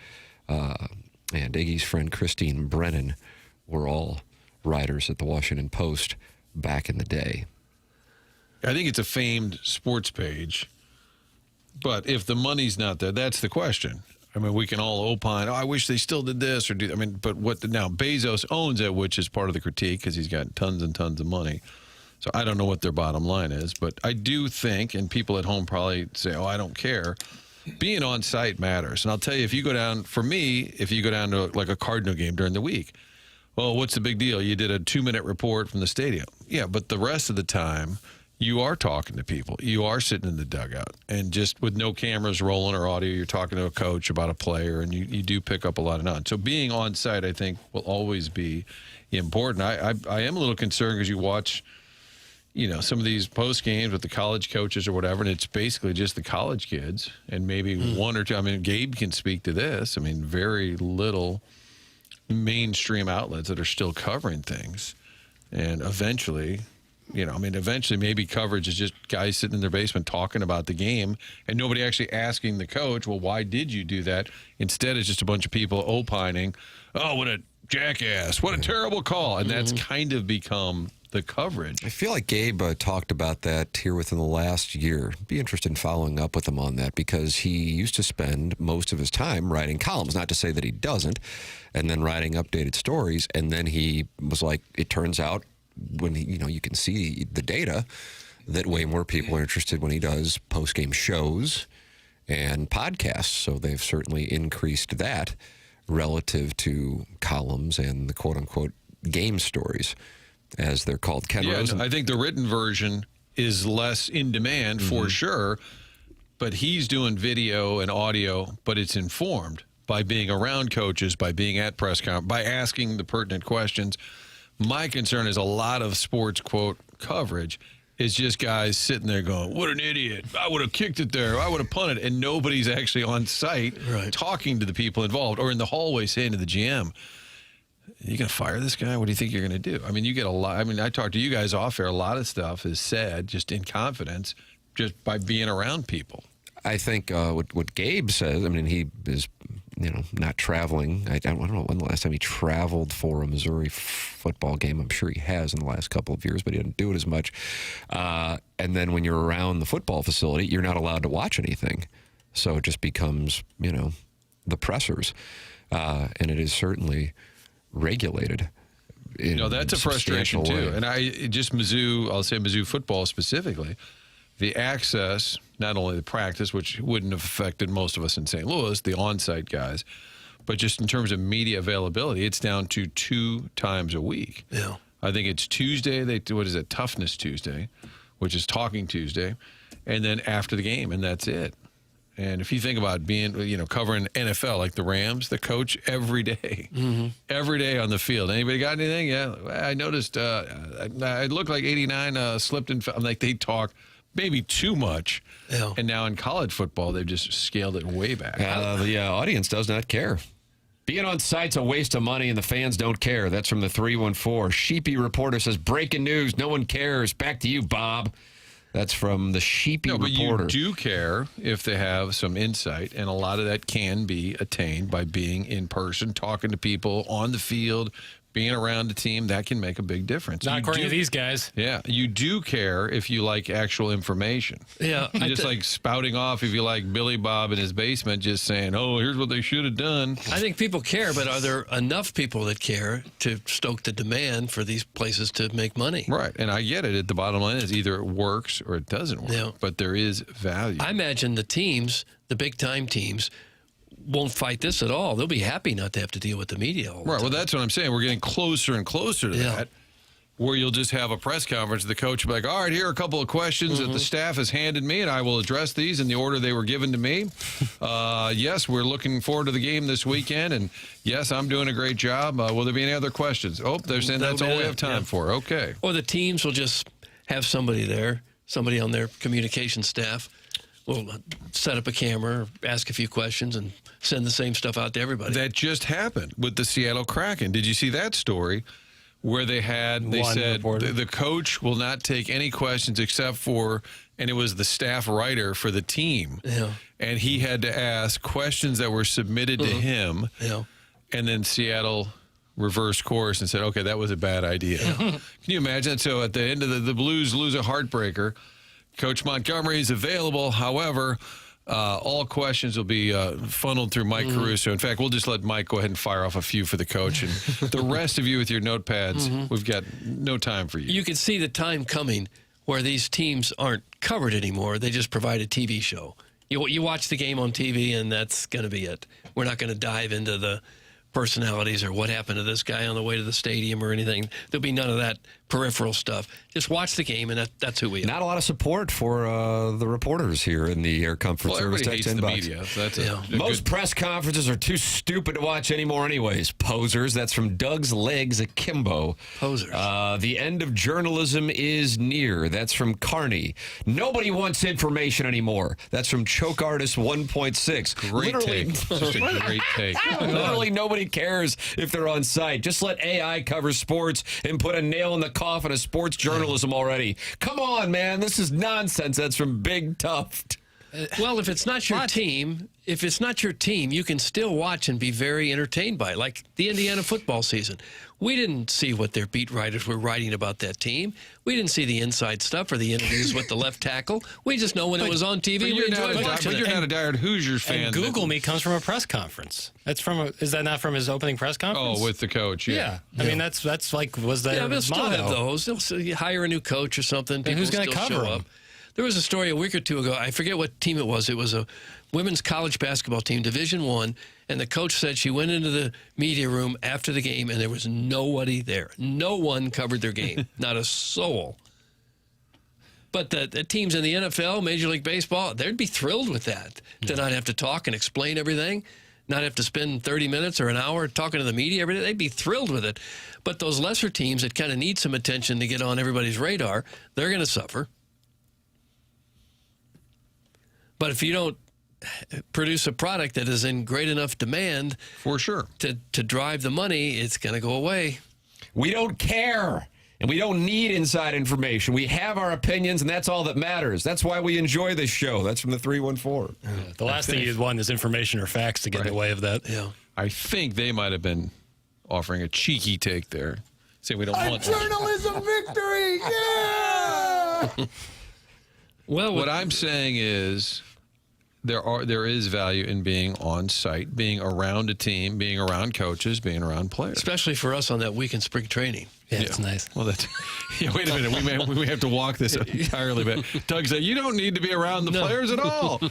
and Iggy's friend Christine Brennan were all writers at the Washington Post back in the day. I think it's a famed sports page, but if the money's not there, that's the question. I mean, we can all opine, I wish they still did this or do. I mean, but now Bezos owns it, which is part of the critique because he's got tons and tons of money. So I don't know what their bottom line is, but I do think, and people at home probably say, I don't care. Being on site matters. And I'll tell you, if you go down to like a Cardinal game during the week, well, what's the big deal? You did a 2-minute report from the stadium. Yeah, but the rest of the time, you are talking to people. You are sitting in the dugout. And just with no cameras rolling or audio, you're talking to a coach about a player, and you do pick up a lot of knowledge. So being on site, I think, will always be important. I am a little concerned because you watch, some of these post games with the college coaches or whatever, and it's basically just the college kids and maybe one or two. I mean, Gabe can speak to this. I mean, very little mainstream outlets that are still covering things. And eventually, maybe coverage is just guys sitting in their basement talking about the game and nobody actually asking the coach, well, why did you do that? Instead, it's just a bunch of people opining, oh, what a jackass, what a terrible call. And that's kind of become the coverage. I feel like Gabe talked about that here within the last year. Be interested in following up with him on that because he used to spend most of his time writing columns, not to say that he doesn't, and then writing updated stories. And then he was like, it turns out when you can see the data, that way more people are interested when he does post-game shows and podcasts. So they've certainly increased that relative to columns and the quote-unquote game stories, as they're called. Ken Rosen. I think the written version is less in demand for sure, but he's doing video and audio, but it's informed by being around coaches, by being at press conference, by asking the pertinent questions. My concern is a lot of sports, quote, coverage is just guys sitting there going, what an idiot. I would have kicked it there. I would have punted. And nobody's actually on site talking to the people involved or in the hallway saying to the GM, you going to fire this guy? What do you think you're going to do? I mean, you get a lot. I mean, I talked to you guys off air. A lot of stuff is said just in confidence, just by being around people. I think what Gabe says, I mean, he is, not traveling. I don't know when the last time he traveled for a Missouri football game. I'm sure he has in the last couple of years, but he didn't do it as much. And then when you're around the football facility, you're not allowed to watch anything. So it just becomes, the pressers. And it is certainly regulated. That's a frustration too. And I'll say Mizzou football specifically, the access, not only the practice, which wouldn't have affected most of us in St. Louis, the on-site guys, but just in terms of media availability, it's down to 2 times a week. Yeah. I think it's Tuesday. Toughness Tuesday, which is Talking Tuesday, and then after the game, and that's it. And if you think about being, covering NFL, like the Rams, the coach every day, every day on the field. Anybody got anything? Yeah, I noticed I looked like 89 slipped and fell. Like they talk maybe too much. Yeah. And now in college football, they've just scaled it way back. The audience does not care. Being on site's a waste of money, and the fans don't care. That's from the 314. Sheepy reporter says, breaking news, no one cares. Back to you, Bob. That's from the Sheepy reporter. But you do care if they have some insight, and a lot of that can be attained by being in person, talking to people on the field, being around the team. That can make a big difference. Not according to these guys. Yeah, you do care if you like actual information. Yeah. You just like spouting off if you like Billy Bob in his basement just saying, oh, here's what they should have done. I think people care, but are there enough people that care to stoke the demand for these places to make money? Right, and I get it. The bottom line is either it works or it doesn't work, but there is value. I imagine the teams, the big-time teams, won't fight this at all. They'll be happy not to have to deal with the media all the time. Well, that's what I'm saying. We're getting closer and closer to that, where you'll just have a press conference. The coach will be like, all right, here are a couple of questions that the staff has handed me, and I will address these in the order they were given to me. Yes, we're looking forward to the game this weekend, and yes, I'm doing a great job. Will there be any other questions? Oh, they're saying that's all we have time for. Okay. Or the teams will just have somebody there, somebody on their communication staff, will set up a camera, ask a few questions, and send the same stuff out to everybody. That just happened with the Seattle Kraken. Did you see that story where they said the coach will not take any questions except for, and it was the staff writer for the team. Yeah. And he had to ask questions that were submitted to him. Yeah. And then Seattle reversed course and said, okay, that was a bad idea. Can you imagine? So at the end of the Blues lose a heartbreaker. Coach Montgomery is available. However, all questions will be funneled through Mike Caruso. In fact, we'll just let Mike go ahead and fire off a few for the coach. And the rest of you with your notepads, we've got no time for you. You can see the time coming where these teams aren't covered anymore. They just provide a TV show. You watch the game on TV, and that's going to be it. We're not going to dive into the personalities or what happened to this guy on the way to the stadium or anything. There'll be none of that peripheral stuff. Just watch the game, and that's who we are. Not a lot of support for the reporters here in the Air Comfort Service everybody text hates the inbox. media. So that's Most press conferences are too stupid to watch anymore anyways. Posers. That's from Doug's Legs Akimbo. Posers. The end of journalism is near. That's from Carney. Nobody wants information anymore. That's from Choke Artist 1.6. Great take. Just a great take. Literally nobody cares if they're on site. Just let AI cover sports and put a nail in the coffin of sports journalism already. Come on, man. This is nonsense. That's from Big Tuft. Well, if it's not your team, you can still watch and be very entertained by it. Like the Indiana football season. We didn't see what their beat writers were writing about that team. We didn't see the inside stuff or the interviews with the left tackle. We just know when it was on TV. We enjoyed watching it. But you're not a diehard Hoosiers fan. And Google Me comes from a press conference. That's is that not from his opening press conference? Oh, with the coach, yeah. I mean, that's like, was that they'll still motto. have those. They'll hire a new coach or something. And who's going to cover them? There was a story a week or two ago. I forget what team it was. It was a women's college basketball team, Division I, and the coach said she went into the media room after the game, and there was nobody there. No one covered their game, not a soul. But the teams in the NFL, Major League Baseball, they'd be thrilled with that, to not have to talk and explain everything, not have to spend 30 minutes or an hour talking to the media every day. They'd be thrilled with it. But those lesser teams that kind of need some attention to get on everybody's radar, they're going to suffer. But if you don't produce a product that is in great enough demand, for sure, to drive the money, it's going to go away. We don't care, and we don't need inside information. We have our opinions, and that's all that matters. That's why we enjoy this show. That's from the 314. The last thing you'd want is information or facts to get in the way of that. Yeah. I think they might have been offering a cheeky take there. Say we don't want journalism victory. Yeah. Well, what I'm saying is there is value in being on site, being around a team, being around coaches, being around players. Especially for us on that week in spring training. Yeah, it's nice. Well, that's wait a minute. We may have to walk this entirely back. Doug said, you don't need to be around the players at all.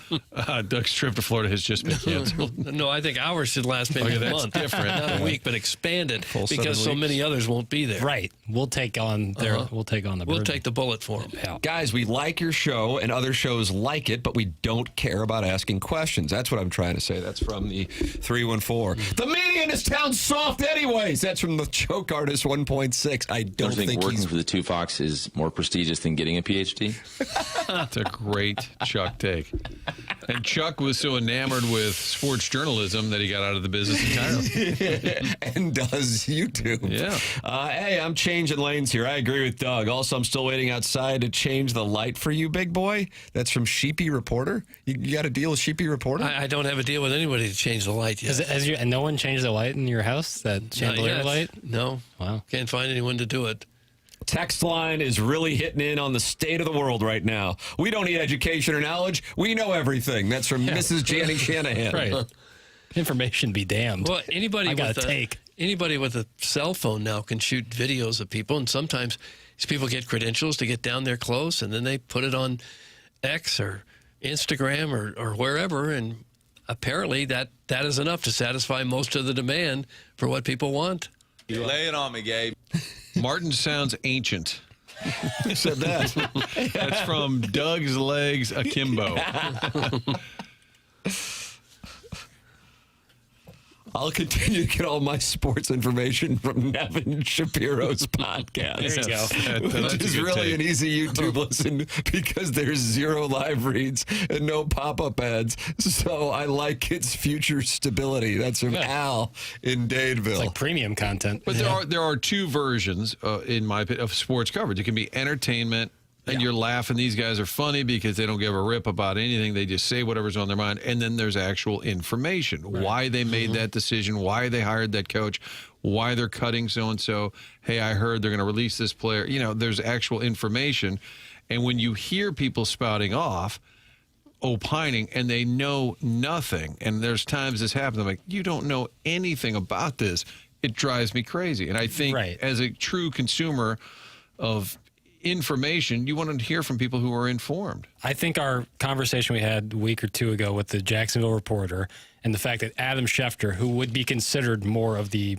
Doug's trip to Florida has just been canceled. No, I think ours should last maybe a month. Different. Not a week, but expanded because so many others won't be there. Right. We'll take on we'll take on the We'll take the bullet for them. Yeah. Guys, we like your show, and other shows like it, but we don't care about asking questions. That's what I'm trying to say. That's from the 314. The media in this town's soft anyways. That's from the Joke Artist 1.6. I don't think working for the 2 Fox is more prestigious than getting a PhD. That's a great Chuck take. And Chuck was so enamored with sports journalism that he got out of the business entirely. And does YouTube. Yeah. Hey, I'm changing lanes here. I agree with Doug. Also, I'm still waiting outside to change the light for you, big boy. That's from Sheepy Reporter. You got a deal with Sheepy Reporter? I don't have a deal with anybody to change the light yet. And no one changed the light in your house? That chandelier light? No. Wow. Can't find anyone to do it. Text line is really hitting in on the state of the world right now. We don't need education or knowledge. We know everything. That's from Mrs. Janny Shanahan. Right. Information be damned. Well, anybody with a cell phone now can shoot videos of people, and sometimes these people get credentials to get down there close, and then they put it on X or Instagram or wherever, and apparently that is enough to satisfy most of the demand for what people want. Lay it on me, Gabe. Martin sounds ancient. Who said that? That's from Doug's Legs Akimbo. I'll continue to get all my sports information from Nevin Shapiro's podcast. There you go. Which is really an easy YouTube listen because there's 0 live reads and no pop-up ads. So I like its future stability. That's from Al in Dadeville. It's like premium content. But there are 2 versions, in my opinion, of sports coverage. It can be entertainment, and you're laughing. These guys are funny because they don't give a rip about anything. They just say whatever's on their mind. And then there's actual information. Right. Why they made that decision, why they hired that coach, why they're cutting so-and-so. Hey, I heard they're going to release this player. You know, there's actual information. And when you hear people spouting off, opining, and they know nothing, and there's times this happens, I'm like, you don't know anything about this. It drives me crazy. And I think as a true consumer of information, you want to hear from people who are informed. I think our conversation we had a week or 2 ago with the Jacksonville Reporter and the fact that Adam Schefter, who would be considered more of the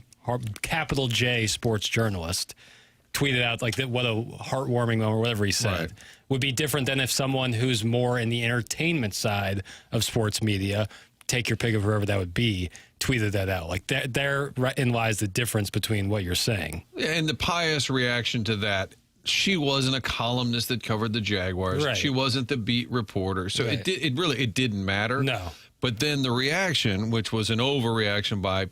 capital J sports journalist, tweeted out like that, what a heartwarming moment, or whatever he said, would be different than if someone who's more in the entertainment side of sports media, take your pick of whoever that would be, tweeted that out. Like therein lies the difference between what you're saying. And the pious reaction to that, she wasn't a columnist that covered the Jaguars. Right. She wasn't the beat reporter. So it didn't matter. No. But then the reaction, which was an overreaction by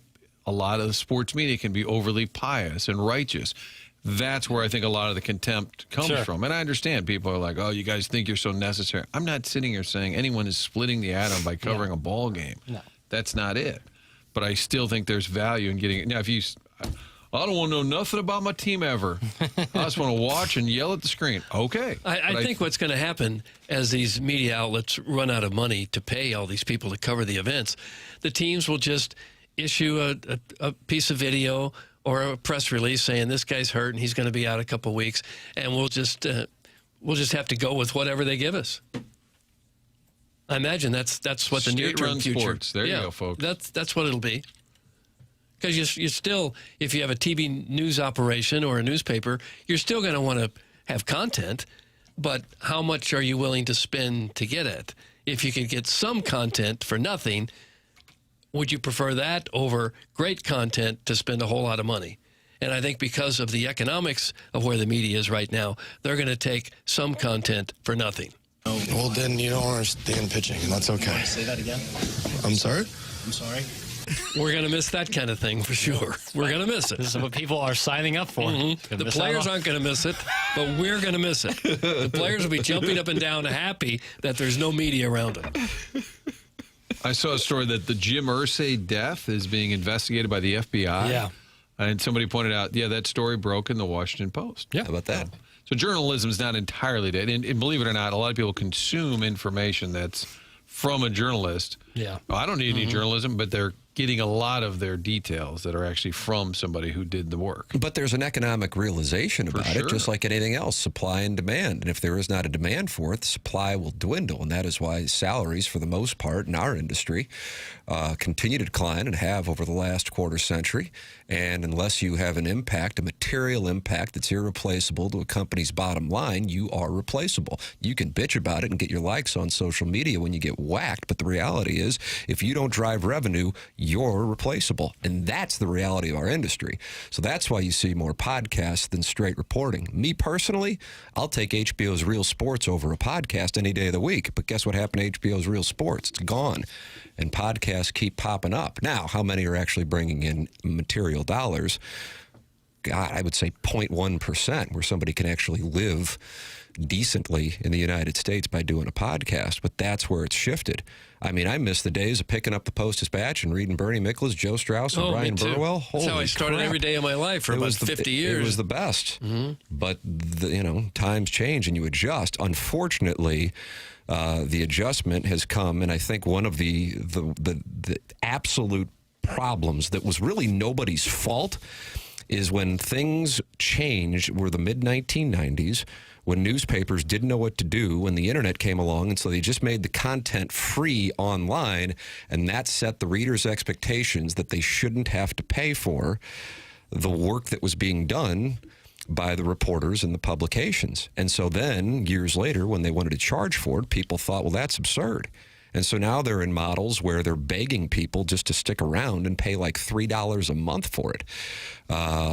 a lot of the sports media, can be overly pious and righteous. That's where I think a lot of the contempt comes from. And I understand people are like, oh, you guys think you're so necessary. I'm not sitting here saying anyone is splitting the atom by covering a ball game. No. That's not it. But I still think there's value in getting it. Now, if you, I don't want to know nothing about my team ever. I just want to watch and yell at the screen. Okay. I think what's going to happen as these media outlets run out of money to pay all these people to cover the events, the teams will just issue a piece of video or a press release saying this guy's hurt and he's going to be out a couple of weeks, and we'll just have to go with whatever they give us. I imagine that's what the near-term future. Sports. There you go, folks. That's what it'll be. Because you still, if you have a TV news operation or a newspaper, you're still going to want to have content, but how much are you willing to spend to get it? If you could get some content for nothing, would you prefer that over great content to spend a whole lot of money? And I think because of the economics of where the media is right now, they're going to take some content for nothing. Well, then you don't understand pitching, and that's okay. Say that again? I'm sorry? I'm sorry? We're going to miss that kind of thing for sure. We're going to miss it. This is what people are signing up for. Mm-hmm. The players aren't going to miss it, but we're going to miss it. The players will be jumping up and down happy that there's no media around them. I saw a story that the Jim Irsay death is being investigated by the FBI. Yeah. And somebody pointed out, that story broke in the Washington Post. Yeah. How about that? So journalism is not entirely dead. And believe it or not, a lot of people consume information that's from a journalist. Yeah. Well, I don't need any journalism, but they're getting a lot of their details that are actually from somebody who did the work. But there's an economic realization about it, just like anything else, supply and demand. And if there is not a demand for it, the supply will dwindle. And that is why salaries, for the most part, in our industry, continue to decline and have over the last quarter century. And unless you have an impact, a material impact that's irreplaceable to a company's bottom line, you are replaceable. You can bitch about it and get your likes on social media when you get whacked. But the reality is, if you don't drive revenue, you're replaceable. And that's the reality of our industry. So that's why you see more podcasts than straight reporting. Me personally, I'll take HBO's Real Sports over a podcast any day of the week. But guess what happened to HBO's Real Sports? It's gone. And podcasts keep popping up. Now, how many are actually bringing in material dollars? God, I would say 0.1%, where somebody can actually live decently in the United States by doing a podcast. But that's where it's shifted. I mean, I miss the days of picking up the Post-Dispatch and reading Bernie Miklasz, Joe Strauss, and Brian Burwell. That's how I started every day of my life for about 50 years. It was the best. But, times change and you adjust. Unfortunately, the adjustment has come, and I think one of the absolute problems that was really nobody's fault is when things changed, were the mid-1990s, when newspapers didn't know what to do, when the internet came along, and so they just made the content free online, and that set the readers' expectations that they shouldn't have to pay for the work that was being done by the reporters and the publications. And so then, years later, when they wanted to charge for it, people thought, well, that's absurd. And so now they're in models where they're begging people just to stick around and pay like $3 a month for it,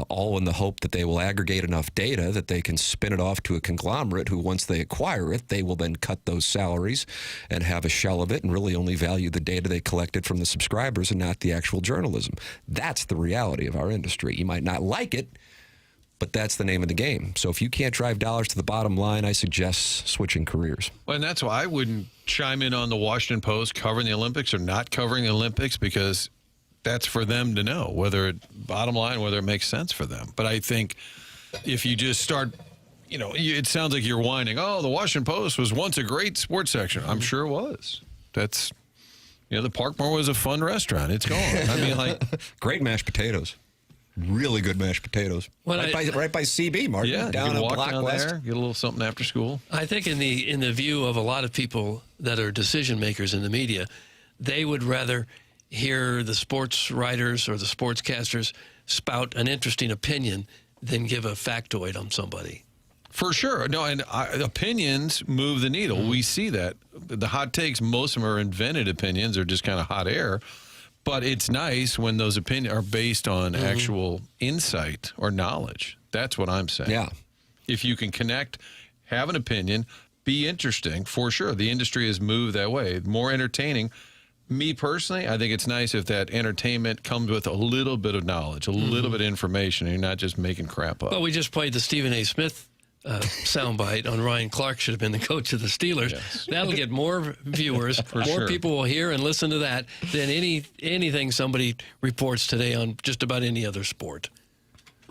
all in the hope that they will aggregate enough data that they can spin it off to a conglomerate who, once they acquire it, they will then cut those salaries and have a shell of it and really only value the data they collected from the subscribers and not the actual journalism. That's the reality of our industry. You might not like it, but that's the name of the game. So if you can't drive dollars to the bottom line, I suggest switching careers. Well, and that's why I wouldn't chime in on the Washington Post covering the Olympics or not covering the Olympics, because that's for them to know whether bottom line, whether it makes sense for them. But I think if you just start, it sounds like you're whining, oh, the Washington Post was once a great sports section. I'm sure it was. That's, the Parkmore was a fun restaurant. It's gone. I mean, great mashed potatoes. Really good mashed potatoes. Right by CB, Martin. Yeah, down you can on walk Block down West. there, get a little something after school. I think in the view of a lot of people that are decision makers in the media, they would rather hear the sports writers or the sportscasters spout an interesting opinion than give a factoid on somebody. For sure. No, and opinions move the needle. We see that. The hot takes, most of them are invented opinions or just kind of hot air. But it's nice when those opinions are based on actual insight or knowledge. That's what I'm saying. Yeah. If you can connect, have an opinion, be interesting, for sure. The industry has moved that way. More entertaining, Me personally, I think it's nice if that entertainment comes with a little bit of knowledge, a little bit of information, and you're not just making crap up. Well, we just played the Stephen A. Smith soundbite on Ryan Clark should have been the coach of the Steelers. Yes. That'll get more viewers. More sure. people will hear and listen to that than anything somebody reports today on just about any other sport.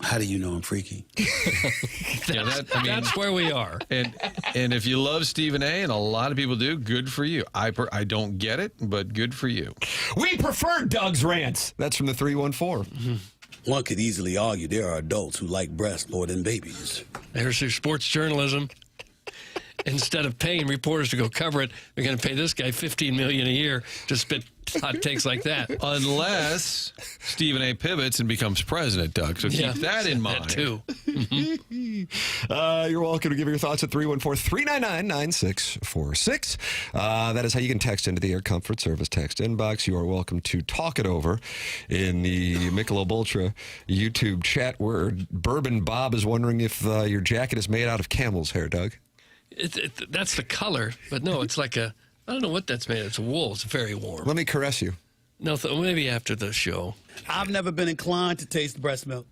How do you know I'm freaky? That's where we are. And if you love Stephen A., and a lot of people do, good for you. I don't get it, but good for you. We prefer Doug's rants. That's from the 314. One could easily argue there are adults who like breasts more than babies. There's your sports journalism. Instead of paying reporters to go cover it, they're going to pay this guy $15 million a year to spit hot takes like that. Unless Stephen A. pivots and becomes president, Doug. So keep that in mind. That too. You're welcome to give your thoughts at 314-399-9646. That is how you can text into the Air Comfort Service text inbox. You are welcome to talk it over in the Michelob Ultra YouTube chat, where Bourbon Bob is wondering if your jacket is made out of camel's hair, Doug. That's the color, but no, it's like I don't know what that's made of. It's wool. It's very warm. Let me caress you. No, maybe after the show. I've never been inclined to taste breast milk.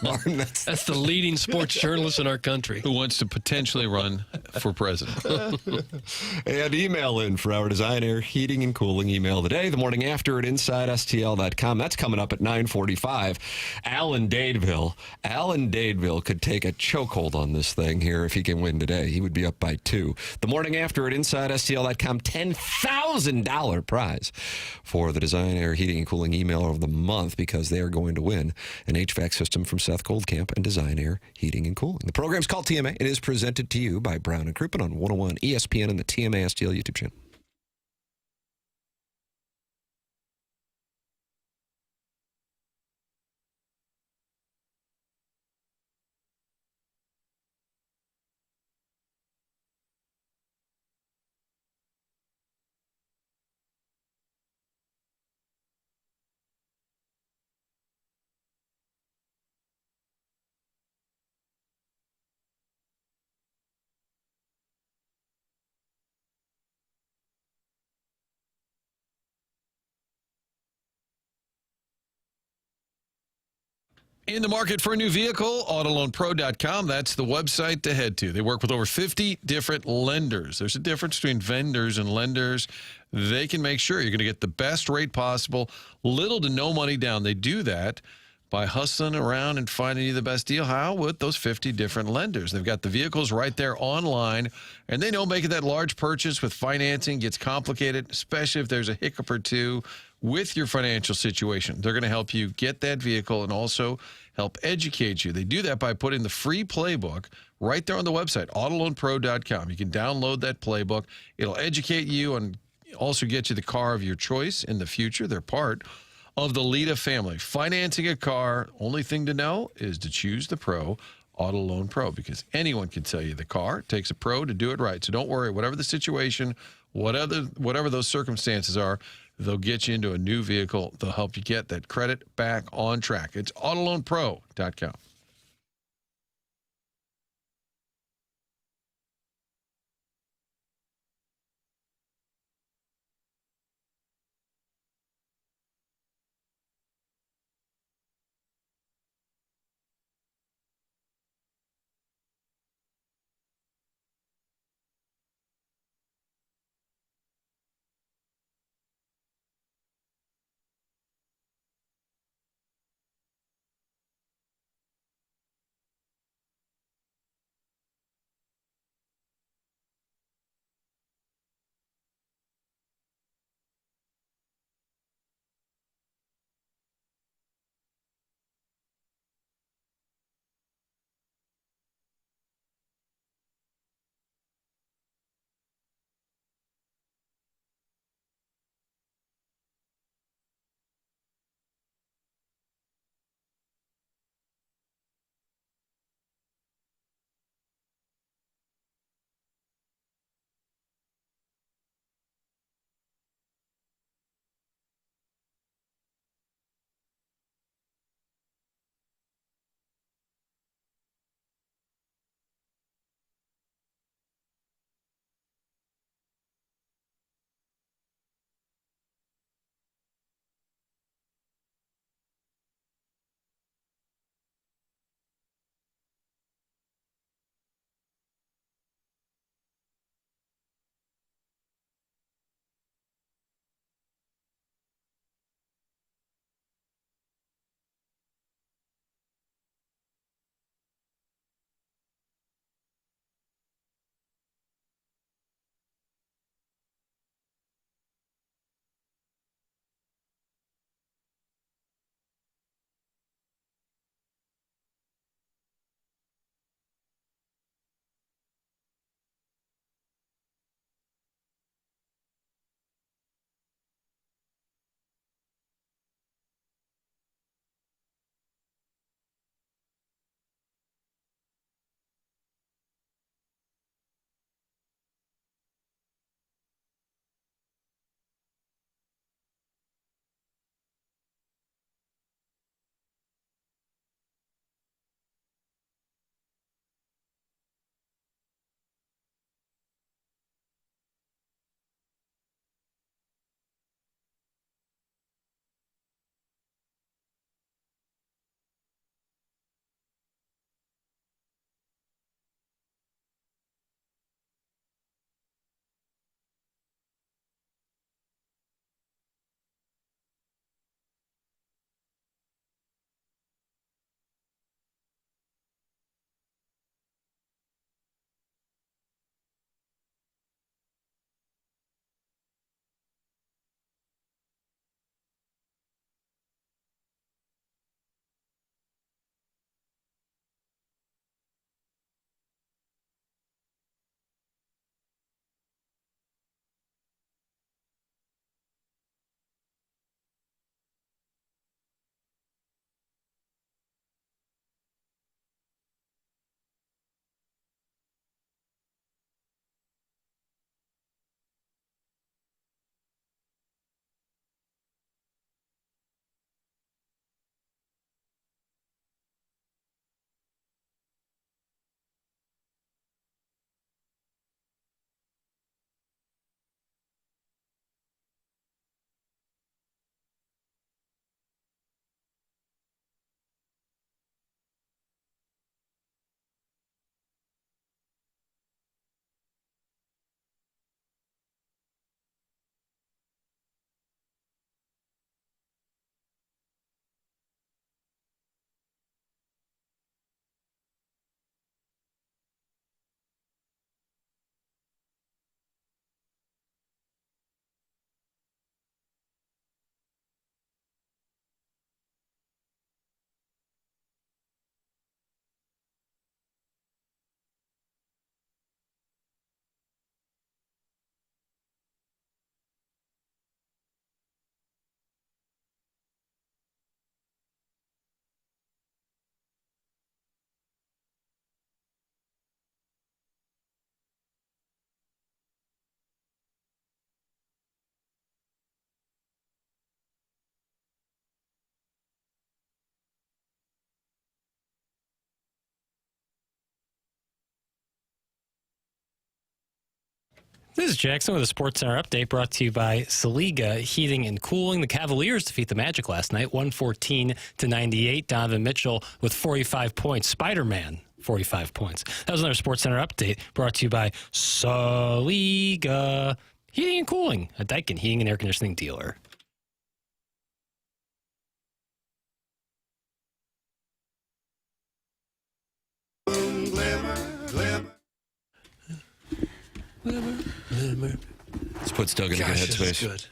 Martin, that's the leading sports journalist in our country. Who wants to potentially run for president. And email in for our Design Air Heating and Cooling email today, the morning after at InsideSTL.com. That's coming up at 9:45. Alan Dadeville could take a chokehold on this thing here if he can win today. He would be up by 2. The morning after at InsideSTL.com, $10,000 prize for the Design Air Heating and Cooling email of the month, because they are going to win an HVAC system from Seth Goldcamp and Design Air Heating and Cooling. The program's called TMA. It is presented to you by Brown and Crouppen on 101 ESPN and the TMA STL YouTube channel. In the market for a new vehicle, AutoLoanPro.com. That's the website to head to. They work with over 50 different lenders. There's a difference between vendors and lenders. They can make sure you're going to get the best rate possible, little to no money down. They do that by hustling around and finding you the best deal. How? With those 50 different lenders. They've got the vehicles right there online, and they know making that large purchase with financing gets complicated, especially if there's a hiccup or two with your financial situation. They're going to help you get that vehicle and also help educate you. They do that by putting the free playbook right there on the website, AutoLoanPro.com. You can download that playbook. It'll educate you and also get you the car of your choice in the future. They're part of the Lita family. Financing a car, only thing to know is to choose the pro, Auto Loan Pro, because anyone can tell you the car. It takes a pro to do it right. So don't worry, whatever the situation, whatever those circumstances are, they'll get you into a new vehicle. They'll help you get that credit back on track. It's AutoLoanPro.com. This is Jackson with a Sports Center update brought to you by Saliga Heating and Cooling. The Cavaliers defeat the Magic last night, 114-98. Donovan Mitchell with 45 points. Spider-Man, 45 points. That was another Sports Center update brought to you by Saliga Heating and Cooling, a Daikin heating and air conditioning dealer. This puts Doug in a good headspace. Good.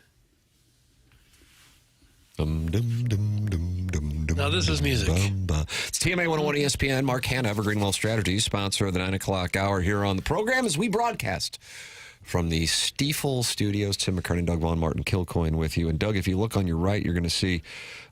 Now this is music. It's TMA 101 ESPN. Mark Hanna, Evergreen Wealth Strategies, sponsor of the 9 o'clock hour here on the program as we broadcast from the Stiefel Studios. Tim McKernan, Doug Vaughn, Martin Kilcoyne with you. And Doug, if you look on your right, you're going to see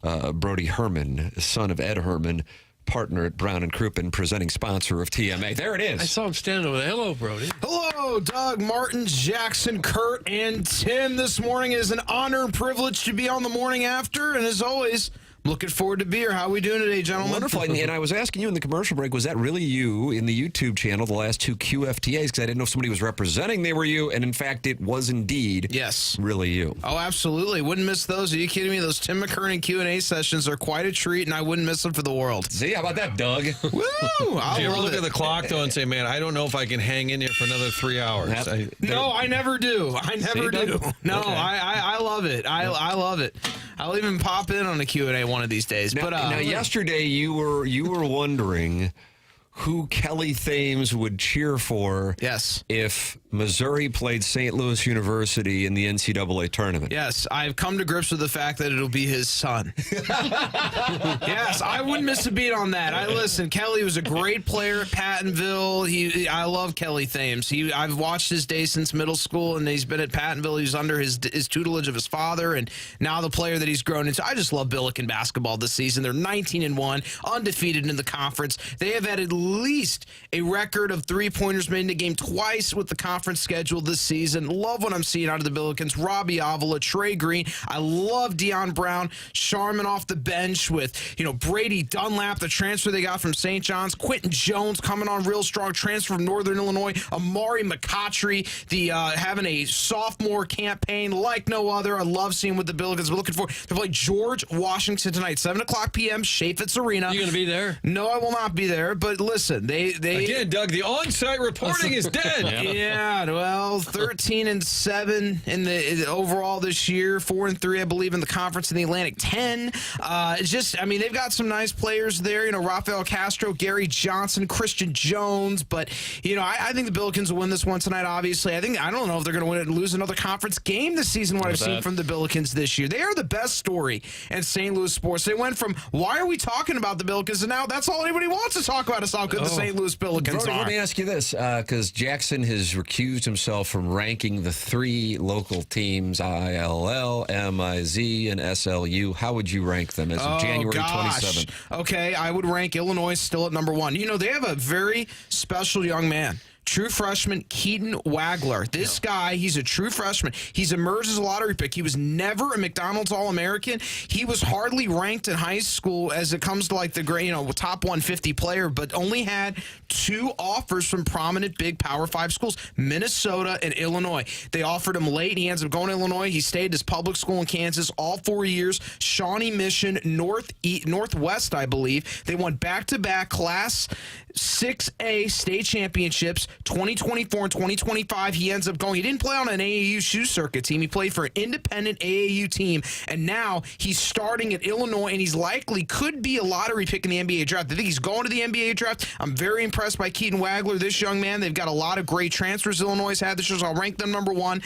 Brody Herman, son of Ed Herman, partner at Brown and Crouppen, presenting sponsor of TMA. There it is. I saw him standing over there. Hello, Brody. Hello, Doug, Martin, Jackson, Kurt, and Tim. This morning is an honor and privilege to be on the morning after, and as always, I'm looking forward to be here. How are we doing today, gentlemen? Wonderful. And I was asking you in the commercial break, was that really you in the YouTube channel, the last two QFTAs? Because I didn't know if somebody was representing they were you, and in fact, it was indeed really you. Oh, absolutely. Wouldn't miss those. Are you kidding me? Those Tim McKernan Q&A sessions are quite a treat, and I wouldn't miss them for the world. See, how about that, Doug? Woo! Do you ever look at the clock, though, and say, man, I don't know if I can hang in here for another 3 hours? No, I never do. I never do. No, okay. I love it. I love it. I'll even pop in on the Q&A one of these days. Now, yesterday you were wondering who Kelly Thames would cheer for if Missouri played St. Louis University in the NCAA tournament. Yes, I've come to grips with the fact that it'll be his son. Yes, I wouldn't miss a beat on that. Listen, Kelly was a great player at Pattonville. I love Kelly Thames. I've watched his day since middle school, and he's been at Pattonville. He's under his tutelage of his father, and now the player that he's grown into. I just love Billiken basketball this season. They're 19-1, undefeated in the conference. They have had at least a record of three-pointers made in a game twice with the conference schedule this season. Love what I'm seeing out of the Billikens. Robbie Avila, Trey Green. I love Deion Brown. Sharman off the bench with, Brady Dunlap, the transfer they got from St. John's. Quentin Jones coming on real strong, transfer from Northern Illinois. Amari McCautry, having a sophomore campaign like no other. I love seeing what the Billikens are looking for. They play George Washington tonight, 7 o'clock p.m., Chaffetz Arena. You going to be there? No, I will not be there, but listen, they Again, Doug, the on-site reporting is dead. Yeah, well, 13-7 in the overall this year, 4-3, I believe, in the conference in the Atlantic 10. They've got some nice players there. Rafael Castro, Gary Johnson, Christian Jones. But I think the Billikens will win this one tonight. Obviously, I don't know if they're going to lose another conference game this season. What I've seen from the Billikens this year, they are the best story in St. Louis sports. They went from why are we talking about the Billikens, and now that's all anybody wants to talk about is how good the St. Louis Billikens Brody, are. let me ask you this, because Jackson has recused himself from ranking the three local teams, ILL, MIZ, and SLU. How would you rank them as of January 27th? Okay, I would rank Illinois still at number 1. They have a very special young man. True freshman Keaton Wagler. This guy, he's a true freshman. He's emerged as a lottery pick. He was never a McDonald's All-American. He was hardly ranked in high school as it comes to like the top 150 player, but only had 2 offers from prominent big Power 5 schools, Minnesota and Illinois. They offered him late. He ends up going to Illinois. He stayed at his public school in Kansas all 4 years. Shawnee Mission, Northwest, I believe. They won back-to-back Class 6A state championships, 2024 and 2025. He ends up going. He didn't play on an AAU shoe circuit team. He played for an independent AAU team, and now he's starting at Illinois, and he's likely could be a lottery pick in the NBA draft. I think he's going to the NBA draft. I'm very impressed by Keaton Wagler, this young man. They've got a lot of great transfers Illinois has had this year, so I'll rank them number 1.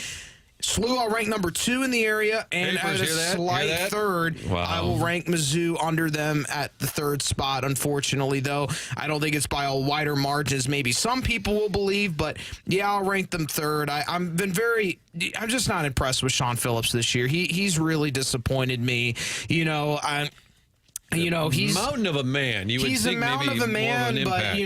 SLU, I'll rank number 2 in the area, and at a slight third, I will rank Mizzou under them at the 3rd spot. Unfortunately, though, I don't think it's by a wider margin as maybe some people will believe, but yeah, I'll rank them 3rd. I'm just not impressed with Sean Phillips this year. He's really disappointed me. He's mountain of a man. He's a mountain of a man, but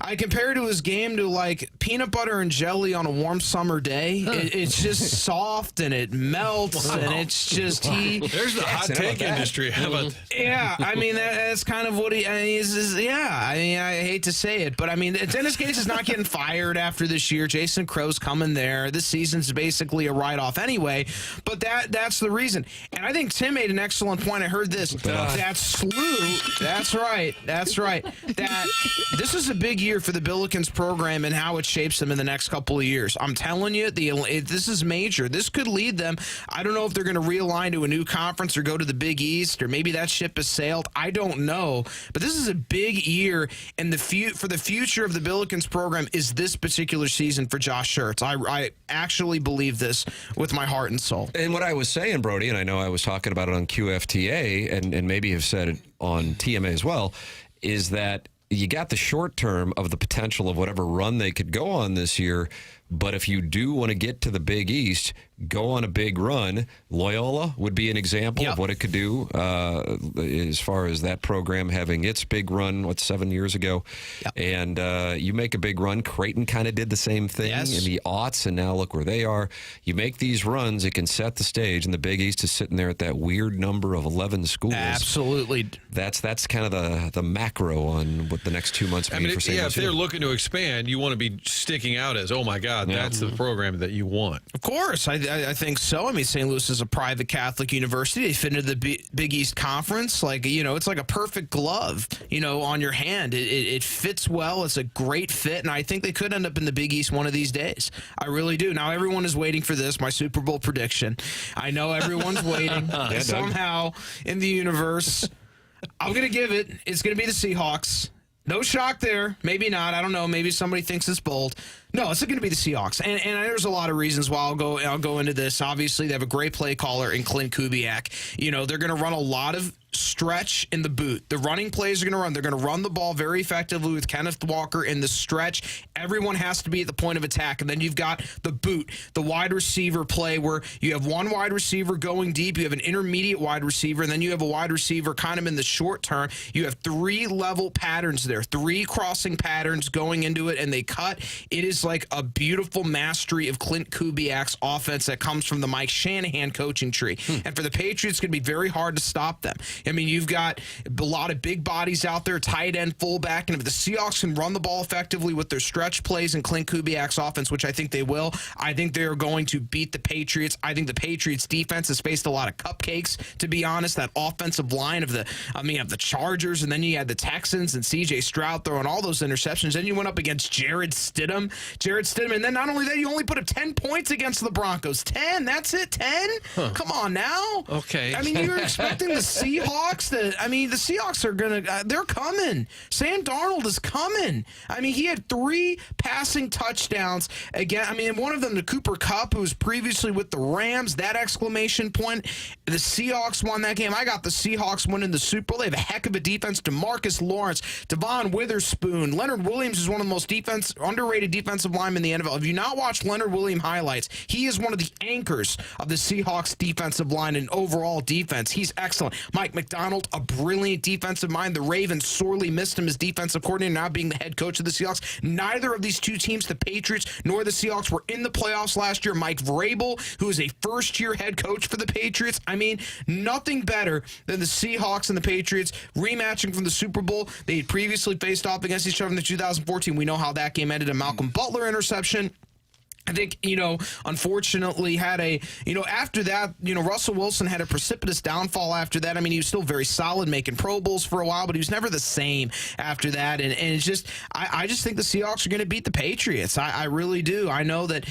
I compare to his game to like peanut butter and jelly on a warm summer day. It's just soft and it melts, and it's just There's the hot take industry. How about that? Yeah, I mean that's kind of what he is. Yeah, I mean I hate to say it, but I mean Dennis Gates is not getting fired after this year. Jason Crow's coming there. This season's basically a write-off anyway. But that's the reason. And I think Tim made an excellent point. I heard this. That slew. That's right. That this is a big year for the Billikens program and how it shapes them in the next couple of years. I'm telling you, this is major. This could lead them. I don't know if they're going to realign to a new conference or go to the Big East, or maybe that ship has sailed. I don't know. But this is a big year, and for the future of the Billikens program is this particular season for Josh Schertz. I actually believe this with my heart and soul. And what I was saying, Brody, and I know I was talking about it on QFTA and maybe have said it on TMA as well, is that you got the short term of the potential of whatever run they could go on this year. But if you do want to get to the Big East, go on a big run. Loyola would be an example of what it could do as far as that program having its big run, 7 years ago. And you make a big run. Creighton kind of did the same thing in the aughts, and now look where they are. You make these runs, it can set the stage, and the Big East is sitting there at that weird number of 11 schools. Absolutely. That's kind of the macro on what the next 2 months mean for St. Louis. If they're looking to expand, you want to be sticking out as, oh my God, that's the program that you want. Of course, I think so. I mean, St. Louis is a private Catholic university. They fit into the Big East Conference. It's like a perfect glove, on your hand. It fits well. It's a great fit, and I think they could end up in the Big East one of these days. I really do. Now, everyone is waiting for this, my Super Bowl prediction. I know everyone's waiting. Somehow in the universe, I'm going to give it. It's going to be the Seahawks. No shock there. Maybe not. I don't know. Maybe somebody thinks it's bold. No, it's going to be the Seahawks. And there's a lot of reasons why I'll go into this. Obviously, they have a great play caller in Clint Kubiak. They're going to run a lot of stretch in the boot. The running plays are going to run. They're going to run the ball very effectively with Kenneth Walker in the stretch. Everyone has to be at the point of attack. And then you've got the boot, the wide receiver play where you have one wide receiver going deep. You have an intermediate wide receiver, and then you have a wide receiver kind of in the short term. You have 3 level patterns there, 3 crossing patterns going into it, and they cut. It is like a beautiful mastery of Clint Kubiak's offense that comes from the Mike Shanahan coaching tree. And for the Patriots, it's going to be very hard to stop them. I mean, you've got a lot of big bodies out there, tight end, fullback, and if the Seahawks can run the ball effectively with their stretch plays and Clint Kubiak's offense, which I think they will, I think they're going to beat the Patriots. I think the Patriots defense has faced a lot of cupcakes, to be honest. That offensive line of the Chargers, and then you had the Texans and CJ Stroud throwing all those interceptions. Then you went up against Jared Stidham, and then not only that, you only put up 10 points against the Broncos. 10, that's it, 10? Come on now. Okay. I mean, you're expecting the Seahawks the Seahawks are they're coming. Sam Darnold is coming. I mean, he had 3 passing touchdowns again. I mean, one of them to Cooper Kupp, who was previously with the Rams, that exclamation point. The Seahawks won that game. I got the Seahawks winning the Super Bowl. They have a heck of a defense. DeMarcus Lawrence, Devon Witherspoon, Leonard Williams is one of the most underrated defensive linemen in the NFL. If you not watched Leonard Williams highlights, he is one of the anchors of the Seahawks defensive line and overall defense. He's excellent. Mike McDonald, a brilliant defensive mind. The Ravens sorely missed him as defensive coordinator, now being the head coach of the Seahawks. Neither of these two teams, the Patriots nor the Seahawks, were in the playoffs last year. Mike Vrabel, who is a first-year head coach for the Patriots. I mean, nothing better than the Seahawks and the Patriots rematching from the Super Bowl. They had previously faced off against each other in the 2014. We know how that game ended, a Malcolm Butler interception. I think, unfortunately had after that, Russell Wilson had a precipitous downfall after that. I mean, he was still very solid, making Pro Bowls for a while, but he was never the same after that. And it's just, I just think the Seahawks are going to beat the Patriots. I really do. I know that,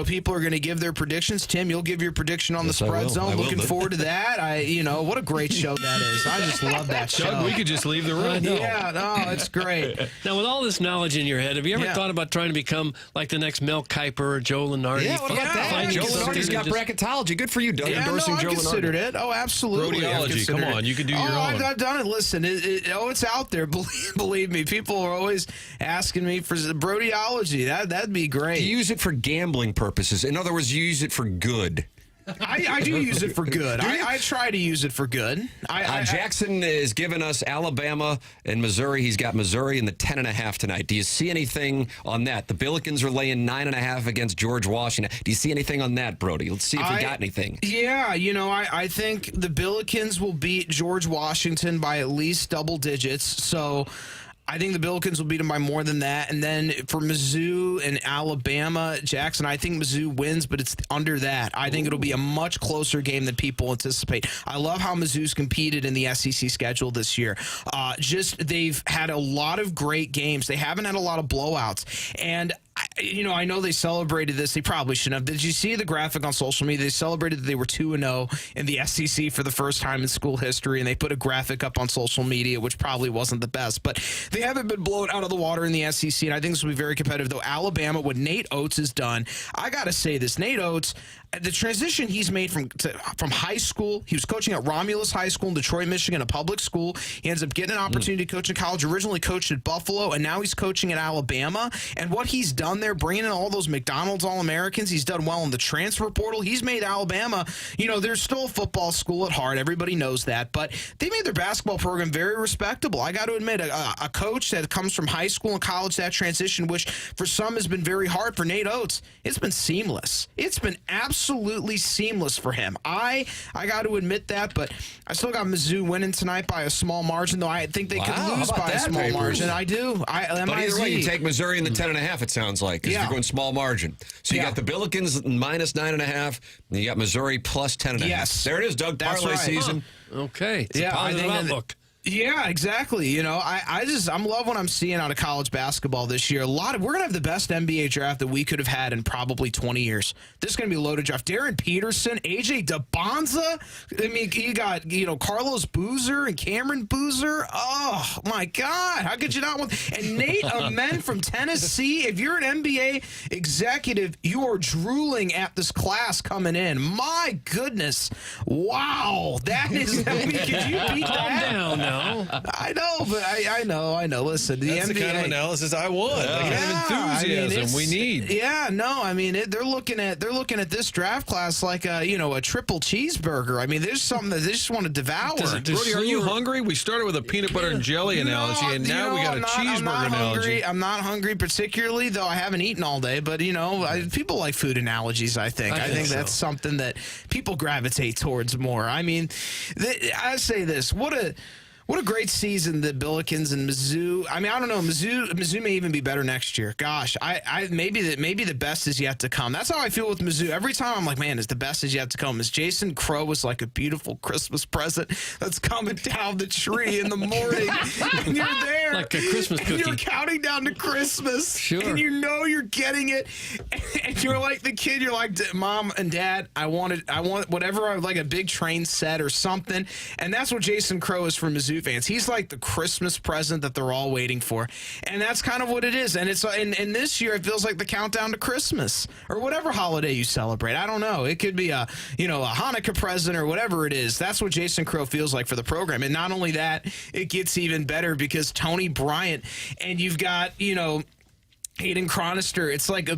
people are going to give their predictions. Tim, you'll give your prediction on the spread zone. Looking forward to that. What a great show that is. I just love that show. Doug, we could just leave the room. Yeah, no, it's great. Now, with all this knowledge in your head, have you ever thought about trying to become like the next Mel Kiper or Joe Lenardi? Yeah, what about that? Joe Lenardi's got bracketology. Good for you, Doug, endorsing Joe Lenardi. I considered it. Oh, absolutely. Brodyology, come on. You can do your own. I've done it. Listen, it's out there. Believe me. People are always asking me for Brodyology. That'd be great. Do you use it for gambling purposes? In other words, you use it for good. I do use it for good. I try to use it for good. Jackson is giving us Alabama and Missouri. He's got Missouri in the 10.5 tonight. Do you see anything on that? The Billikens are laying 9.5 against George Washington. Do you see anything on that, Brody? Let's see if we got anything. Yeah, I think the Billikens will beat George Washington by at least double digits. So I think the Billikens will beat them by more than that. And then for Mizzou and Alabama, Jackson, I think Mizzou wins, but it's under that. I think it'll be a much closer game than people anticipate. I love how Mizzou's competed in the SEC schedule this year. They've had a lot of great games. They haven't had a lot of blowouts. And I know they celebrated this. They probably shouldn't have. Did you see the graphic on social media? They celebrated that they were 2-0 in the SEC for the first time in school history, and they put a graphic up on social media, which probably wasn't the best. But they haven't been blown out of the water in the SEC, and I think this will be very competitive. Though Alabama, what Nate Oates has done, I got to say this. Nate Oates, the transition he's made from high school, he was coaching at Romulus High School in Detroit, Michigan, a public school. He ends up getting an opportunity to coach in college, originally coached at Buffalo, and now he's coaching at Alabama. And what he's done there, bringing in all those McDonald's All-Americans, he's done well in the transfer portal. He's made Alabama, they're still a football school at heart. Everybody knows that. But they made their basketball program very respectable. I got to admit, a coach that comes from high school and college, that transition, which for some has been very hard, for Nate Oates, it's been seamless. It's been absolutely seamless for him. I got to admit that, but I still got Mizzou winning tonight by a small margin, though I think they could lose by a small margin. I do. But either way, you take Missouri in the 10.5, it sounds like, because you're going small margin. So you got the Billikens minus 9.5, and you got Missouri plus 10.5. Yes. There it is, Doug. Parlay season. Okay. It's a positive outlook. Yeah, exactly. I'm love what I'm seeing out of college basketball this year. We're gonna have the best NBA draft that we could have had in probably 20 years. This is gonna be a loaded draft. Darren Peterson, AJ DeBonza. I mean, you got Carlos Boozer and Cameron Boozer. Oh my God, how could you not want? And Nate Amen from Tennessee. If you're an NBA executive, you are drooling at this class coming in. My goodness, wow, that is. Could you beat that? Calm down now. I know, but I know. Listen, That's the kind of analysis I want. The kind of enthusiasm we need. Yeah, no, I mean they're looking at this draft class like a triple cheeseburger. I mean, there's something that they just want to devour. Brody, are you hungry? We started with a peanut butter and jelly analogy, and now we got a cheeseburger analogy. I'm not hungry particularly, though I haven't eaten all day. But people like food analogies. I think that's something that people gravitate towards more. I mean, I say this: what a great season the Billikens and Mizzou. I mean, I don't know. Mizzou may even be better next year. Gosh, maybe the best is yet to come. That's how I feel with Mizzou. Every time I'm like, man, the best is yet to come. As Jason Crow was like a beautiful Christmas present that's coming down the tree in the morning, and you're there like a Christmas cookie. You're counting down to Christmas, sure, and you're getting it, and you're like the kid. You're like, Mom and Dad, I want whatever, like a big train set or something, and that's what Jason Crow is for Mizzou fans. He's like the Christmas present that they're all waiting for, and that's kind of what it is. And it's and this year it feels like the countdown to Christmas or whatever holiday you celebrate. I don't know. It could be a Hanukkah present or whatever it is. That's what Jason Crow feels like for the program. And not only that, it gets even better because Tony Bryant, and you've got Hayden Chronister. It's like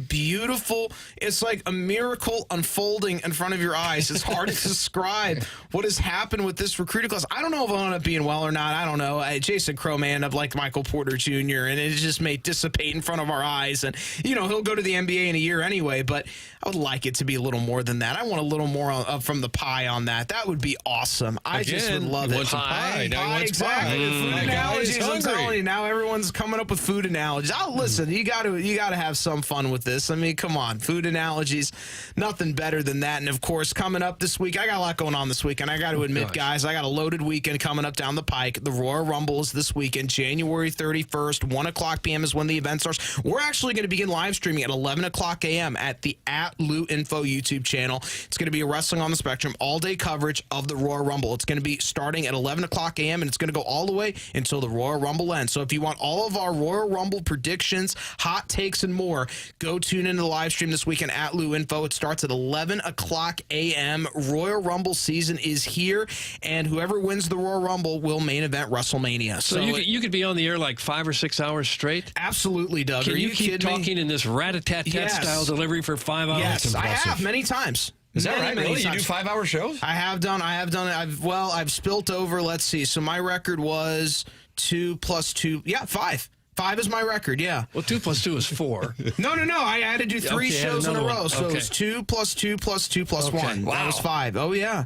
a miracle unfolding in front of your eyes. It's hard to describe what has happened with this recruiting class. I don't know if I'll end up being well or not. I don't know. Jason Crow may end up like Michael Porter Jr., and it just may dissipate in front of our eyes. And, he'll go to the NBA in a year anyway, but I would like it to be a little more than that. I want a little more from the pie on that. That would be awesome. I just would love it. Pie. Now he wants exactly. pie. Food analogies. I'm telling you, now everyone's coming up with food analogies. Listen, you got to have some fun with this. I mean, come on, food analogies, nothing better than that. And of course, coming up this week, I got a lot going on this week, and I got to admit, guys, I got a loaded weekend coming up down the pike. The Royal Rumble is this weekend, January 31st, 1:00 p.m. is when the event starts. We're actually going to begin live streaming at 11:00 a.m. at the @LouInfo YouTube channel. It's going to be a Wrestling on the Spectrum all-day coverage of the Royal Rumble. It's going to be starting at 11:00 a.m. and it's going to go all the way until the Royal Rumble ends. So if you want all of our Royal Rumble predictions, hot takes, and more, go tune into the live stream this weekend at LouInfo. It starts at 11:00 a.m. Royal Rumble season is here, and whoever wins the Royal Rumble will main event WrestleMania. So you could be on the air like 5 or 6 hours straight? Absolutely, Doug. Can Are you you keep kidding talking me? in this rat-a-tat-tat style delivery for 5 hours? Yes, I have many times. Is that Many, right? many Really? You do times. 5-hour shows? I have done it. I've spilt over. Let's see. So my record was 2 + 2. Yeah, 5. 5 is my record, yeah. Well, 2 + 2 is 4. No. I had to do 3 Okay, shows in a another row. one. So Okay. it was 2 + 2 + 2 + Okay. 1. That was 5. Oh, yeah.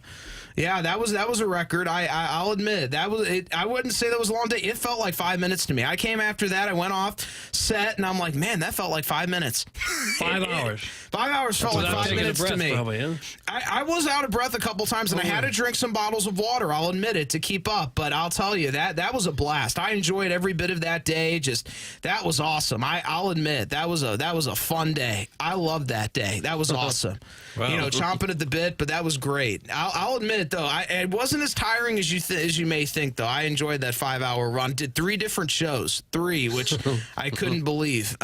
Yeah, that was a record. I'll admit that was it. I wouldn't say that was a long day. It felt like 5 minutes to me. I came after that. I went off set, and I'm like, man, that felt like 5 minutes. 5 hours. 5 hours felt like Without 5 taking a minutes breath, to me. probably, huh? I was out of breath a couple times, and I had to drink some bottles of water. I'll admit it to keep up. But I'll tell you that was a blast. I enjoyed every bit of that day. Just that was awesome. I'll admit that was a fun day. I loved that day. That was awesome. Wow. Chomping at the bit, but that was great. I'll admit it though. It wasn't as tiring as you may think though. I enjoyed that 5-hour run. Did 3 different shows, which I couldn't believe.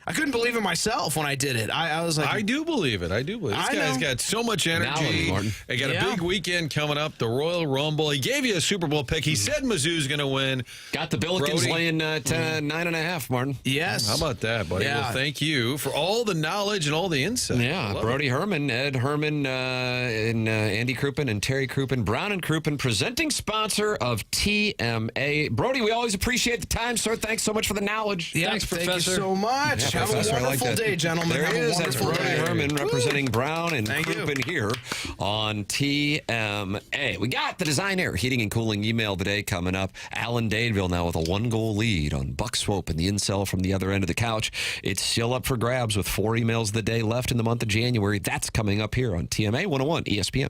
I couldn't believe it myself when I did it. I was like, I do believe it. This guy's got so much energy. Martin. They got a big weekend coming up, the Royal Rumble. He gave you a Super Bowl pick. He said Mizzou's going to win. Got the Billikens Brody. laying 9.5, Martin. yes. How about that, buddy? Yeah. Well, thank you for all the knowledge and all the insight. I Yeah, love Brody it. Herman, Ed Herman, and Andy Crouppen and Terry Crouppen, Brown and Crouppen, presenting sponsor of TMA. Brody, we always appreciate the time, sir. Thanks so much for the knowledge. Yeah, Thanks, thank Professor. you so much. Yeah, Have Professor, a I like wonderful that. day, gentlemen. There Have he a is. That's wonderful Brody day. Herman representing Brown and Thank you. Crouppen here on TMA. We got the Design Air Heating and Cooling email today coming up. Alan Dadeville now with a 1-goal lead on Buck Swope and the incel from the other end of the couch. It's still up for grabs with 4 emails of the day left in the month of January. That's coming up here on TMA 101 ESPN.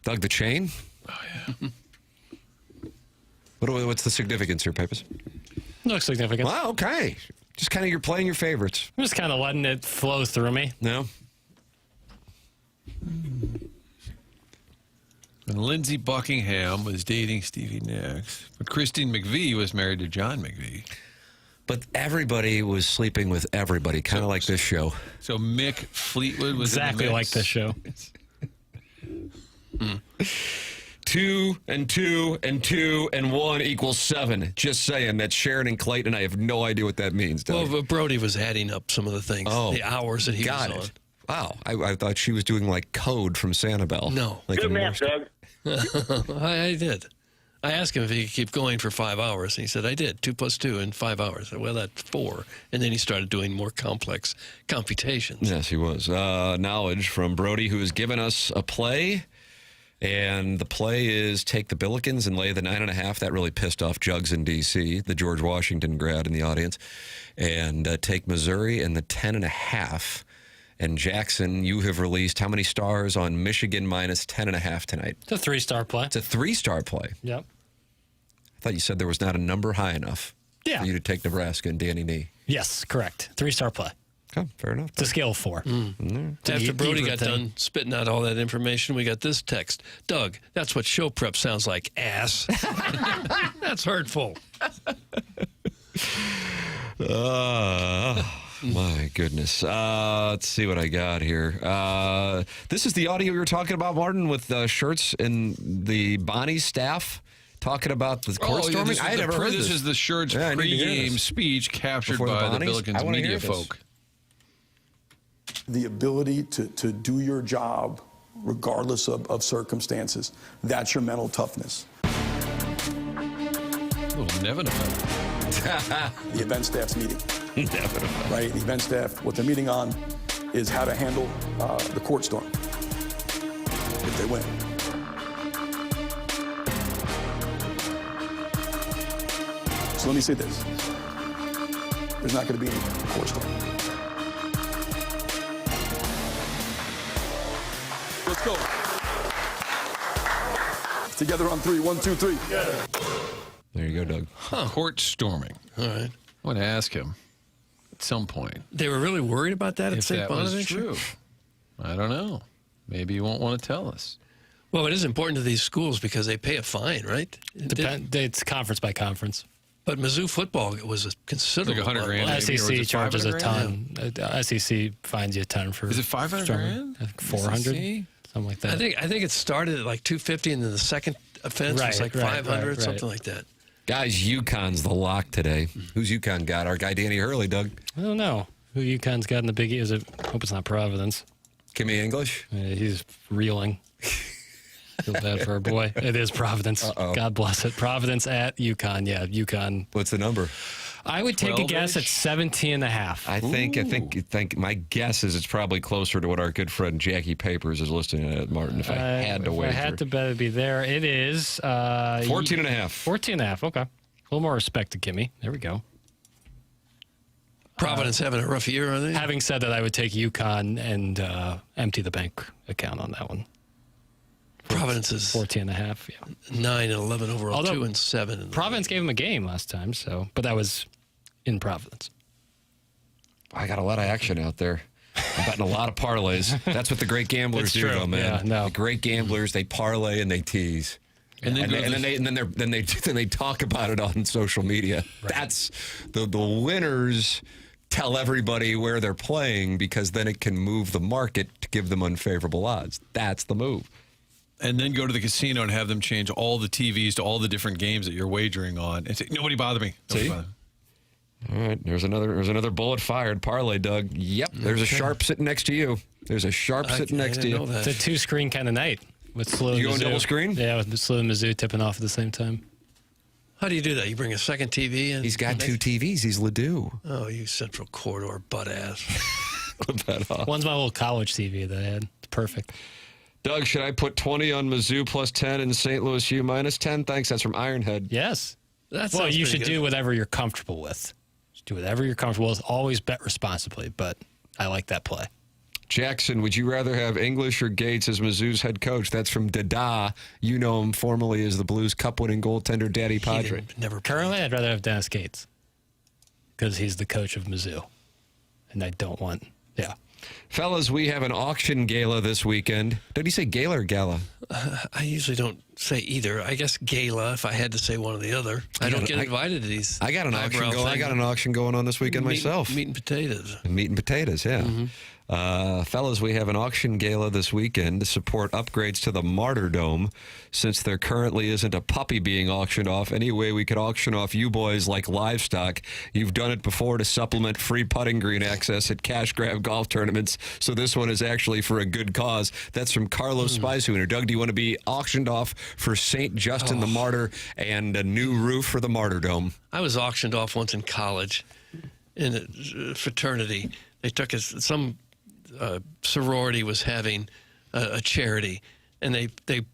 Doug, the chain? Oh, yeah. What's the significance here, Papers? No significance. Wow, okay. Just kind of you're playing your favorites. I'm just kind of letting it flow through me. No? And Lindsey Buckingham was dating Stevie Nicks, but Christine McVie was married to John McVie. But everybody was sleeping with everybody, kind of like this show. So Mick Fleetwood was exactly in the like mix. this show. 2 and 2 and 2 and 1 equals 7. Just saying. That's Sharon and Clayton. I have no idea what that means, Doug. Well, but Brody was adding up some of the things, the hours that he got was it. Wow. I thought she was doing like code from Sanibel. No. Like Good math, Doug. on. I did. I asked him if he could keep going for 5 hours, and he said, I did. 2 + 2 in 5 hours. I said, well, that's 4. And then he started doing more complex computations. Yes, he was. Knowledge from Brody, who has given us a play. And the play is take the Billikens and lay the 9.5. That really pissed off Jugs in D.C., the George Washington grad in the audience. And take Missouri and the 10.5. And Jackson, you have released how many stars on Michigan minus 10.5 tonight? It's a 3-star play. It's a 3-star play. Yep. I thought you said there was not a number high enough for you to take Nebraska and Danny Nee. Yes, correct. 3-star play. Oh, fair enough. It's a scale of 4. After Brody got done spitting out all that information, we got this text. Doug, that's what show prep sounds like, ass. That's hurtful. My goodness. Let's see what I got here. This is the audio you were talking about, Martin, with Schertz and the Bonnie staff talking about the court storming. I had never heard this. This is the Schertz pregame speech captured by the Billikens media folk. The ability to do your job regardless of circumstances. That's your mental toughness. Little Nevin effect. The event staff's meeting. Right? The event staff, what they're meeting on is how to handle the court storm if they win. So let me say this. There's not going to be any court storm. Let's go. Together on 3. 1, 2, 3. There you go, Doug. Court storming. All right. I want to ask him at some point. They were really worried about that at If St. that was Bonaventure? true. I don't know. Maybe you won't want to tell us. Well, it is important to these schools because they pay a fine, right? It's conference by conference. But Mizzou football was a considerable. Like $100 grand. SEC charges a 500 ton. SEC fines you a ton for. Is it 500 grand? 400, SEC? something like that. I think it started at like 250, and then the second offense was like 500, something like that. Guys, UConn's the lock today. Who's UConn got? Our guy Danny Hurley, Doug. I don't know who UConn's got in the Big East. Hope it's not Providence. Kimmy English? He's reeling. Feel bad for our boy. It is Providence. Uh-oh. God bless it. Providence at UConn. Yeah, UConn. What's the number? I would take a guess at 17.5. I think my guess is it's probably closer to what our good friend Jackie Papers is listing at, Martin, if I had to wager. If I had to bet it'd be there. It is 14.5. 14.5. Okay. A little more respect to Kimmy. There we go. Providence having a rough year, are they? Having said that, I would take UConn and empty the bank account on that one. Providence is 14.5. Yeah. 9 and 11 overall, Although 2 and 7. Providence gave him a game last time, but that was in Providence. I got a lot of action out there. I'm betting a lot of parlays. That's what the great gamblers do, though, man. Yeah, no. The great gamblers, they parlay and they tease. And then they talk about it on social media. Right. That's the winners tell everybody where they're playing because then it can move the market to give them unfavorable odds. That's the move. And then go to the casino and have them change all the TVs to all the different games that you're wagering on. And say, nobody bother me. Nobody bother me. All right, there's another bullet fired. Parlay, Doug. Yep, there's a sharp sitting next to you. There's a sharp sitting next to you. It's a 2-screen kind of night. With Slow you and going Mizzou. double screen? Yeah, with Slow and Mizzou tipping off at the same time. How do you do that? You bring a second TV in? He's got 2 TVs. He's Ledoux. Oh, you Central Corridor butt ass. One's my little college TV that I had. It's perfect. Doug, should I put 20 on Mizzou plus 10 and St. Louis U minus 10? Thanks. That's from Ironhead. Yes. Well, you should do whatever you're comfortable with. Just do whatever you're comfortable with. Always bet responsibly, but I like that play. Jackson, would you rather have English or Gates as Mizzou's head coach? That's from Dada. You know him formerly as the Blues Cup-winning goaltender Daddy Padre. Currently, I'd rather have Dennis Gates because he's the coach of Mizzou. And I don't want, Fellas, we have an auction gala this weekend. Did he say gala or gala? I usually don't say either. I guess gala if I had to say one or the other. I don't get invited to these. I got an auction going on this weekend myself. Meat and potatoes. Meat and potatoes, yeah. Fellas, we have an auction gala this weekend to support upgrades to the Martyr Dome. Since there currently isn't a puppy being auctioned off, any way we could auction off you boys like livestock. You've done it before to supplement free putting green access at cash grab golf tournaments, so this one is actually for a good cause. That's from Carlos Spicehooner. Doug, do you want to be auctioned off for St. Justin the Martyr and a new roof for the Martyr Dome? I was auctioned off once in college in a fraternity. They took us, some sorority was having a charity, and they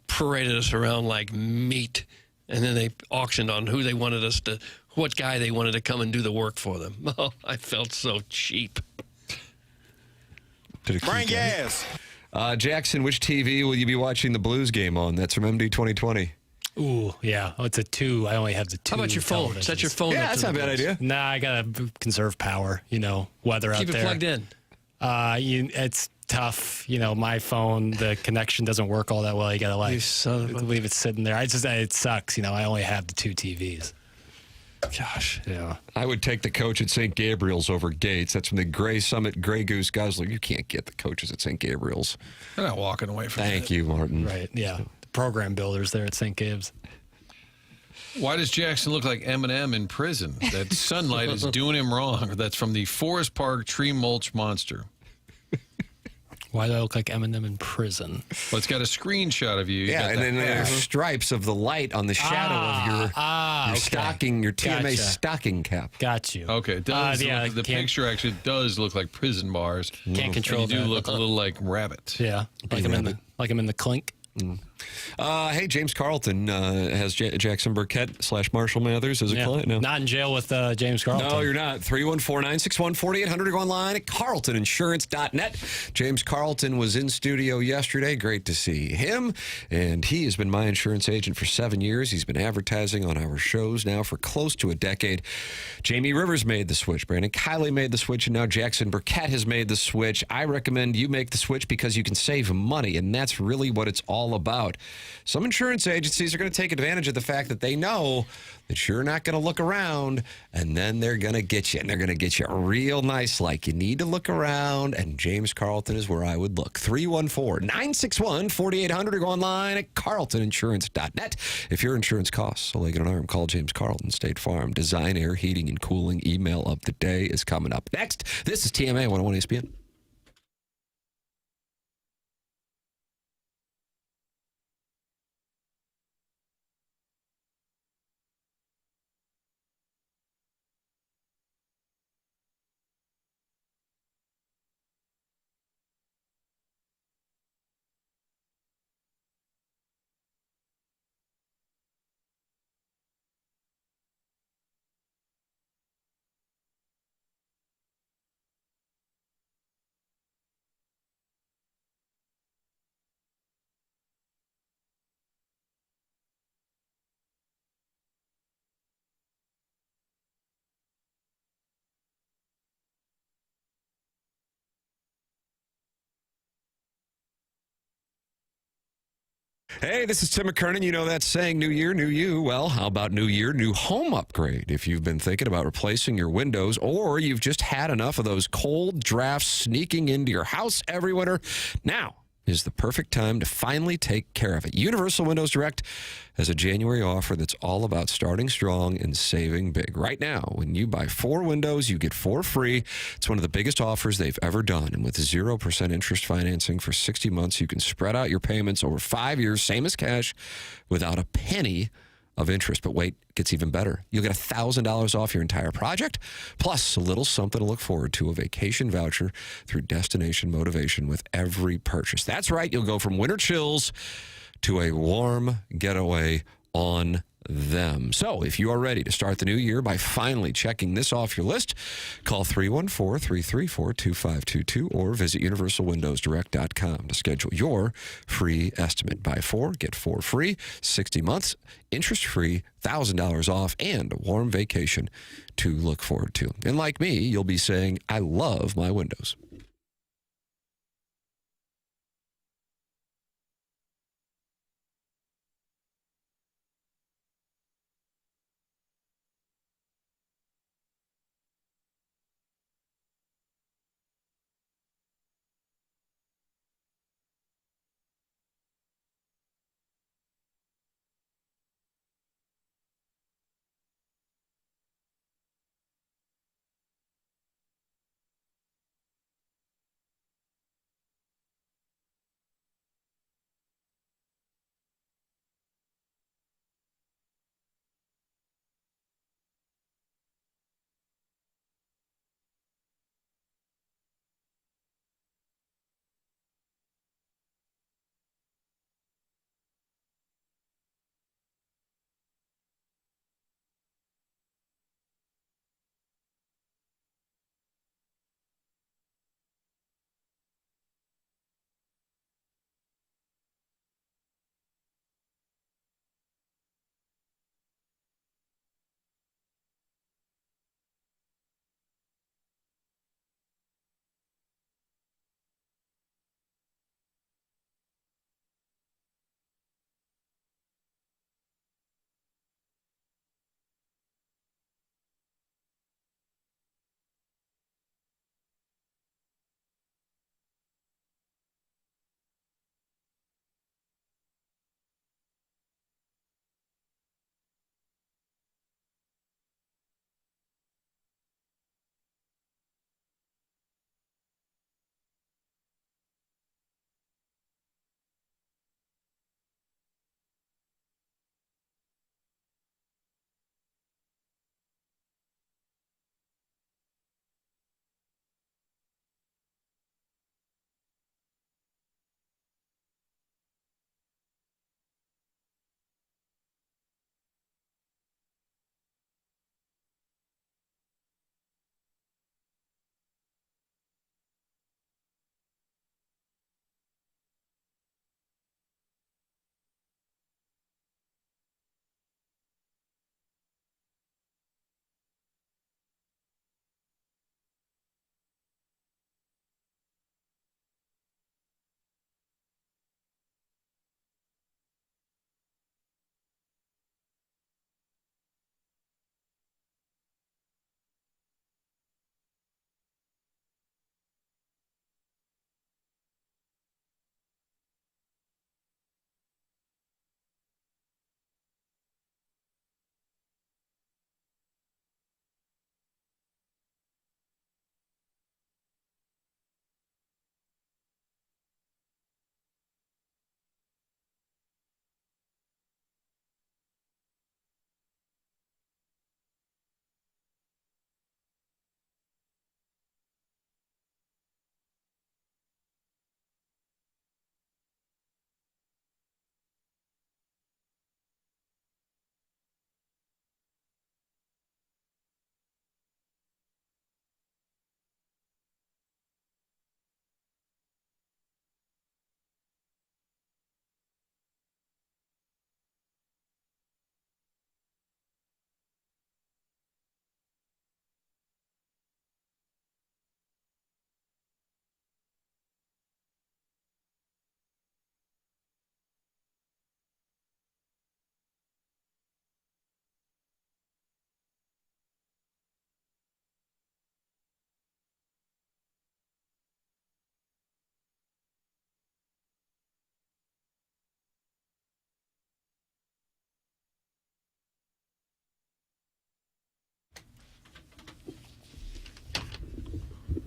paraded us around like meat, and then they auctioned on who they wanted us to, what guy they wanted to come and do the work for them. Oh, I felt so cheap. Bring gas. Jackson, which TV will you be watching the Blues game on? That's from MD 2020. Ooh, yeah. Oh, it's a 2. I only have the 2. How about your phone? televisions. Set your phone up. Yeah, that's not a bad idea. Nah, I got to conserve power, weather out there. Keep it plugged in. It's tough. My phone, the connection doesn't work all that well. You got to leave it sitting there. It sucks. I only have the 2 TVs. Gosh. Yeah. I would take the coach at St. Gabriel's over Gates. That's from the Gray Summit Gray Goose Guzzler. You can't get the coaches at St. Gabriel's. They're not walking away from Thank you, Martin. Right, yeah. The program builders there at St. Gabe's. Why does Jackson look like Eminem in prison? That sunlight is doing him wrong. That's from the Forest Park Tree Mulch Monster. Why do I look like Eminem in prison? Well, it's got a screenshot of you. Yeah, and then there's stripes of the light on the shadow of your stocking, your TMA stocking cap. Got you. Okay, it does the picture actually does look like prison bars. Can't control and you do that. look a little like rabbit. Yeah, like I'm in the clink. Hey, James Carlton has Jackson Burkett / Marshall Mathers as a client now. Not in jail with James Carlton. No, you're not. 314-961-4800 go online at carltoninsurance.net. James Carlton was in studio yesterday. Great to see him. And he has been my insurance agent for 7 years. He's been advertising on our shows now for close to a decade. Jamie Rivers made the switch. Brandon Kiley made the switch. And now Jackson Burkett has made the switch. I recommend you make the switch because you can save money. And that's really what it's all about. Some insurance agencies are going to take advantage of the fact that they know that you're not going to look around, and then they're going to get you, and they're going to get you real nice like. You need to look around, and James Carlton is where I would look. 314-961-4800 or go online at carltoninsurance.net. If your insurance costs a leg and an arm, call James Carlton, State Farm. Design Air Heating and Cooling. Email of the day is coming up next. This is TMA 101 ESPN. Hey, this is Tim McKernan. You know that saying, new year, new you. Well, how about new year, new home upgrade? If you've been thinking about replacing your windows or you've just had enough of those cold drafts sneaking into your house every winter, now is the perfect time to finally take care of it. Universal Windows Direct has a January offer that's all about starting strong and saving big. Right now, when you buy 4 windows, you get 4 free. It's one of the biggest offers they've ever done. And with 0% interest financing for 60 months, you can spread out your payments over 5 years, same as cash, without a penny of interest. But wait, it gets even better. You'll get $1,000 off your entire project, plus a little something to look forward to, a vacation voucher through Destination Motivation with every purchase. That's right. You'll go from winter chills to a warm getaway on them. So if you are ready to start the new year by finally checking this off your list, call 314-334-2522 or visit universalwindowsdirect.com to schedule your free estimate. Buy 4, get 4 free, 60 months, interest-free, $1,000 off, and a warm vacation to look forward to. And like me, you'll be saying, I love my windows.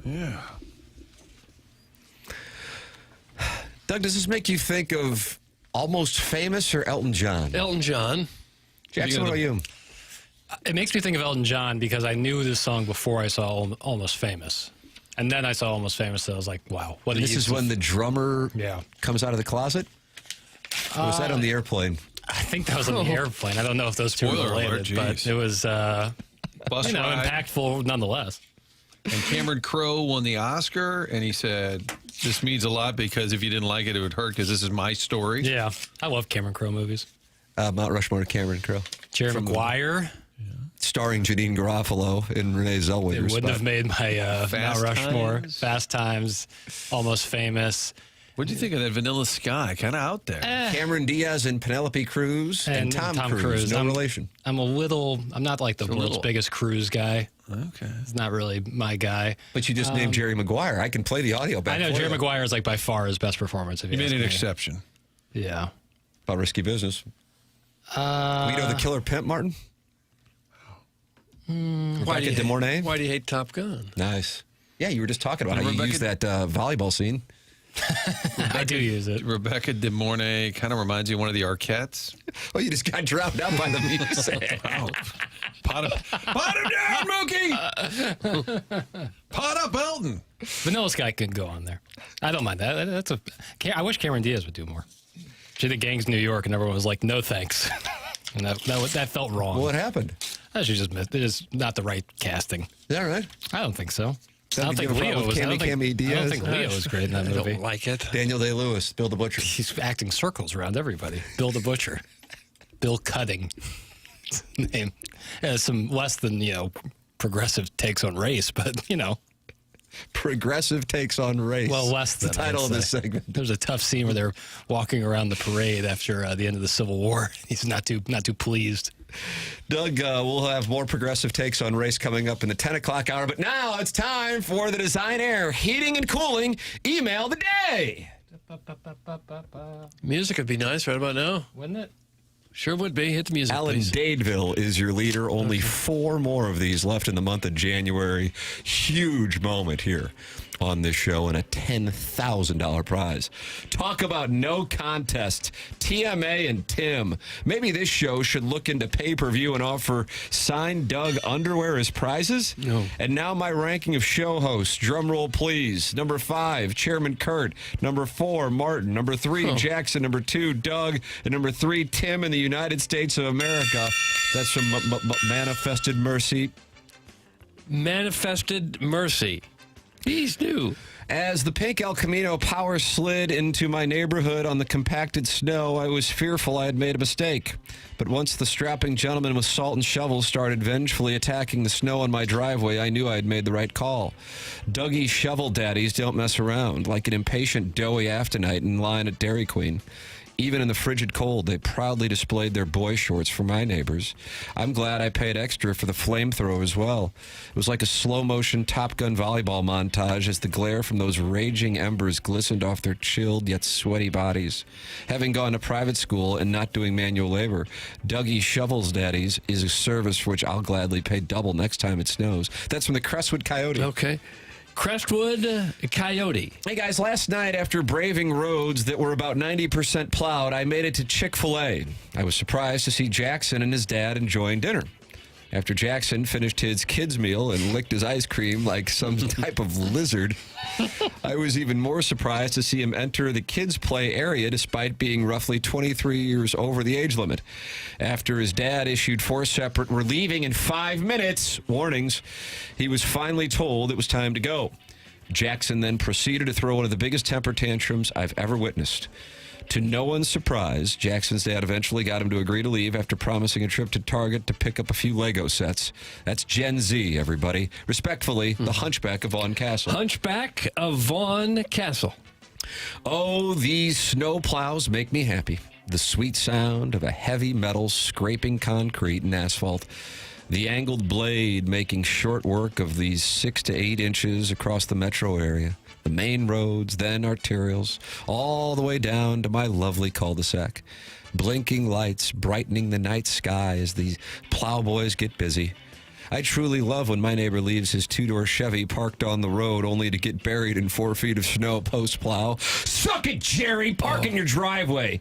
Yeah. Doug, does this make you think of Almost Famous or Elton John? Elton John. Jackson, what about you? It makes me think of Elton John because I knew this song before I saw Almost Famous. And then I saw Almost Famous, and I was like, wow. This is when the drummer comes out of the closet? Or was that on the airplane? I think that was on the airplane. I don't know if those two were Spoiler alert, related, but geez. it was Bus ride. impactful nonetheless. And Cameron Crowe won the Oscar, and he said, this means a lot because if you didn't like it, it would hurt because this is my story. Yeah, I love Cameron Crowe movies. Mount Rushmore to Cameron Crowe. Jerry Maguire. Starring Janine Garofalo and Renee Zellweger. It wouldn't have made my Mount Rushmore. Times. Fast Times, Almost Famous. What do you think of that Vanilla Sky? Kind of out there. Cameron Diaz and Penelope Cruz and Tom Cruise. No relation. I'm not like the world's biggest Cruise guy. Okay. It's not really my guy. But you just named Jerry Maguire. I can play the audio back. I know Jerry Maguire is like by far his best performance. You made an exception. Yeah. About Risky Business. Guido the Killer Pimp, Martin? Rebecca De Mornay? Why do you hate Top Gun? Nice. Yeah, you were just talking about how you use that volleyball scene. I do use it. Rebecca De Mornay kind of reminds you of one of the Arquettes. Well, you just got drowned out by the music. Oh. Pot him down, Mookie! Pot up, Elton. Vanilla Sky can go on there. I don't mind that. I wish Cameron Diaz would do more. She did Gangs New York, and everyone was like, "No thanks," and that felt wrong. What happened? She just missed. It is not the right casting. Is that right? I don't think so. I don't Did you think have a Leo problem was. with I don't think Leo was great in that movie. I don't like it. Daniel Day-Lewis, Bill the Butcher. He's acting circles around everybody. Bill the Butcher, Bill Cutting. Name. Some less than progressive takes on race, but Progressive takes on race. Well, less than the title of this segment. There's a tough scene where they're walking around the parade after the end of the Civil War. He's not too pleased. Doug, we'll have more progressive takes on race coming up in the 10 o'clock hour. But now it's time for the Design Air Heating and Cooling Email of the Day. Music would be nice right about now. Wouldn't it? Sure would be. Hit the music, Alan please. Dadeville is your leader. Only 4 more of these left in the month of January. Huge moment here on this show and a $10,000 prize. Talk about no contest. TMA and Tim. Maybe this show should look into pay-per-view and offer signed Doug underwear as prizes. No. And now my ranking of show hosts. Drum roll, please. Number 5, Chairman Kurt. Number 4, Martin. Number 3, Jackson. Number 2, Doug. And number 3, Tim in the United States of America. That's from Manifested Mercy. Manifested Mercy. He's new. As the pink El Camino power slid into my neighborhood on the compacted snow, I was fearful I had made a mistake. But once the strapping gentleman with salt and shovel started vengefully attacking the snow on my driveway, I knew I had made the right call. Dougie shovel daddies don't mess around, like an impatient doughy afternight in line at Dairy Queen. Even in the frigid cold, they proudly displayed their boy shorts for my neighbors. I'm glad I paid extra for the flamethrower as well. It was like a slow-motion Top Gun volleyball montage as the glare from those raging embers glistened off their chilled yet sweaty bodies. Having gone to private school and not doing manual labor, Dougie Shovels Daddies is a service for which I'll gladly pay double next time it snows. That's from the Crestwood Coyote. Okay. Crestwood Coyote. Hey, guys, last night after braving roads that were about 90% plowed, I made it to Chick-fil-A. I was surprised to see Jackson and his dad enjoying dinner. After Jackson finished his kids' meal and licked his ice cream like some type of lizard, I was even more surprised to see him enter the kids' play area despite being roughly 23 years over the age limit. After his dad issued 4 separate "we're leaving in 5 minutes" warnings, he was finally told it was time to go. Jackson then proceeded to throw one of the biggest temper tantrums I've ever witnessed. To no one's surprise, Jackson's dad eventually got him to agree to leave after promising a trip to Target to pick up a few Lego sets. That's Gen Z, everybody. Respectfully, the Hunchback of Vaughn Castle. Hunchback of Vaughn Castle. Oh, these snow plows make me happy. The sweet sound of a heavy metal scraping concrete and asphalt. The angled blade making short work of these 6 to 8 inches across the metro area. The main roads, then arterials, all the way down to my lovely cul-de-sac. Blinking lights brightening the night sky as these plowboys get busy. I truly love when my neighbor leaves his 2-door Chevy parked on the road only to get buried in 4 feet of snow post-plow. Suck it, Jerry! Park in your driveway!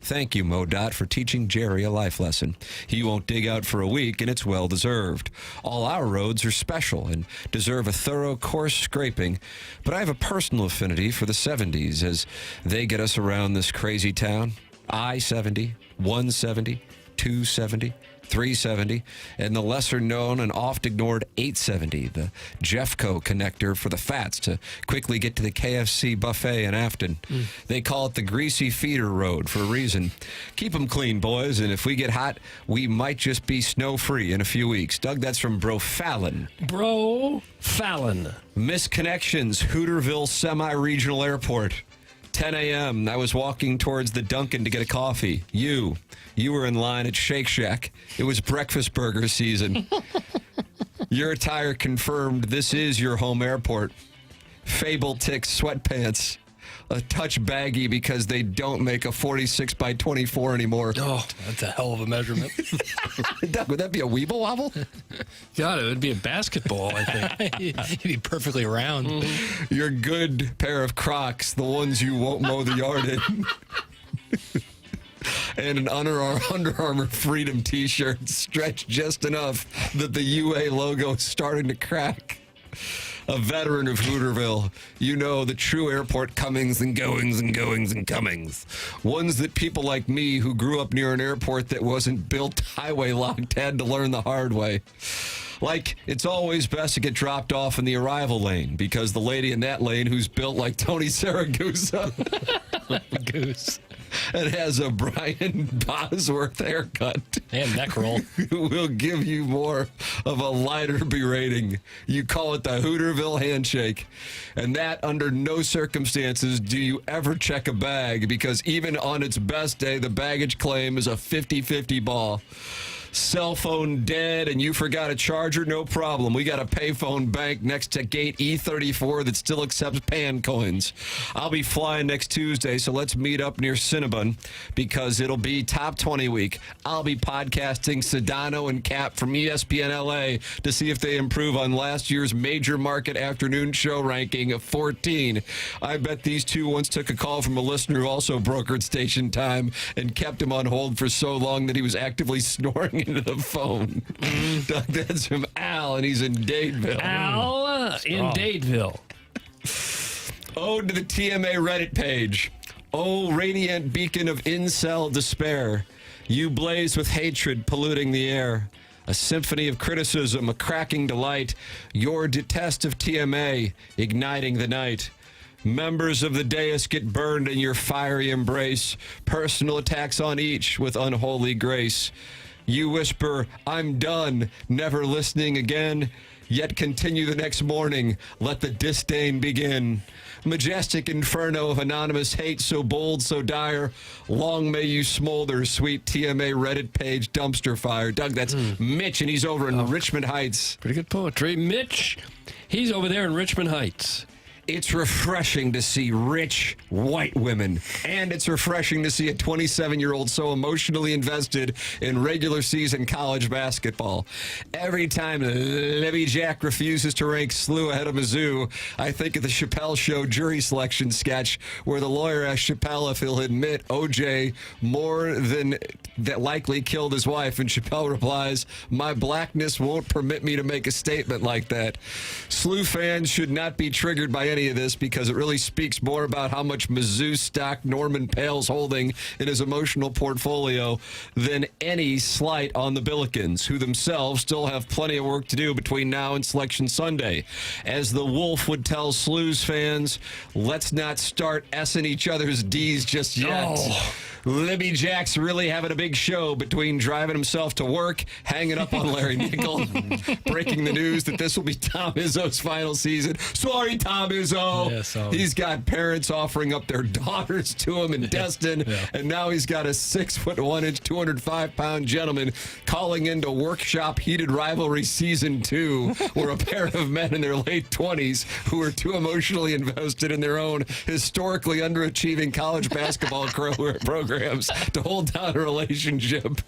Thank you, MoDOT, for teaching Jerry a life lesson. He won't dig out for a week, and it's well-deserved. All our roads are special and deserve a thorough, coarse scraping, but I have a personal affinity for the 70s as they get us around this crazy town. I-70, 170, 270, 370, and the lesser-known and oft-ignored 870, the Jeffco connector for the Fats to quickly get to the KFC buffet in Afton. They call it the Greasy Feeder Road for a reason. Keep them clean, boys, and if we get hot, we might just be snow-free in a few weeks. Doug, that's from Bro Fallon. Bro Fallon. Misconnections, Hooterville Semi-Regional Airport. 10 a.m. I was walking towards the Dunkin' to get a coffee. You were in line at Shake Shack. It was breakfast burger season. Your attire confirmed this is your home airport. Fable Tick sweatpants. A touch baggy because they don't make a 46 by 24 anymore. Oh, that's a hell of a measurement. Would that be a Weeble Wobble? God, it would be a basketball, I think. You'd be perfectly round. Your good pair of Crocs, the ones you won't mow the yard in. And an Under Armour Freedom t-shirt stretched just enough that the UA logo is starting to crack. A veteran of Hooterville, you know the true airport comings and goings and goings and comings. Ones that people like me who grew up near an airport that wasn't built highway locked had to learn the hard way. Like, it's always best to get dropped off in the arrival lane because the lady in that lane who's built like Tony Saragusa Goose. and has a Brian Bosworth haircut And neck roll. will give you more of a lighter berating. You call it the Hooterville handshake. And that under no circumstances do you ever check a bag because even on its best day, the baggage claim is a 50-50 ball. Cell phone dead and you forgot a charger? No problem. We got a payphone bank next to gate E34 that still accepts pan coins. I'll be flying next Tuesday, so let's meet up near Cinnabon because it'll be top 20 week. I'll be podcasting Sedano and Cap from ESPN LA to see if they improve on last year's major market afternoon show ranking of 14. I bet these two once took a call from a listener who also brokered station time and kept him on hold for so long that he was actively snoring into the phone. Doug, that's from Al, and he's in Dadeville. Al in Dadeville. Ode to the TMA Reddit page. Oh, radiant beacon of incel despair. You blaze with hatred, polluting the air. A symphony of criticism, a cracking delight. Your detest of TMA, igniting the night. Members of the dais get burned in your fiery embrace. Personal attacks on each with unholy grace. You whisper, I'm done, never listening again, yet continue the next morning. Let the disdain begin. Majestic inferno of anonymous hate, so bold, so dire. Long may you smolder, sweet TMA Reddit page dumpster fire. Doug, that's Mitch, and he's over in Richmond Heights. Pretty good poetry. Mitch, he's over there in Richmond Heights. It's refreshing to see rich white women, and it's refreshing to see a 27-year-old so emotionally invested in regular season college basketball. Every time Libby Jack refuses to rank SLU ahead of Mizzou, I think of the Chappelle Show jury selection sketch where the lawyer asked Chappelle if he'll admit OJ more than that likely killed his wife, and Chappelle replies, my blackness won't permit me to make a statement like that. SLU fans should not be triggered by any of this because it really speaks more about how much Mizzou stock Norman Pale's holding in his emotional portfolio than any slight on the Billikens, who themselves still have plenty of work to do between now and Selection Sunday. As the Wolf would tell SLU's fans, let's not start S-ing each other's D's just yet. Oh. Libby Jack's really having a big show between driving himself to work, hanging up on Larry Nickel, breaking the news that this will be Tom Izzo's final season. Sorry, Tom Izzo. Yeah, he's got parents offering up their daughters to him in Destin, and now he's got a 6'1", 205-pound gentleman calling into Workshop Heated Rivalry Season 2, where a pair of men in their late 20s who are too emotionally invested in their own historically underachieving college basketball programs to hold down a relationship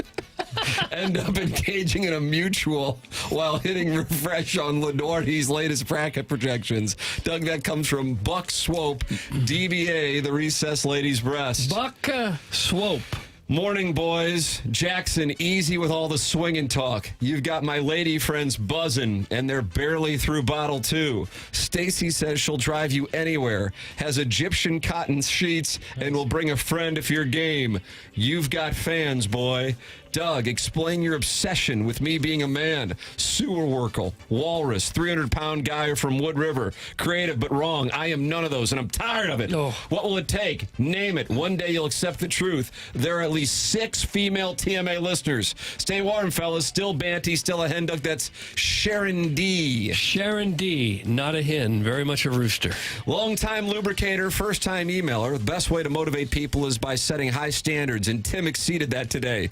end up engaging in a mutual while hitting refresh on Lenore-He's latest bracket projections. Doug, that comes from Buck Swope, DBA, the recessed lady's breast. Buck Swope. Morning, boys. Jackson, easy with all the swinging talk. You've got my lady friends buzzing, and they're barely through bottle two. Stacy says she'll drive you anywhere, has Egyptian cotton sheets, and will bring a friend if you're game. You've got fans, boy. Doug, explain your obsession with me being a man. Sewer worker, walrus, 300-pound guy from Wood River. Creative but wrong. I am none of those, and I'm tired of it. Oh. What will it take? Name it. One day you'll accept the truth. There are at least 6 female TMA listeners. Stay warm, fellas. Still Banty, still a hen, Doug. That's Sharon D. Sharon D. Not a hen, very much a rooster. Long-time lubricator, first-time emailer. The best way to motivate people is by setting high standards, and Tim exceeded that today.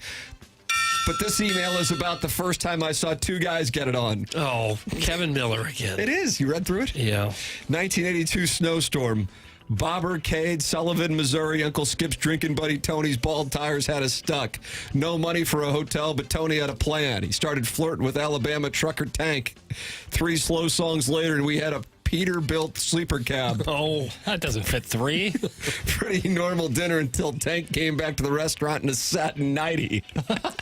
But this email is about the first time I saw 2 guys get it on. Oh, Kevin Miller again. It is. You read through it? Yeah. 1982 snowstorm. Bob Arcade, Sullivan, Missouri. Uncle Skip's drinking buddy Tony's bald tires had us stuck. No money for a hotel, but Tony had a plan. He started flirting with Alabama trucker Tank. 3 slow songs later, and we had a Peterbilt sleeper cab. Oh, that doesn't fit 3. Pretty normal dinner until Tank came back to the restaurant in a satin nightie.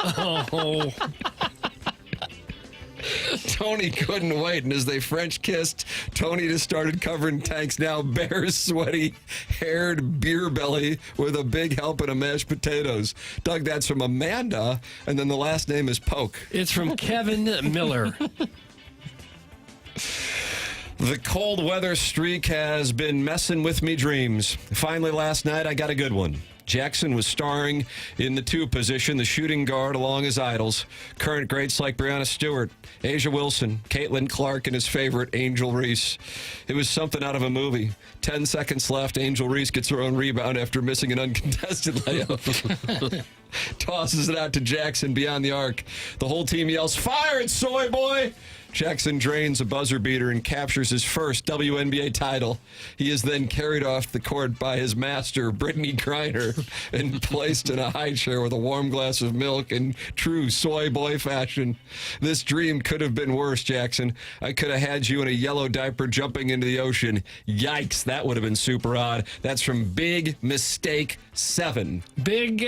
Oh. Tony couldn't wait, and as they French kissed, Tony just started covering Tank's now bare, sweaty, haired beer belly with a big helping of mashed potatoes. Doug, that's from Amanda, and then the last name is Poke. It's from Kevin Miller. The cold weather streak has been messing with me dreams. Finally, last night, I got a good one. Jackson was starring in the 2 position, the shooting guard along his idols. Current greats like Breonna Stewart, Asia Wilson, Caitlin Clark, and his favorite, Angel Reese. It was something out of a movie. 10 seconds left, Angel Reese gets her own rebound after missing an uncontested layup. Tosses it out to Jackson beyond the arc. The whole team yells, "Fire it, soy boy!" Jackson drains a buzzer beater and captures his first WNBA title. He is then carried off the court by his master, Brittany Griner, and placed in a high chair with a warm glass of milk in true soy boy fashion. This dream could have been worse, Jackson. I could have had you in a yellow diaper jumping into the ocean. Yikes, that would have been super odd. That's from Big Mistake 7. Big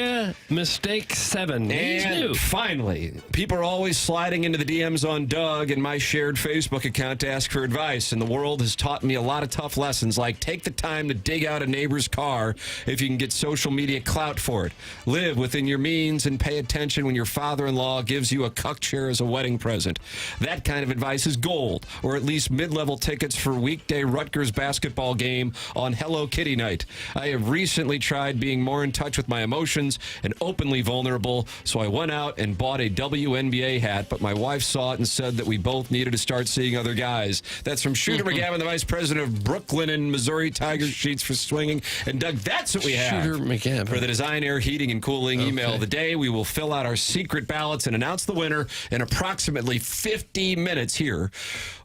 Mistake 7. He's new. And finally, people are always sliding into the DMs on Doug and my shared Facebook account to ask for advice, and the world has taught me a lot of tough lessons, like take the time to dig out a neighbor's car if you can get social media clout for it. Live within your means and pay attention when your father-in-law gives you a cuck chair as a wedding present. That kind of advice is gold, or at least mid-level tickets for weekday Rutgers basketball game on Hello Kitty night. I have recently tried being more in touch with my emotions and openly vulnerable, so I went out and bought a WNBA hat, but my wife saw it and said that we both needed to start seeing other guys. That's from Shooter McGavin, the vice president of Brooklyn and Missouri Tigers Sheets for Swinging. And Doug, that's what we have Shooter McGavin for the Design Air Heating and Cooling email of the day. We will fill out our secret ballots and announce the winner in approximately 50 minutes here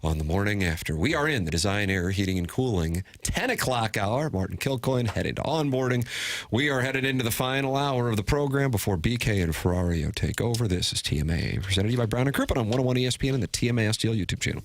on the morning after. We are in the Design Air Heating and Cooling 10 o'clock hour. Martin Kilcoyne headed to onboarding. We are headed into the final hour of the program before BK and Ferrario take over. This is TMA, presented to you by Brown and Crouppen on 101 ESPN and the TMA STL YouTube channel.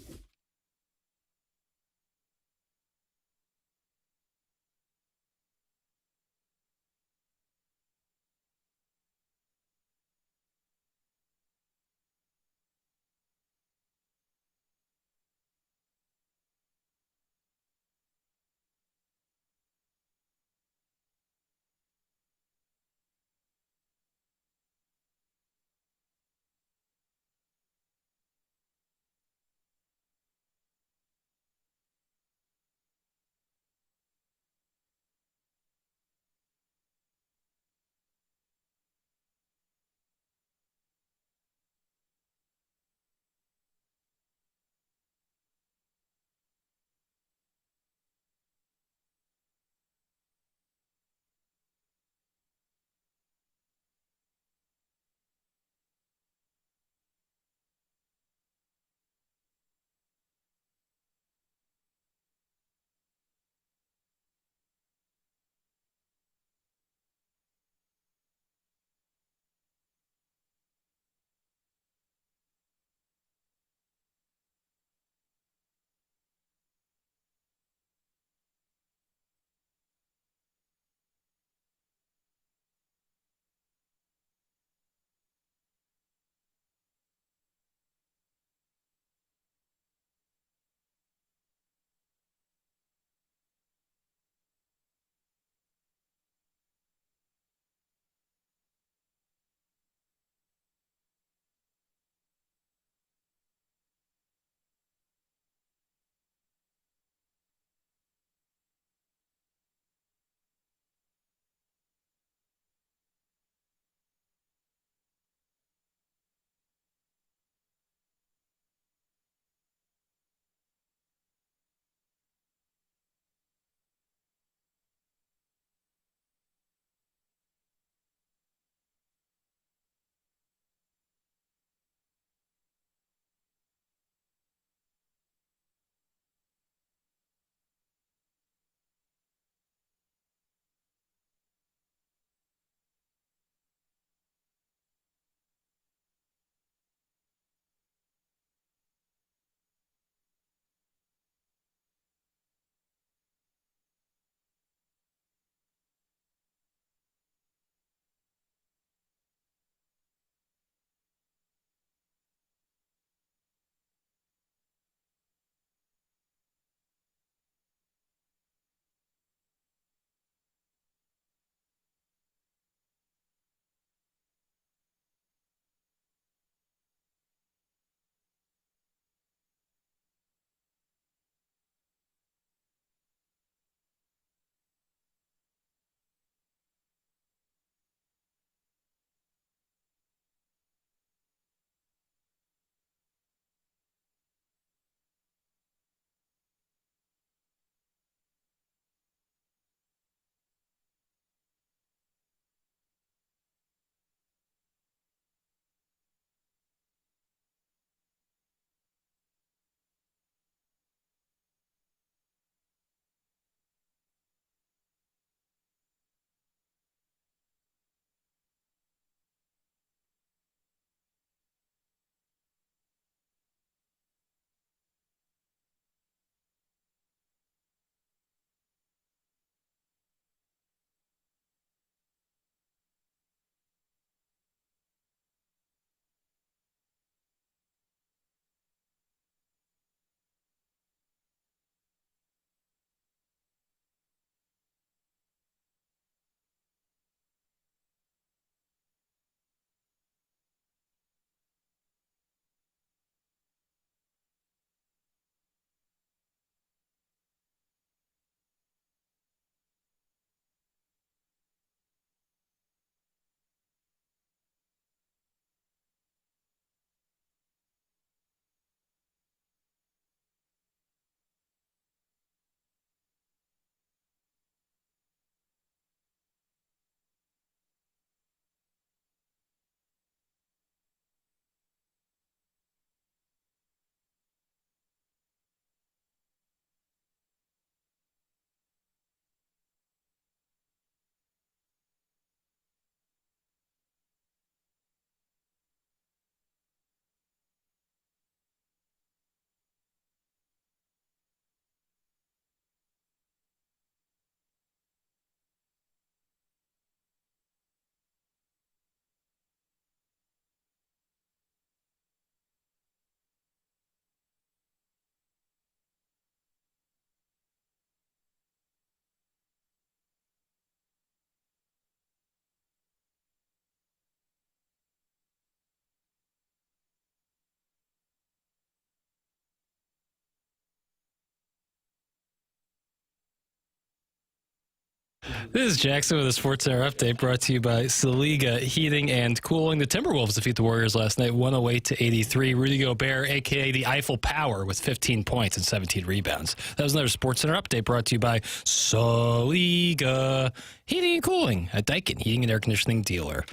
This is Jackson with a Sports Center update brought to you by Saliga Heating and Cooling. The Timberwolves defeat the Warriors last night, 108-83. Rudy Gobert, a.k.a. the Eiffel Power, with 15 points and 17 rebounds. That was another Sports Center update brought to you by Saliga Heating and Cooling, a Daikin heating and air conditioning dealer.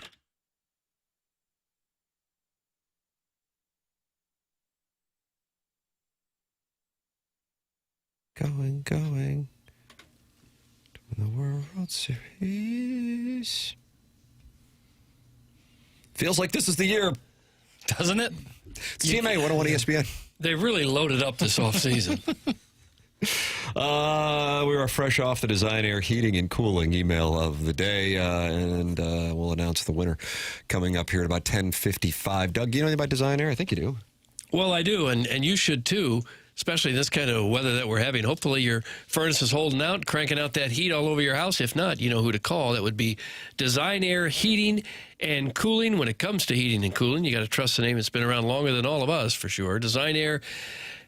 Going. The World Series. Feels like this is the year, doesn't it? It's TMA 101 ESPN. They really loaded up this offseason. We are fresh off the Design Air Heating and Cooling email of the day, and we'll announce the winner coming up here at about 10:55. Doug, you know anything about Design Air? I think you do. Well, I do, and you should too. Especially in this kind of weather that we're having. Hopefully your furnace is holding out, cranking out that heat all over your house. If not, you know who to call. That would be Design Air Heating and Cooling. When it comes to heating and cooling, you got to trust the name that's been around longer than all of us, for sure. Design Air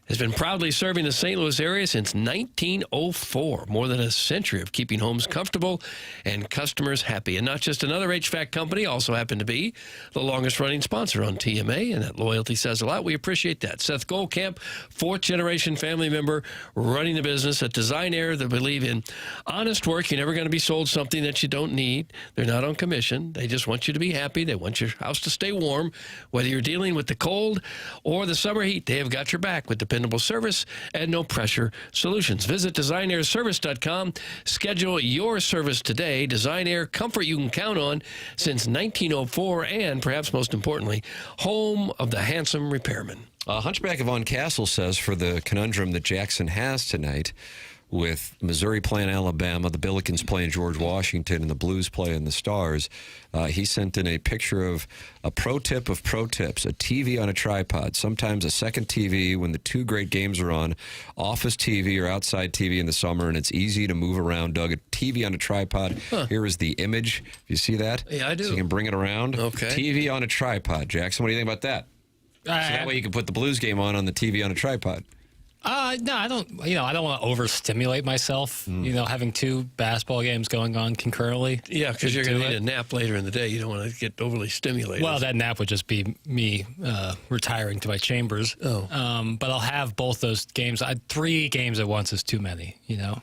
has been proudly serving the St. Louis area since 1904. More than a century of keeping homes comfortable and customers happy. And not just another HVAC company, also happen to be the longest-running sponsor on TMA, and that loyalty says a lot. We appreciate that. Seth Goldcamp, fourth-generation family member, running the business at Design Air. They believe in honest work. You're never going to be sold something that you don't need. They're not on commission. They just want you to be happy. They want your house to stay warm. Whether you're dealing with the cold or the summer heat, they have got your back with dependable service and no pressure solutions. Visit designairservice.com. Schedule your service today. Design Air, comfort you can count on since 1904, and perhaps most importantly, home of the handsome repairman. Hunchback of Vaughn Castle says for the conundrum that Jackson has tonight, with Missouri playing Alabama, the Billikens playing George Washington, and the Blues playing the Stars, he sent in a picture of a pro tip of pro tips, a TV on a tripod, sometimes a second TV when the two great games are on, office TV or outside TV in the summer, and it's easy to move around. Doug, a TV on a tripod. Here is the image. You see that? Yeah, I do. So you can bring it around. Okay. TV on a tripod. Jackson, what do you think about that? So that way you can put the Blues game on the TV on a tripod. No, I don't. I don't want to overstimulate myself. Having two basketball games going on concurrently. Yeah, because you're going to need a nap later in the day. You don't want to get overly stimulated. Well, that nap would just be me retiring to my chambers. Oh. But I'll have both those games. 3 games at once is too many.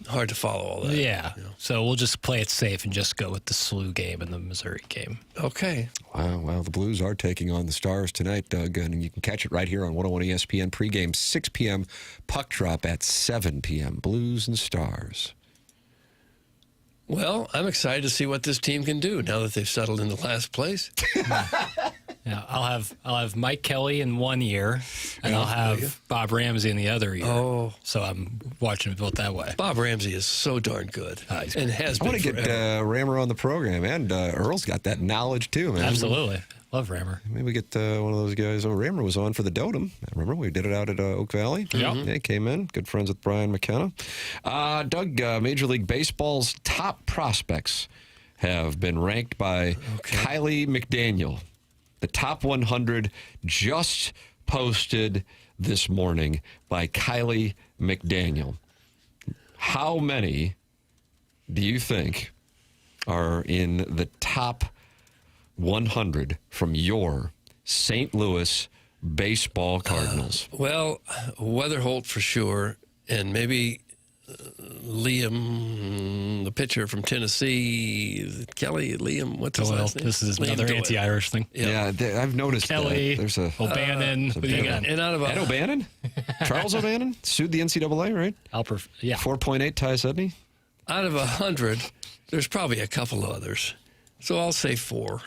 Hard to follow all that. Yeah. So we'll just play it safe and just go with the SLU game and the Missouri game. Okay. Wow. Well, the Blues are taking on the Stars tonight, Doug, and you can catch it right here on 101 ESPN pregame, 6 p.m. Puck drop at 7 p.m. Blues and Stars. Well, I'm excited to see what this team can do now that they've settled into last place. Yeah, I'll have Mike Kelly in one year, and I'll have Bob Ramsey in the other year. Oh, so I'm watching it built that way. Bob Ramsey is so darn good, and has been. I want to get Rammer on the program, and Earl's got that knowledge too, man. Absolutely. Love Rammer. Maybe we get one of those guys. Oh, Rammer was on for the Dotem. Remember, we did it out at Oak Valley. Yeah. He came in. Good friends with Brian McKenna. Doug, Major League Baseball's top prospects have been ranked by Kylie McDaniel. The top 100 just posted this morning by Kylie McDaniel. How many do you think are in the top 100 from your St. Louis baseball Cardinals? Well, Weatherholt for sure, and maybe Liam, the pitcher from Tennessee. Kelly, Liam, what's his last name? This is another anti-Irish thing. Yeah, I've noticed Kelly, there's a O'Bannon. And out of Ed O'Bannon? Charles O'Bannon? Sued the NCAA, right? Yeah. 4.8 Ty Sedney? Out of 100, there's probably a couple others. So I'll say 4.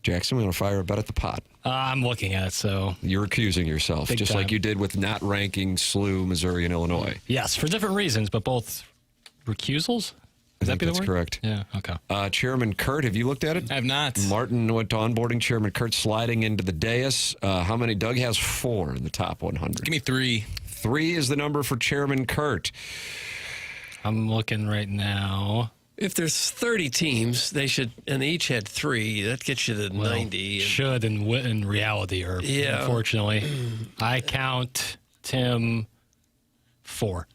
Jackson, we want to fire a bet at the pot. I'm looking at it, so... You're accusing yourself, Big just time. like you did with not ranking SLU, Missouri, and Illinois. Yes, for different reasons, but both recusals? I think that's correct. Yeah, okay. Chairman Kurt, have you looked at it? I have not. Martin went to onboarding. Chairman Kurt sliding into the dais. How many? Doug has 4 in the top 100. Give me 3. 3 is the number for Chairman Kurt. I'm looking right now. If there's 30 teams, they should, and they each had 3. That gets you to 90. Should in reality, or unfortunately, I count Tim 4.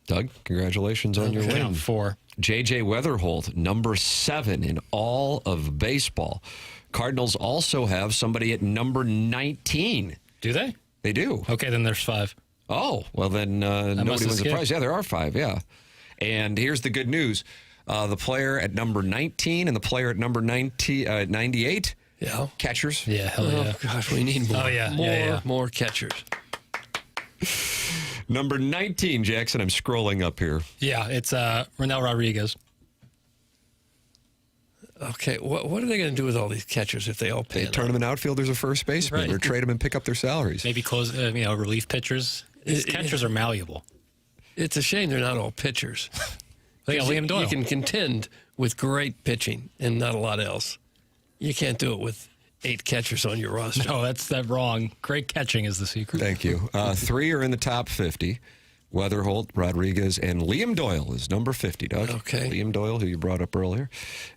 Doug, congratulations on your win. Count 4. J.J. Weatherholt, number 7 in all of baseball. Cardinals also have somebody at number 19. Do they? They do. Okay, then there's 5. Oh, well, then nobody wins the prize. Yeah, there are 5, yeah. And here's the good news. The player at number 19 and the player at number 98. Yeah. Catchers. Yeah, hell yeah. Oh, gosh, we need more. Oh, yeah. More catchers. Number 19, Jackson. I'm scrolling up here. Yeah, it's Ronel Rodriguez. Okay, what are they going to do with all these catchers if they all pay? They turn them in outfielders or first baseman, or trade them and pick up their salaries. Maybe close, relief pitchers. These catchers are malleable. It's a shame they're not all pitchers. Liam Doyle. You can contend with great pitching and not a lot else. You can't do it with 8 catchers on your roster. No, that's wrong. Great catching is the secret. Thank you. 3 are in the top 50. Weatherholt, Rodriguez, and Liam Doyle is number 50, Doug. Okay. Liam Doyle, who you brought up earlier,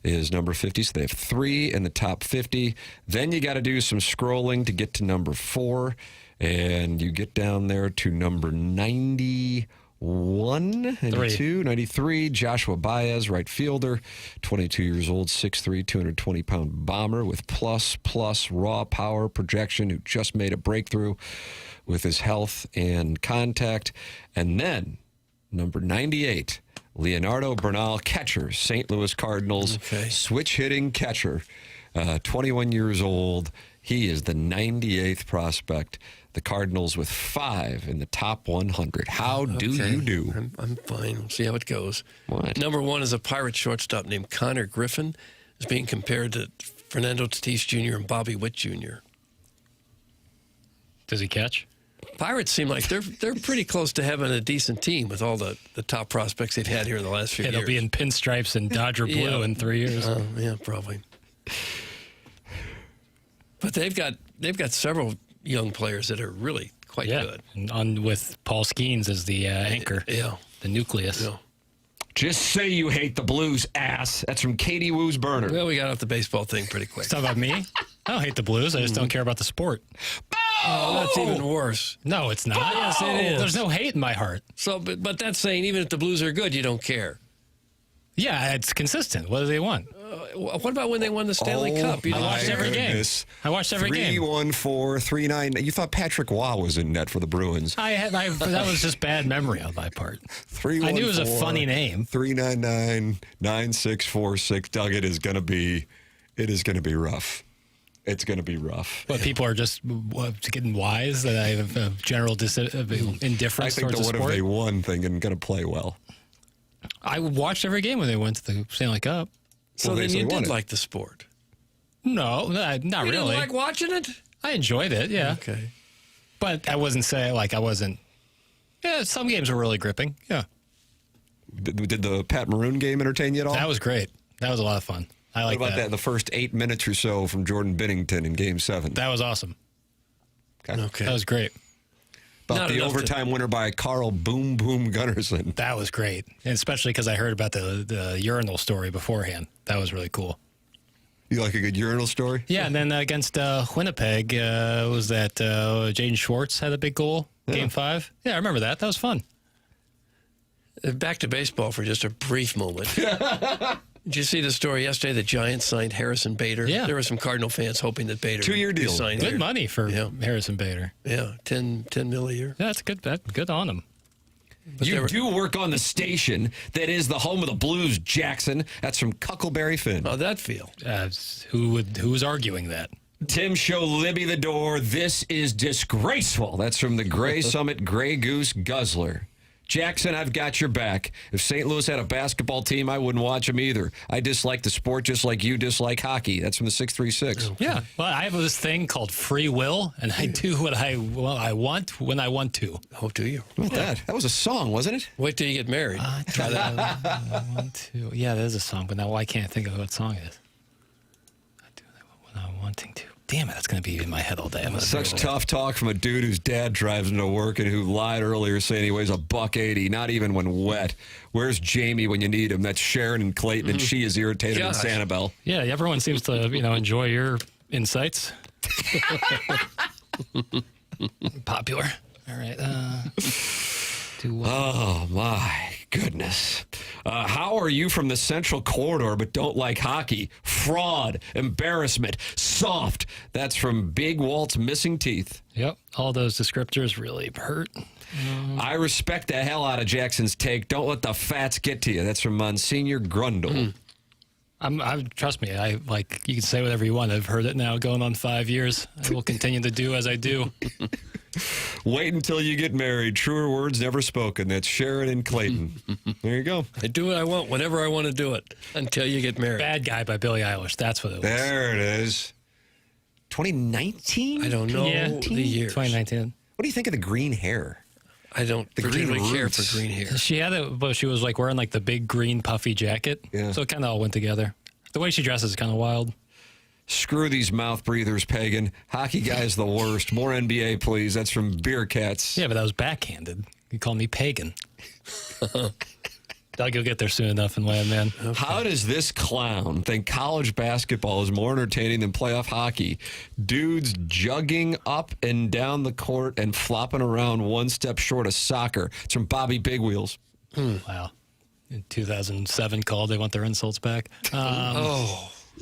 is number 50. So they have 3 in the top 50. Then you got to do some scrolling to get to number 4. And you get down there to number 91, 92, 93. Joshua Baez, right fielder, 22 years old, 6'3", 220-pound bomber with plus raw power projection, who just made a breakthrough with his health and contact. And then number 98, Leonardo Bernal, catcher, St. Louis Cardinals, switch-hitting catcher, 21 years old. He is the 98th prospect. The Cardinals with 5 in the top 100. How do you do? I'm fine. We'll see how it goes. What? Number 1 is a Pirate shortstop named Connor Griffin. Is being compared to Fernando Tatis Jr. and Bobby Witt Jr. Does he catch? Pirates seem like they're pretty close to having a decent team with all the top prospects they've had here in the last few years. They'll be in pinstripes and Dodger blue in 3 years. Yeah, probably. But they've got several young players that are really quite good. And with Paul Skeens as the anchor. Yeah. The nucleus. Yeah. Just say you hate the Blues, ass. That's from Katie Woo's burner. Well, we got off the baseball thing pretty quick. It's not about me. I don't hate the Blues. I just don't care about the sport. Oh, that's even worse. No, it's not. Yes, it is. There's no hate in my heart. So, but that's saying even if the Blues are good, you don't care. Yeah, it's consistent. What do they want? What about when they won the Stanley Cup? I watched every game. I watched every game. 3-1-4, 3-9. You thought Patrick Waugh was in net for the Bruins. That was just bad memory on my part. 3-1-4. I knew it was a funny name. 3-9-9, 9-6-4-6. Doug, it is going to be rough. It's going to be rough. But people are just getting wise that I have a general indifference I think towards the what sport. if they won thing and going to play well. I watched every game when they went to the Stanley Cup. So then you did like the sport? No, not you really. Didn't like watching it? I enjoyed it, yeah. Okay. But I wasn't saying, yeah, some games were really gripping, yeah. Did the Pat Maroon game entertain you at all? That was great. That was a lot of fun. I like that. What about that? The first 8 minutes or so from Jordan Binnington in Game 7. That was awesome. Okay. That was great. About the overtime winner by Carl Boom Boom Gunnarsson. That was great, and especially because I heard about the urinal story beforehand. That was really cool. You like a good urinal story? Yeah, and then against Winnipeg, was that Jaden Schwartz had a big goal, Game 5? Yeah, I remember that. That was fun. Back to baseball for just a brief moment. Did you see the story yesterday? The Giants signed Harrison Bader. Yeah. There were some Cardinal fans hoping that Bader 2-year deal. Signed Good money for Harrison Bader. Yeah, $10 million a year. Yeah, that's good. Good on him. But you do work on the station that is the home of the Blues, Jackson. That's from Cuckleberry Finn. How'd that feel? Who's arguing that? Tim show Libby the door. This is disgraceful. That's from the Gray Summit Gray Goose Guzzler. Jackson, I've got your back. If St. Louis had a basketball team, I wouldn't watch them either. I dislike the sport just like you dislike hockey. That's from the 636. Yeah. Well, I have this thing called free will, and I do what I want when I want to. Oh, do you? What about that? That was a song, wasn't it? Wait till you get married. Try that. I want to. Yeah, that is a song, but now I can't think of what song it is. I do that when I'm wanting to. Damn it, that's going to be in my head all day. Such tough talk from a dude whose dad drives him to work and who lied earlier saying he weighs $180, not even when wet. Where's Jamie when you need him? That's Sharon and Clayton, and she is irritated in Sanibel. Yeah, everyone seems to enjoy your insights. Popular. All right. Oh, my goodness. How are you from the Central Corridor but don't like hockey? Fraud, embarrassment, soft. That's from Big Walt's missing teeth. Yep. All those descriptors really hurt. I respect the hell out of Jackson's take. Don't let the fats get to you. That's from Monsignor Grundle. Trust me, you can say whatever you want. I've heard it now going on 5 years. I will continue to do as I do. Wait until you get married. Truer words never spoken. That's Sharon and Clayton. There you go. I do what I want, whenever I want to do it, until you get married. Bad Guy by Billie Eilish. That's what it was. There it is. 2019? I don't know the year. 2019. What do you think of the green hair? I don't particularly care for green hair. She had it, but she was wearing the big green puffy jacket. Yeah. So it kind of all went together. The way she dresses is kind of wild. Screw these mouth breathers, Pagan. Hockey guy's the worst. More NBA, please. That's from Beer Cats. Yeah, but that was backhanded. You called me Pagan. Doug, you'll get there soon enough and land, man. Okay. How does this clown think college basketball is more entertaining than playoff hockey? Dudes jugging up and down the court and flopping around one step short of soccer. It's from Bobby Big Wheels. Wow. In 2007 called, they want their insults back.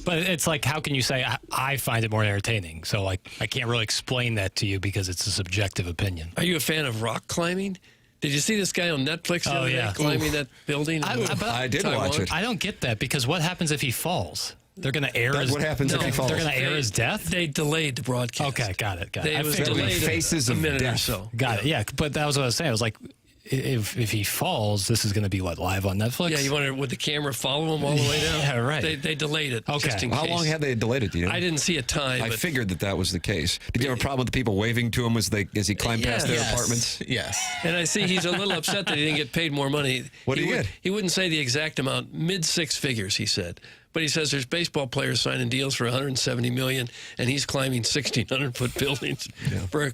But it's how can you say, I find it more entertaining? So, I can't really explain that to you because it's a subjective opinion. Are you a fan of rock climbing? Did you see this guy on Netflix the other day climbing that building? I did watch it. I don't get that because what happens if he falls? They're going to air his... What happens if he falls? They're going to air his death? They delayed the broadcast. Okay, got it. It was delayed faces a of minute death. or so. Got it, yeah. But that was what I was saying. I was if he falls, this is going to be live on Netflix? Yeah, you wonder, would the camera follow him all the way down? Yeah, right. They delayed it. Okay. Just in How case. long had they delayed it? Do you know? I didn't see a time. I but figured that was the case. Did you have a problem with the people waving to him as he climbed past their apartments? Yes. And I see he's a little upset that he didn't get paid more money. What did he get? He wouldn't say the exact amount, mid six figures, he said. But he says there's baseball players signing deals for $170 million, and he's climbing 1,600-foot buildings for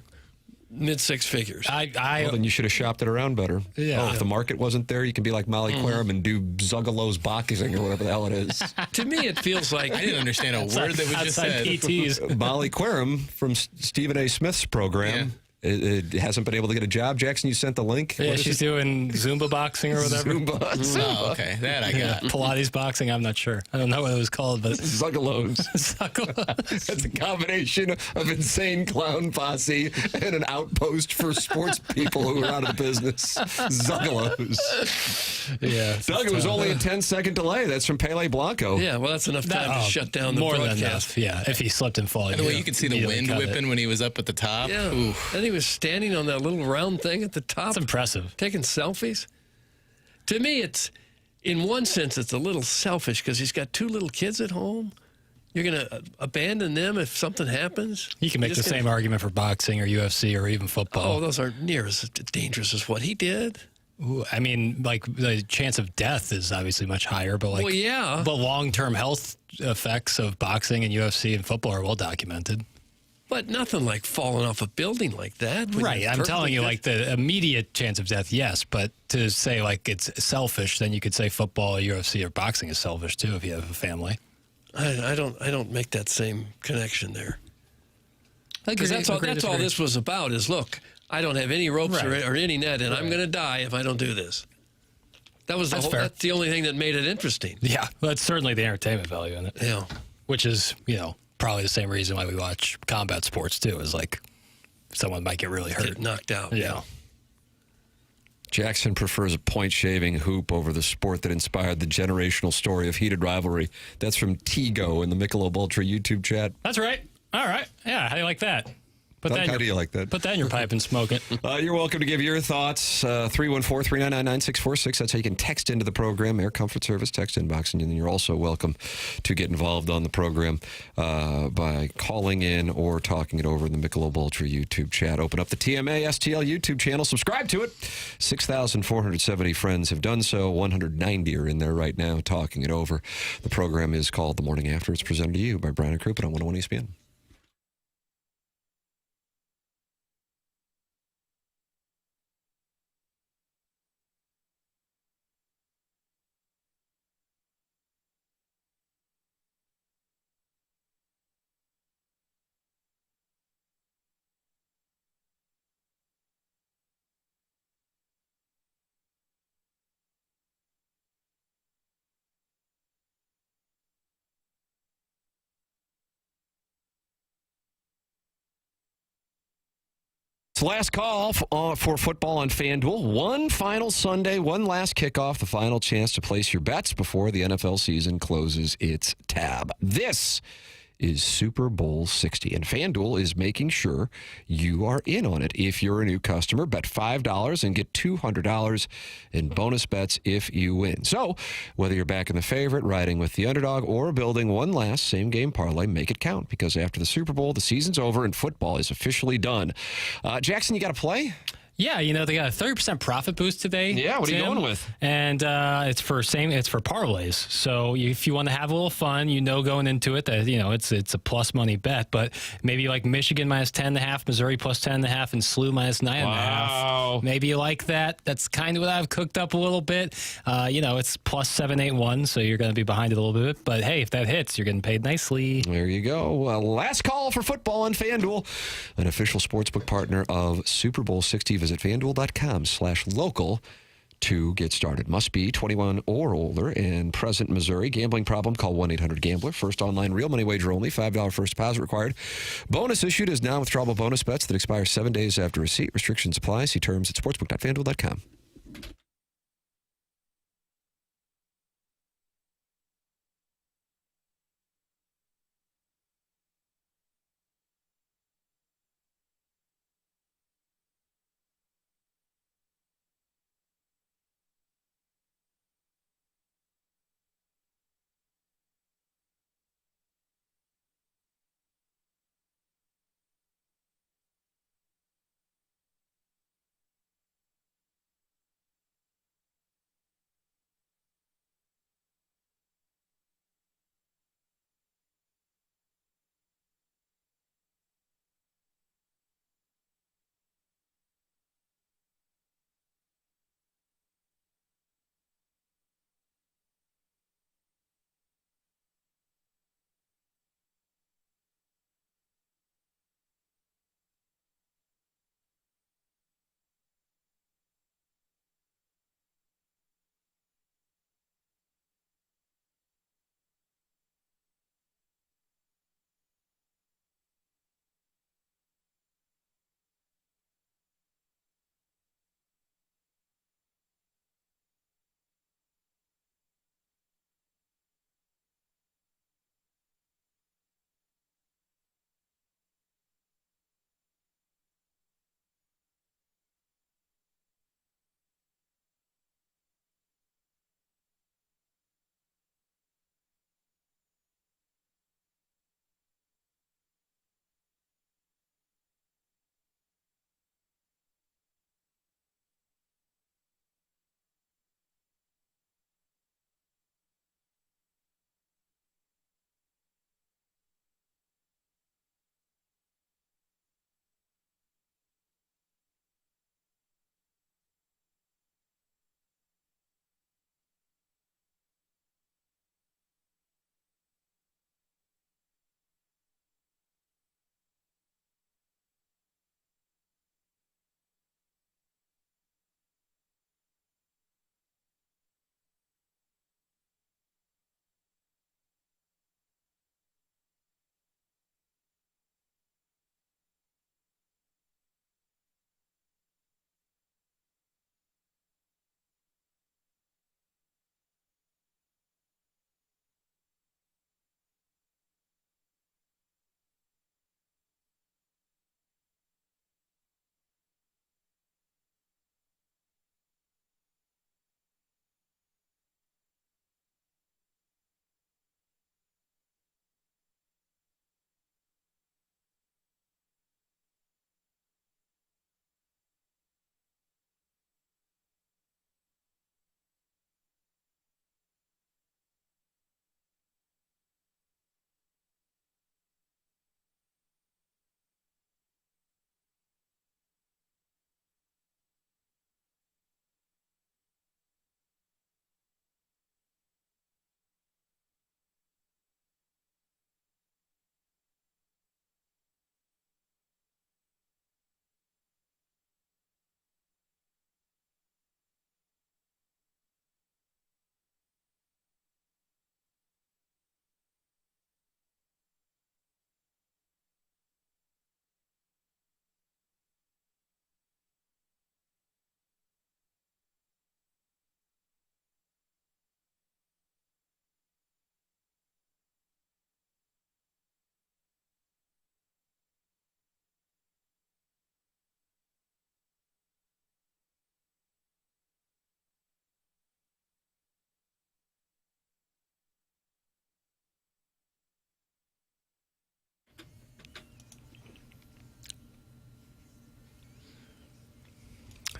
mid six figures. Well, then you should have shopped it around better. Yeah. If the market wasn't there, you can be like Molly Querim and do Zuggalo's boxing or whatever the hell it is. To me, it feels like... I didn't understand a word that was just said. PTs. Molly Querim from Stephen A. Smith's program. It hasn't been able to get a job. Jackson, you sent the link. Yeah, she's doing Zumba boxing or whatever. Zumba. Oh, okay. That I got. Pilates boxing, I'm not sure. I don't know what it was called, but... Zuggalo's. Zuggalo's. It's a combination of insane clown posse and an outpost for sports people who are out of the business. Zuggalo's. Yeah. Doug, it was only a 10-second delay. That's from Pele Blanco. Yeah, well, that's enough time to shut down the more broadcast. Than enough, yeah. If he slipped and fall. By the way, you could see the wind whipping when he was up at the top. Yeah. Oof. And he was standing on that little round thing at the top. That's impressive. Taking selfies. To me, it's, in one sense, it's a little selfish because he's got two little kids at home. You're going to abandon them if something happens? You can make the same argument for boxing or UFC or even football. Oh, those aren't near as dangerous as what he did. Ooh, I mean, the chance of death is obviously much higher, but well, yeah. The long-term health effects of boxing and UFC and football are well documented. But nothing like falling off a building like that. Right. I'm telling you, the immediate chance of death, yes. But to say, it's selfish, then you could say football, UFC, or boxing is selfish, too, if you have a family. I don't make that same connection there. Because that's all this was about is, look, I don't have any ropes or any net, and I'm going to die if I don't do this. That was that's the only thing that made it interesting. Yeah. Well, that's certainly the entertainment value in it. Yeah. Which is, probably the same reason why we watch combat sports too, is someone might get really hurt. Get knocked out. Yeah. Jackson prefers a point-shaving hoop over the sport that inspired the generational story of heated rivalry. That's from Tigo in the Michelob Ultra YouTube chat. That's right. All right. Yeah, how do you like that? How do you like that? Put that in your pipe and smoke it. You're welcome to give your thoughts. 314-399-9646. That's how you can text into the program. Air Comfort Service text inbox. And then you're also welcome to get involved on the program by calling in or talking it over in the Michelob Ultra YouTube chat. Open up the TMA STL YouTube channel. Subscribe to it. 6,470 friends have done so. 190 are in there right now talking it over. The program is called The Morning After. It's presented to you by Brown and Crouppen on 101 ESPN. It's last call for football on FanDuel. One final Sunday, one last kickoff, the final chance to place your bets before the NFL season closes its tab. This is Super Bowl 60, and FanDuel is making sure you are in on it. If you're a new customer, bet $5 and get $200 in bonus bets if you win. So, whether you're backing the favorite, riding with the underdog, or building one last same-game parlay, make it count, because after the Super Bowl, the season's over and football is officially done. Jackson, you got to play? Yeah, they got a 30% profit boost today. Yeah, what are you Tim. going with? And it's for parlays. So if you want to have a little fun, going into it that it's a plus money bet. But maybe like Michigan minus 10.5, Missouri plus 10.5, and SLU minus 9.5. Wow. Maybe you like that. That's kind of what I've cooked up a little bit. It's plus 781, so you're going to be behind it a little bit. But hey, if that hits, you're getting paid nicely. There you go. Last call for football on FanDuel, an official sportsbook partner of Super Bowl 60. Visit FanDuel.com/local to get started. Must be 21 or older and present in Missouri. Gambling problem? Call 1-800-GAMBLER. First online real money wager only. $5 first deposit required. Bonus issued as non-withdrawable bonus bets that expire 7 days after receipt. Restrictions apply. See terms at sportsbook.fanduel.com.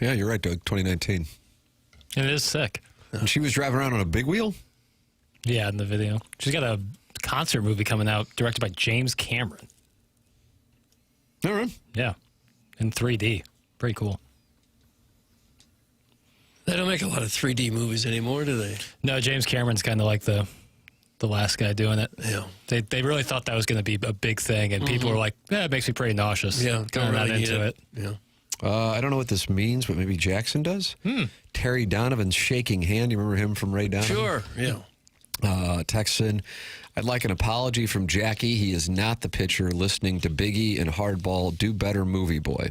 Yeah, you're right, Doug. 2019. It is sick. And she was driving around on a big wheel? Yeah, in the video. She's got a concert movie coming out directed by James Cameron. All right. Yeah. In 3D. Pretty cool. They don't make a lot of 3D movies anymore, do they? No, James Cameron's kind of like the last guy doing it. Yeah. They really thought that was going to be a big thing, and people were like, yeah, it makes me pretty nauseous. Yeah, kind of not into it. Yeah. I don't know what this means, but maybe Jackson does. Terry Donovan's shaking hand. You remember him from Ray Donovan? Sure, yeah. Texan, I'd like an apology from Jackie. He is not the pitcher. Listening to Biggie and Hardball. Do better, movie boy.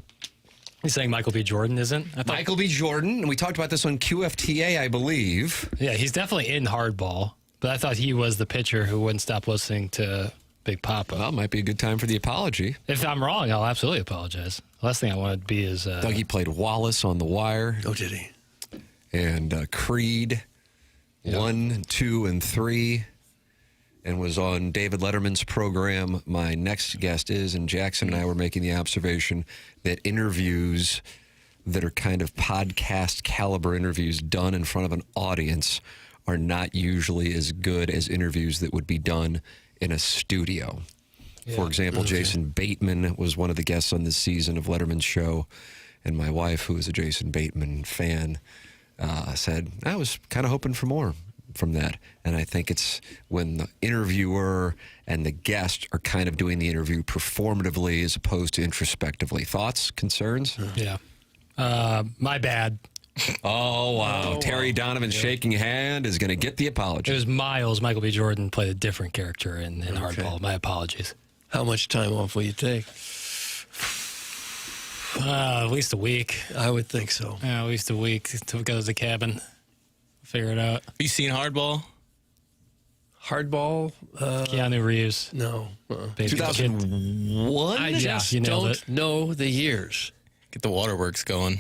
He's saying Michael B. Jordan isn't? Michael B. Jordan, and we talked about this on QFTA, I believe. Yeah, he's definitely in Hardball, but I thought he was the pitcher who wouldn't stop listening to Big Papa. Well, it might be a good time for the apology. If I'm wrong, I'll absolutely apologize. The last thing I want to be is... Dougie played Wallace on The Wire. Oh, did he? And Creed, 1, 2, and 3, and was on David Letterman's program. My next guest is, and Jackson and I were making the observation that interviews that are kind of podcast caliber interviews done in front of an audience are not usually as good as interviews that would be done in a studio. Yeah. For example, Okay. Jason Bateman was one of the guests on this season of Letterman's show, and my wife, who is a Jason Bateman fan, said, I was kind of hoping for more from that. And I think it's when the interviewer and the guest are kind of doing the interview performatively as opposed to introspectively. Thoughts, concerns? Yeah. My bad. Oh, wow. Terry Donovan shaking hand is going to get the apology. It was Miles. Michael B. Jordan played a different character in Hardball. My apologies. How much time off will you take? At least a week. I would think so. Yeah, at least a week to go to the cabin. Figure it out. Have you seen Hardball? Hardball? Keanu Reeves. No. 2001? I just you nailed don't it. know the years. Get the waterworks going.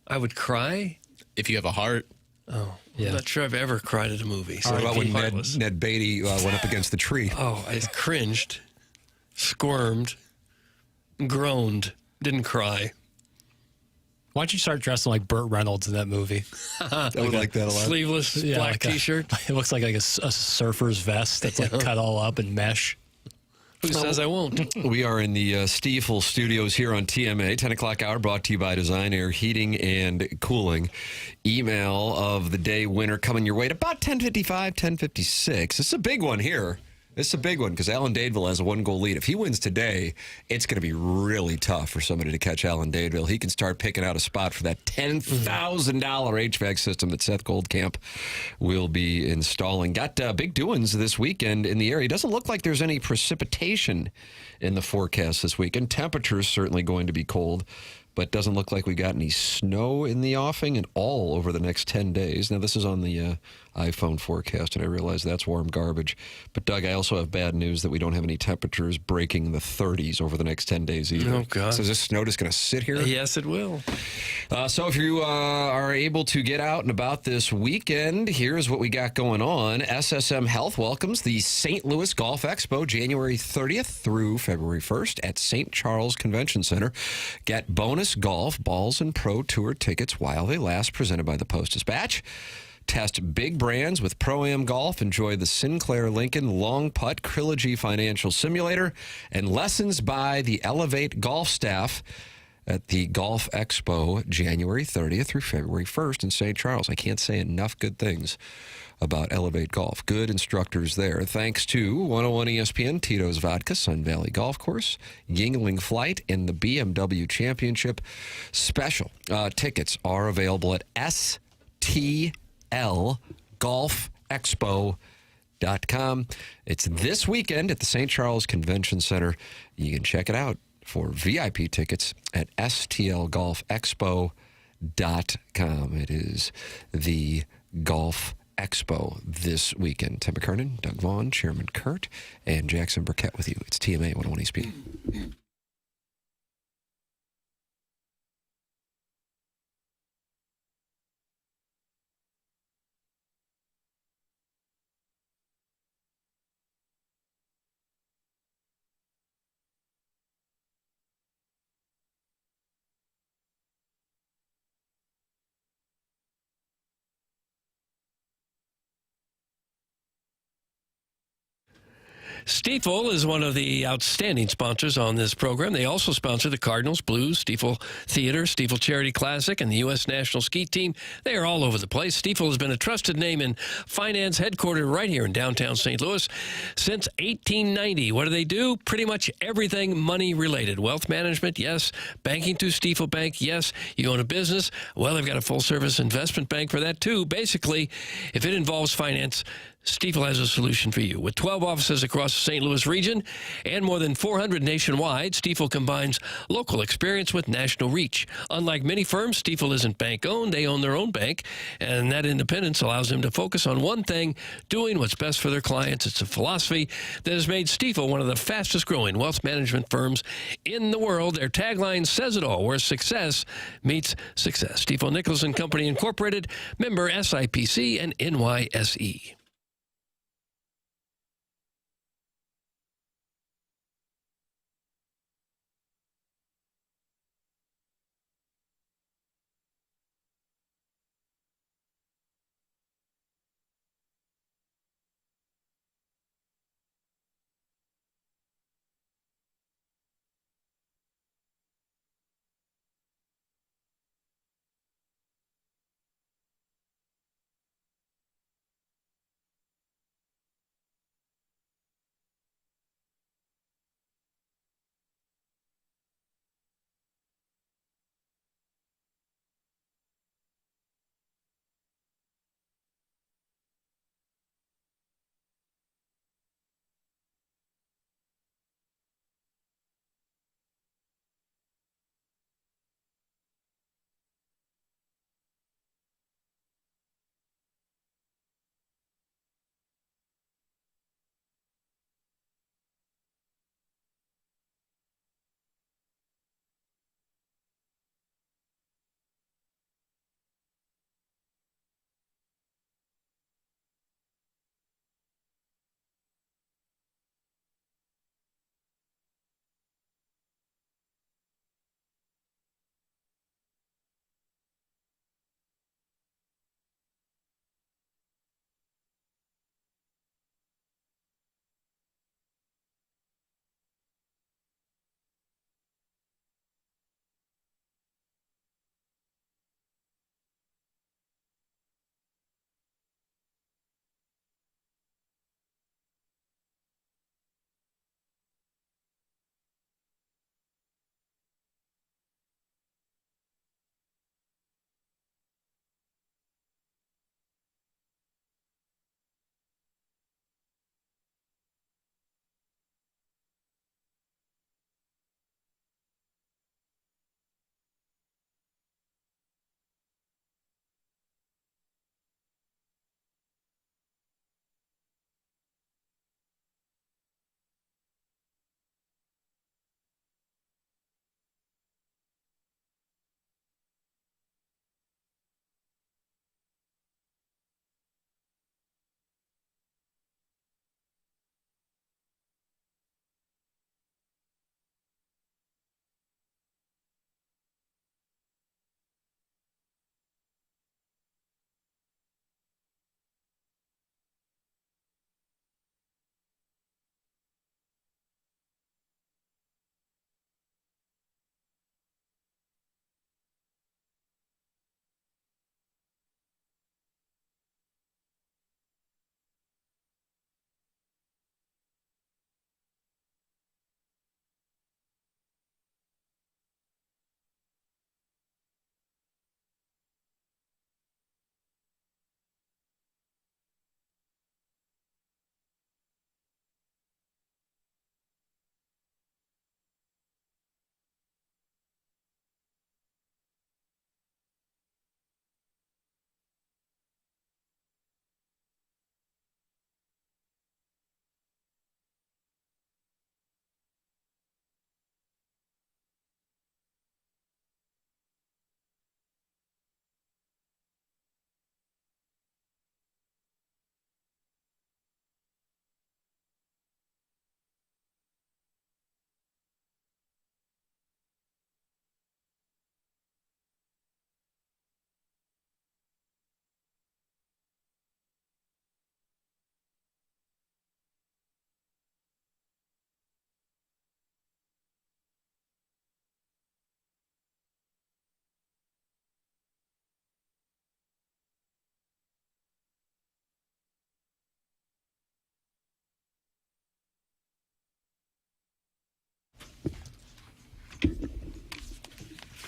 I would cry? If you have a heart. Oh, Yeah. I'm not sure I've ever cried at a movie. So What about when Heartless. Ned Beatty went up against the tree? Oh, I cringed, squirmed, groaned, didn't cry. Why don't you start dressing like Burt Reynolds in that movie? I would like that a lot. Sleeveless black like a- T-shirt. It looks like a surfer's vest that's like cut all up in mesh. Who says I won't? We are in the Stiefel studios here on TMA, 10 o'clock hour, brought to you by Design Air Heating and Cooling. Email of the day winner coming your way at about 10:55, 10:56. This is a big one here. This is a big one because Alan Dadeville has a 1-goal lead. If he wins today, it's going to be really tough for somebody to catch Alan Dadeville. He can start picking out a spot for that $10,000 HVAC system that Seth Goldcamp will be installing. Got big doings this weekend in the area. It doesn't look like there's any precipitation in the forecast this weekend. Temperatures certainly going to be cold, but doesn't look like we got any snow in the offing at all over the next 10 days. Now, this is on the iPhone forecast, and I realize that's warm garbage. But, Doug, I also have bad news that we don't have any temperatures breaking the 30s over the next 10 days either. Oh, God. So is this snow just going to sit here? Yes, it will. So if you are able to get out and about this weekend, here's what we got going on. SSM Health welcomes the St. Louis Golf Expo January 30th through February 1st at St. Charles Convention Center. Get bonus golf, balls, and pro tour tickets while they last, presented by the Post-Dispatch. Test big brands with Pro-Am Golf. Enjoy the Sinclair Lincoln Long Putt Trilogy Financial Simulator and lessons by the Elevate Golf staff at the Golf Expo January 30th through February 1st in St. Charles. I can't say enough good things about Elevate Golf. Good instructors there. Thanks to 101 ESPN, Tito's Vodka, Sun Valley Golf Course, Yingling Flight, and the BMW Championship Special. Tickets are available at stlgolfexpo.com. It's this weekend at the St. Charles Convention Center. You can check it out for VIP tickets at stlgolfexpo.com. It is the Golf Expo this weekend. Tim McKernan, Doug Vaughn, Chairman Kurt, and Jackson Burkett with you. It's TMA 101 ESPN. Stiefel is one of the outstanding sponsors on this program. They also sponsor the Cardinals, Blues, Stiefel Theater, Stiefel Charity Classic, and the U.S. National Ski Team. They are all over the place. Stiefel has been a trusted name in finance, headquartered right here in downtown St. Louis since 1890. What do? Pretty much everything money-related. Wealth management, yes. Banking through Stiefel Bank, yes. You own a business? Well, they've got a full-service investment bank for that, too. Basically, if it involves finance, Stiefel has a solution for you. With 12 offices across the St. Louis region and more than 400 nationwide, Stiefel combines local experience with national reach. Unlike many firms, Stiefel isn't bank-owned. They own their own bank, and that independence allows them to focus on one thing, doing what's best for their clients. It's a philosophy that has made Stiefel one of the fastest-growing wealth management firms in the world. Their tagline says it all, where success meets success. Stiefel Nicholas and Company Incorporated, member SIPC and NYSE.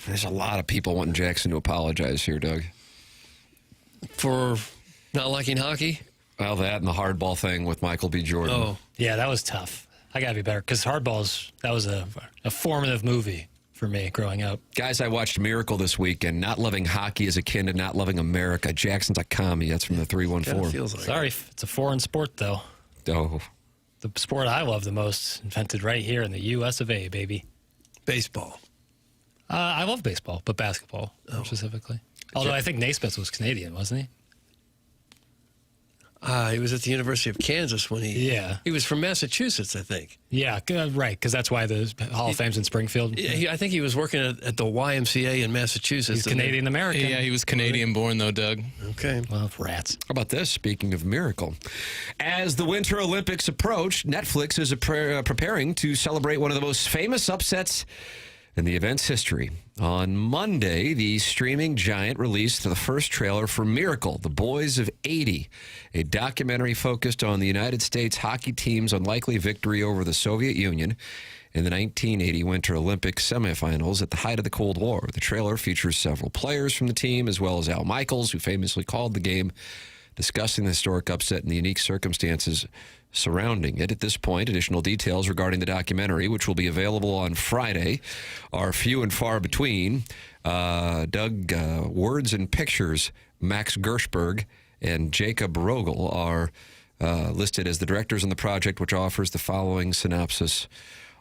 There's a lot of people wanting Jackson to apologize here, Doug. For not liking hockey? Well, that and the hardball thing with Michael B. Jordan. Oh. Yeah, that was tough. I got to be better because that was a formative movie for me growing up. Guys, I watched Miracle this week, and not loving hockey is akin to not loving America. Jackson's a commie. That's from the 314. Feels like Sorry, it's a foreign sport, though. Oh. The sport I love the most, invented right here in the U.S. of A., baby. Baseball. I love baseball, but basketball specifically. Although I think Naismith was Canadian, wasn't he? He was at the University of Kansas when he was from Massachusetts, I think. Yeah, right, because that's why the Hall of Fame's in Springfield. I think he was working at the YMCA in Massachusetts. He's Canadian-American. Yeah, he was Canadian-born, though, Doug. Okay. Well, rats. How about this? Speaking of Miracle. As the Winter Olympics approach, Netflix is preparing to celebrate one of the most famous upsets in the event's history. On Monday, the streaming giant released the first trailer for Miracle, The Boys of 80, a documentary focused on the United States hockey team's unlikely victory over the Soviet Union in the 1980 Winter Olympics semifinals at the height of the Cold War. The trailer features several players from the team, as well as Al Michaels, who famously called the game, discussing the historic upset and the unique circumstances surrounding it. At this point, additional details regarding the documentary, which will be available on Friday, are few and far between. Doug, Words and Pictures, Max Gershberg and Jacob Rogel are listed as the directors on the project, which offers the following synopsis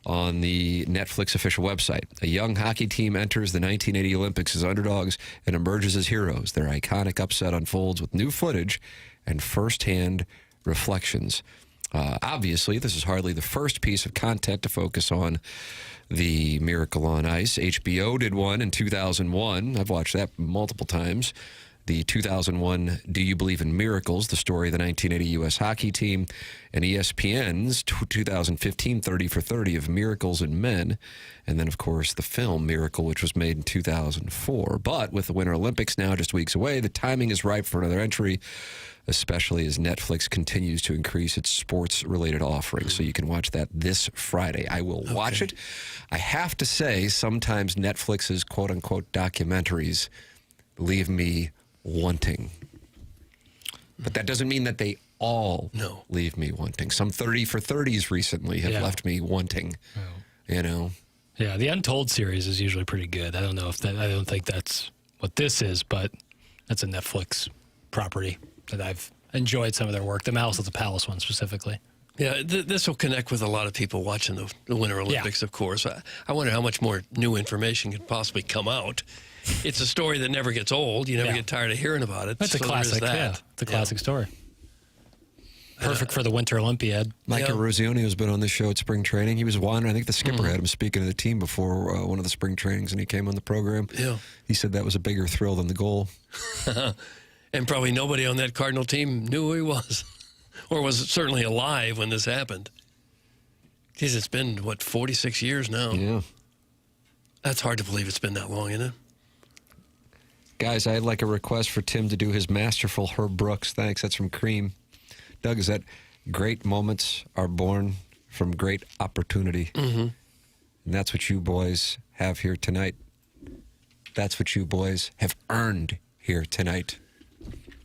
on the Netflix official website. A young hockey team enters the 1980 Olympics as underdogs and emerges as heroes. Their iconic upset unfolds with new footage and firsthand reflections. Obviously, this is hardly the first piece of content to focus on the Miracle on Ice. HBO did one in 2001. I've watched that multiple times. The 2001 Do You Believe in Miracles, the story of the 1980 U.S. hockey team, and ESPN's 2015 30 for 30 of Miracles in Men, and then, of course, the film Miracle, which was made in 2004. But with the Winter Olympics now just weeks away, the timing is ripe for another entry, especially as Netflix continues to increase its sports-related offerings. So you can watch that this Friday. I will watch it. I have to say, sometimes Netflix's quote-unquote documentaries leave me wanting. But that doesn't mean that they all leave me wanting. Some 30 for 30s recently have left me wanting, you know. Yeah, the Untold series is usually pretty good. I don't know if I don't think that's what this is, but that's a Netflix property that I've enjoyed some of their work. The Malice at the Palace one specifically. Yeah, this will connect with a lot of people watching the Winter Olympics, of course. I wonder how much more new information could possibly come out. It's a story that never gets old. You never get tired of hearing about it. That's a classic. Yeah, it's a classic story. Perfect for the Winter Olympiad. Mike Eruzione has been on this show at spring training. He was wandering. I think the skipper had him speaking to the team before one of the spring trainings, and he came on the program. Yeah. He said that was a bigger thrill than the goal. And probably nobody on that Cardinal team knew who he was, or was certainly alive when this happened. Geez, it's been, 46 years now? Yeah. That's hard to believe it's been that long, isn't it? Guys, I'd like a request for Tim to do his masterful Herb Brooks. Thanks. That's from Cream. Doug, is that great moments are born from great opportunity? Mm-hmm. And that's what you boys have here tonight. That's what you boys have earned here tonight.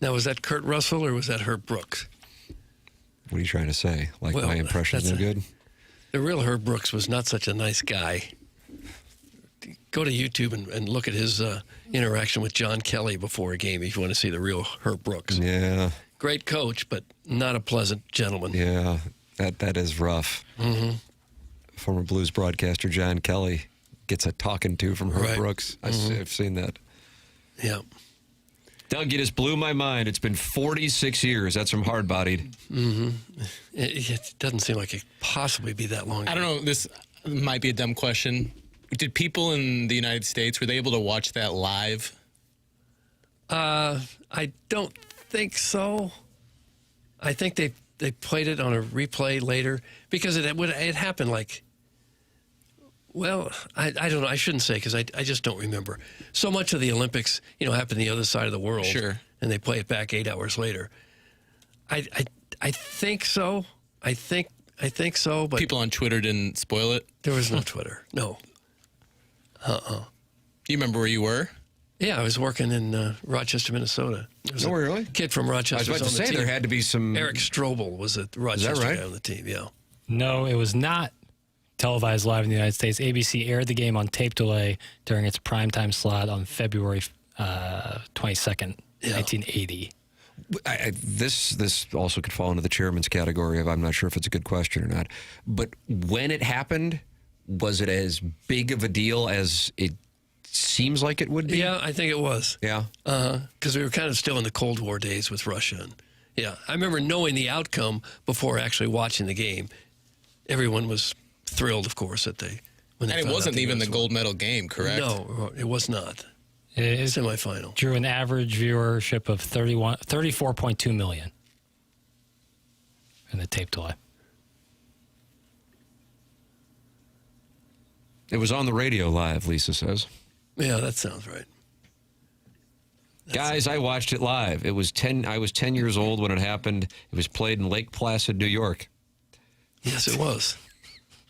Now, was that Kurt Russell or was that Herb Brooks? What are you trying to say? Like my impression's no good? The real Herb Brooks was not such a nice guy. Go to YouTube and look at his interaction with John Kelly before a game if you want to see the real Herb Brooks. Yeah. Great coach, but not a pleasant gentleman. Yeah, that is rough. Mm-hmm. Former Blues broadcaster John Kelly gets a talking to from Herb Brooks. I've seen that. Yeah. Doug, you just blew my mind. It's been 46 years. That's from Hardbodied. Mm-hmm. It doesn't seem like it could possibly be that long ago. I don't know. This might be a dumb question. Did people in the United States, were they able to watch that live? I don't think so. I think they played it on a replay later because it happened like, well, I don't know. I shouldn't say because I just don't remember. So much of the Olympics, happened the other side of the world. Sure. And they play it back 8 hours later. I think so. I think so. But people on Twitter didn't spoil it? There was no Twitter. No. You remember where you were? Yeah, I was working in Rochester, Minnesota. There was Oh, really? kid from Rochester. I was about to on the say team. there had to be some. Eric Strobel was a Rochester right? guy on the team. Yeah. No, it was not televised live in the United States. ABC aired the game on tape delay during its primetime slot on February 22nd, 1980. This also could fall into the chairman's category of I'm not sure if it's a good question or not. But when it happened, was it as big of a deal as it seems like it would be? Yeah, I think it was. Yeah. Because we were kind of still in the Cold War days with Russia. And, yeah, I remember knowing the outcome before actually watching the game. Everyone was thrilled, of course, that when they And it found wasn't out even the gold medal game, correct? No, it was not. It Semifinal. drew an average viewership of 34.2 million in the tape delay. It was on the radio live, Lisa says. Yeah, that sounds right. Guys, I watched it live. I was 10 years old when it happened. It was played in Lake Placid, New York. Yes, it was.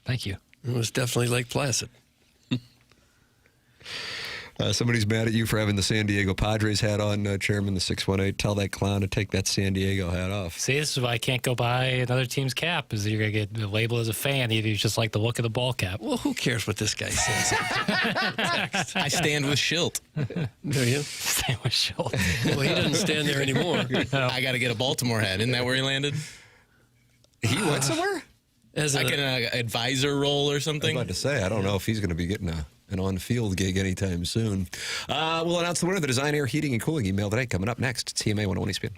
Thank you. It was definitely Lake Placid. Somebody's mad at you for having the San Diego Padres hat on, Chairman, the 618. Tell that clown to take that San Diego hat off. See, this is why I can't go buy another team's cap, is you're going to get labeled as a fan. You just like the look of the ball cap. Well, who cares what this guy says? I stand with Schilt. Do you? Stand with Schilt. Well, he doesn't stand there anymore. I got to get a Baltimore hat. Isn't that where he landed? He went somewhere? As like an advisor role or I something? was about to say, I don't know if he's going to be getting an on-field gig anytime soon. We'll announce the winner of the Design Air Heating and Cooling email today. Coming up next, TMA 101 ESPN.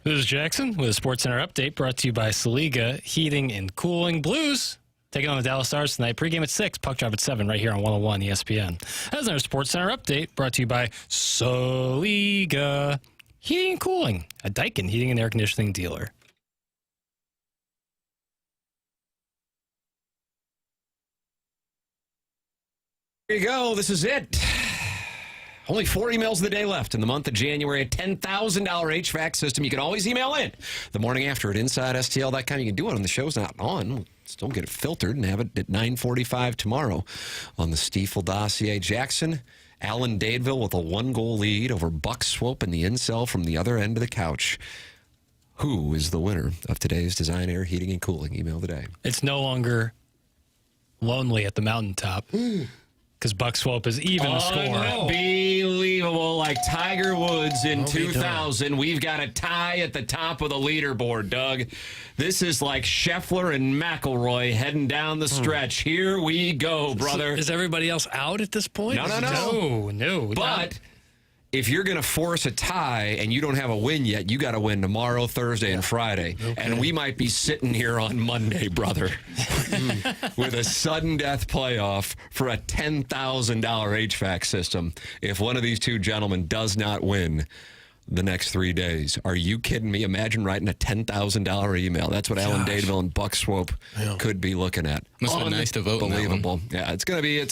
This is Jackson with a SportsCenter update brought to you by Saliga Heating and Cooling. Blues taking on the Dallas Stars tonight. Pregame at 6, puck drop at 7 right here on 101 ESPN. That's our SportsCenter update brought to you by Saliga Heating and Cooling, a Daikin heating and air conditioning dealer. There you go. This is it. Only 4 emails of the day left in the month of January. A $10,000 HVAC system. You can always email in the morning after at InsideSTL.com. You can do it when the show's not on. Still get it filtered and have it at 9:45 tomorrow on the Stiefel dossier. Jackson, Allen Dadeville with a 1-goal lead over Buck Swope in the incel from the other end of the couch. Who is the winner of today's Design Air Heating and Cooling email of the day? It's no longer lonely at the mountaintop. Because Buck Swope is even the score. Unbelievable. Like Tiger Woods in 2000, we've got a tie at the top of the leaderboard, Doug. This is like Scheffler and McIlroy heading down the stretch. Here we go, brother. Is everybody else out at this point? No. But if you're going to force a tie and you don't have a win yet, you got to win tomorrow, Thursday, and Friday. Okay. And we might be sitting here on Monday, brother, with a sudden death playoff for a $10,000 HVAC system if one of these two gentlemen does not win the next 3 days. Are you kidding me? Imagine writing a $10,000 email. That's what Allen Dadeville and Buck Swope could be as a Must have been nice to vote. Unbelievable. Yeah, it's gonna be a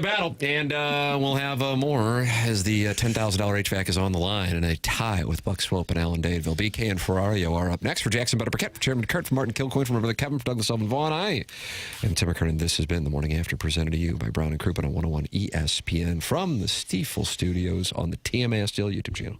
battle, and we'll have more as the $10,000 HVAC is on the line in a tie with Buck Swope and Allen Dadeville. BK and Ferrario are up next. For Jackson Burkett, for Chairman Kurt, for Martin Kilcoyne, for Brother Kevin, for Douglas Sullivan, Vaughn, I am Tim McKernan. This has been the Morning After, presented to you by Brown and Crouppen on 101 ESPN from the Stiefel Studios on the TMA STL YouTube channel.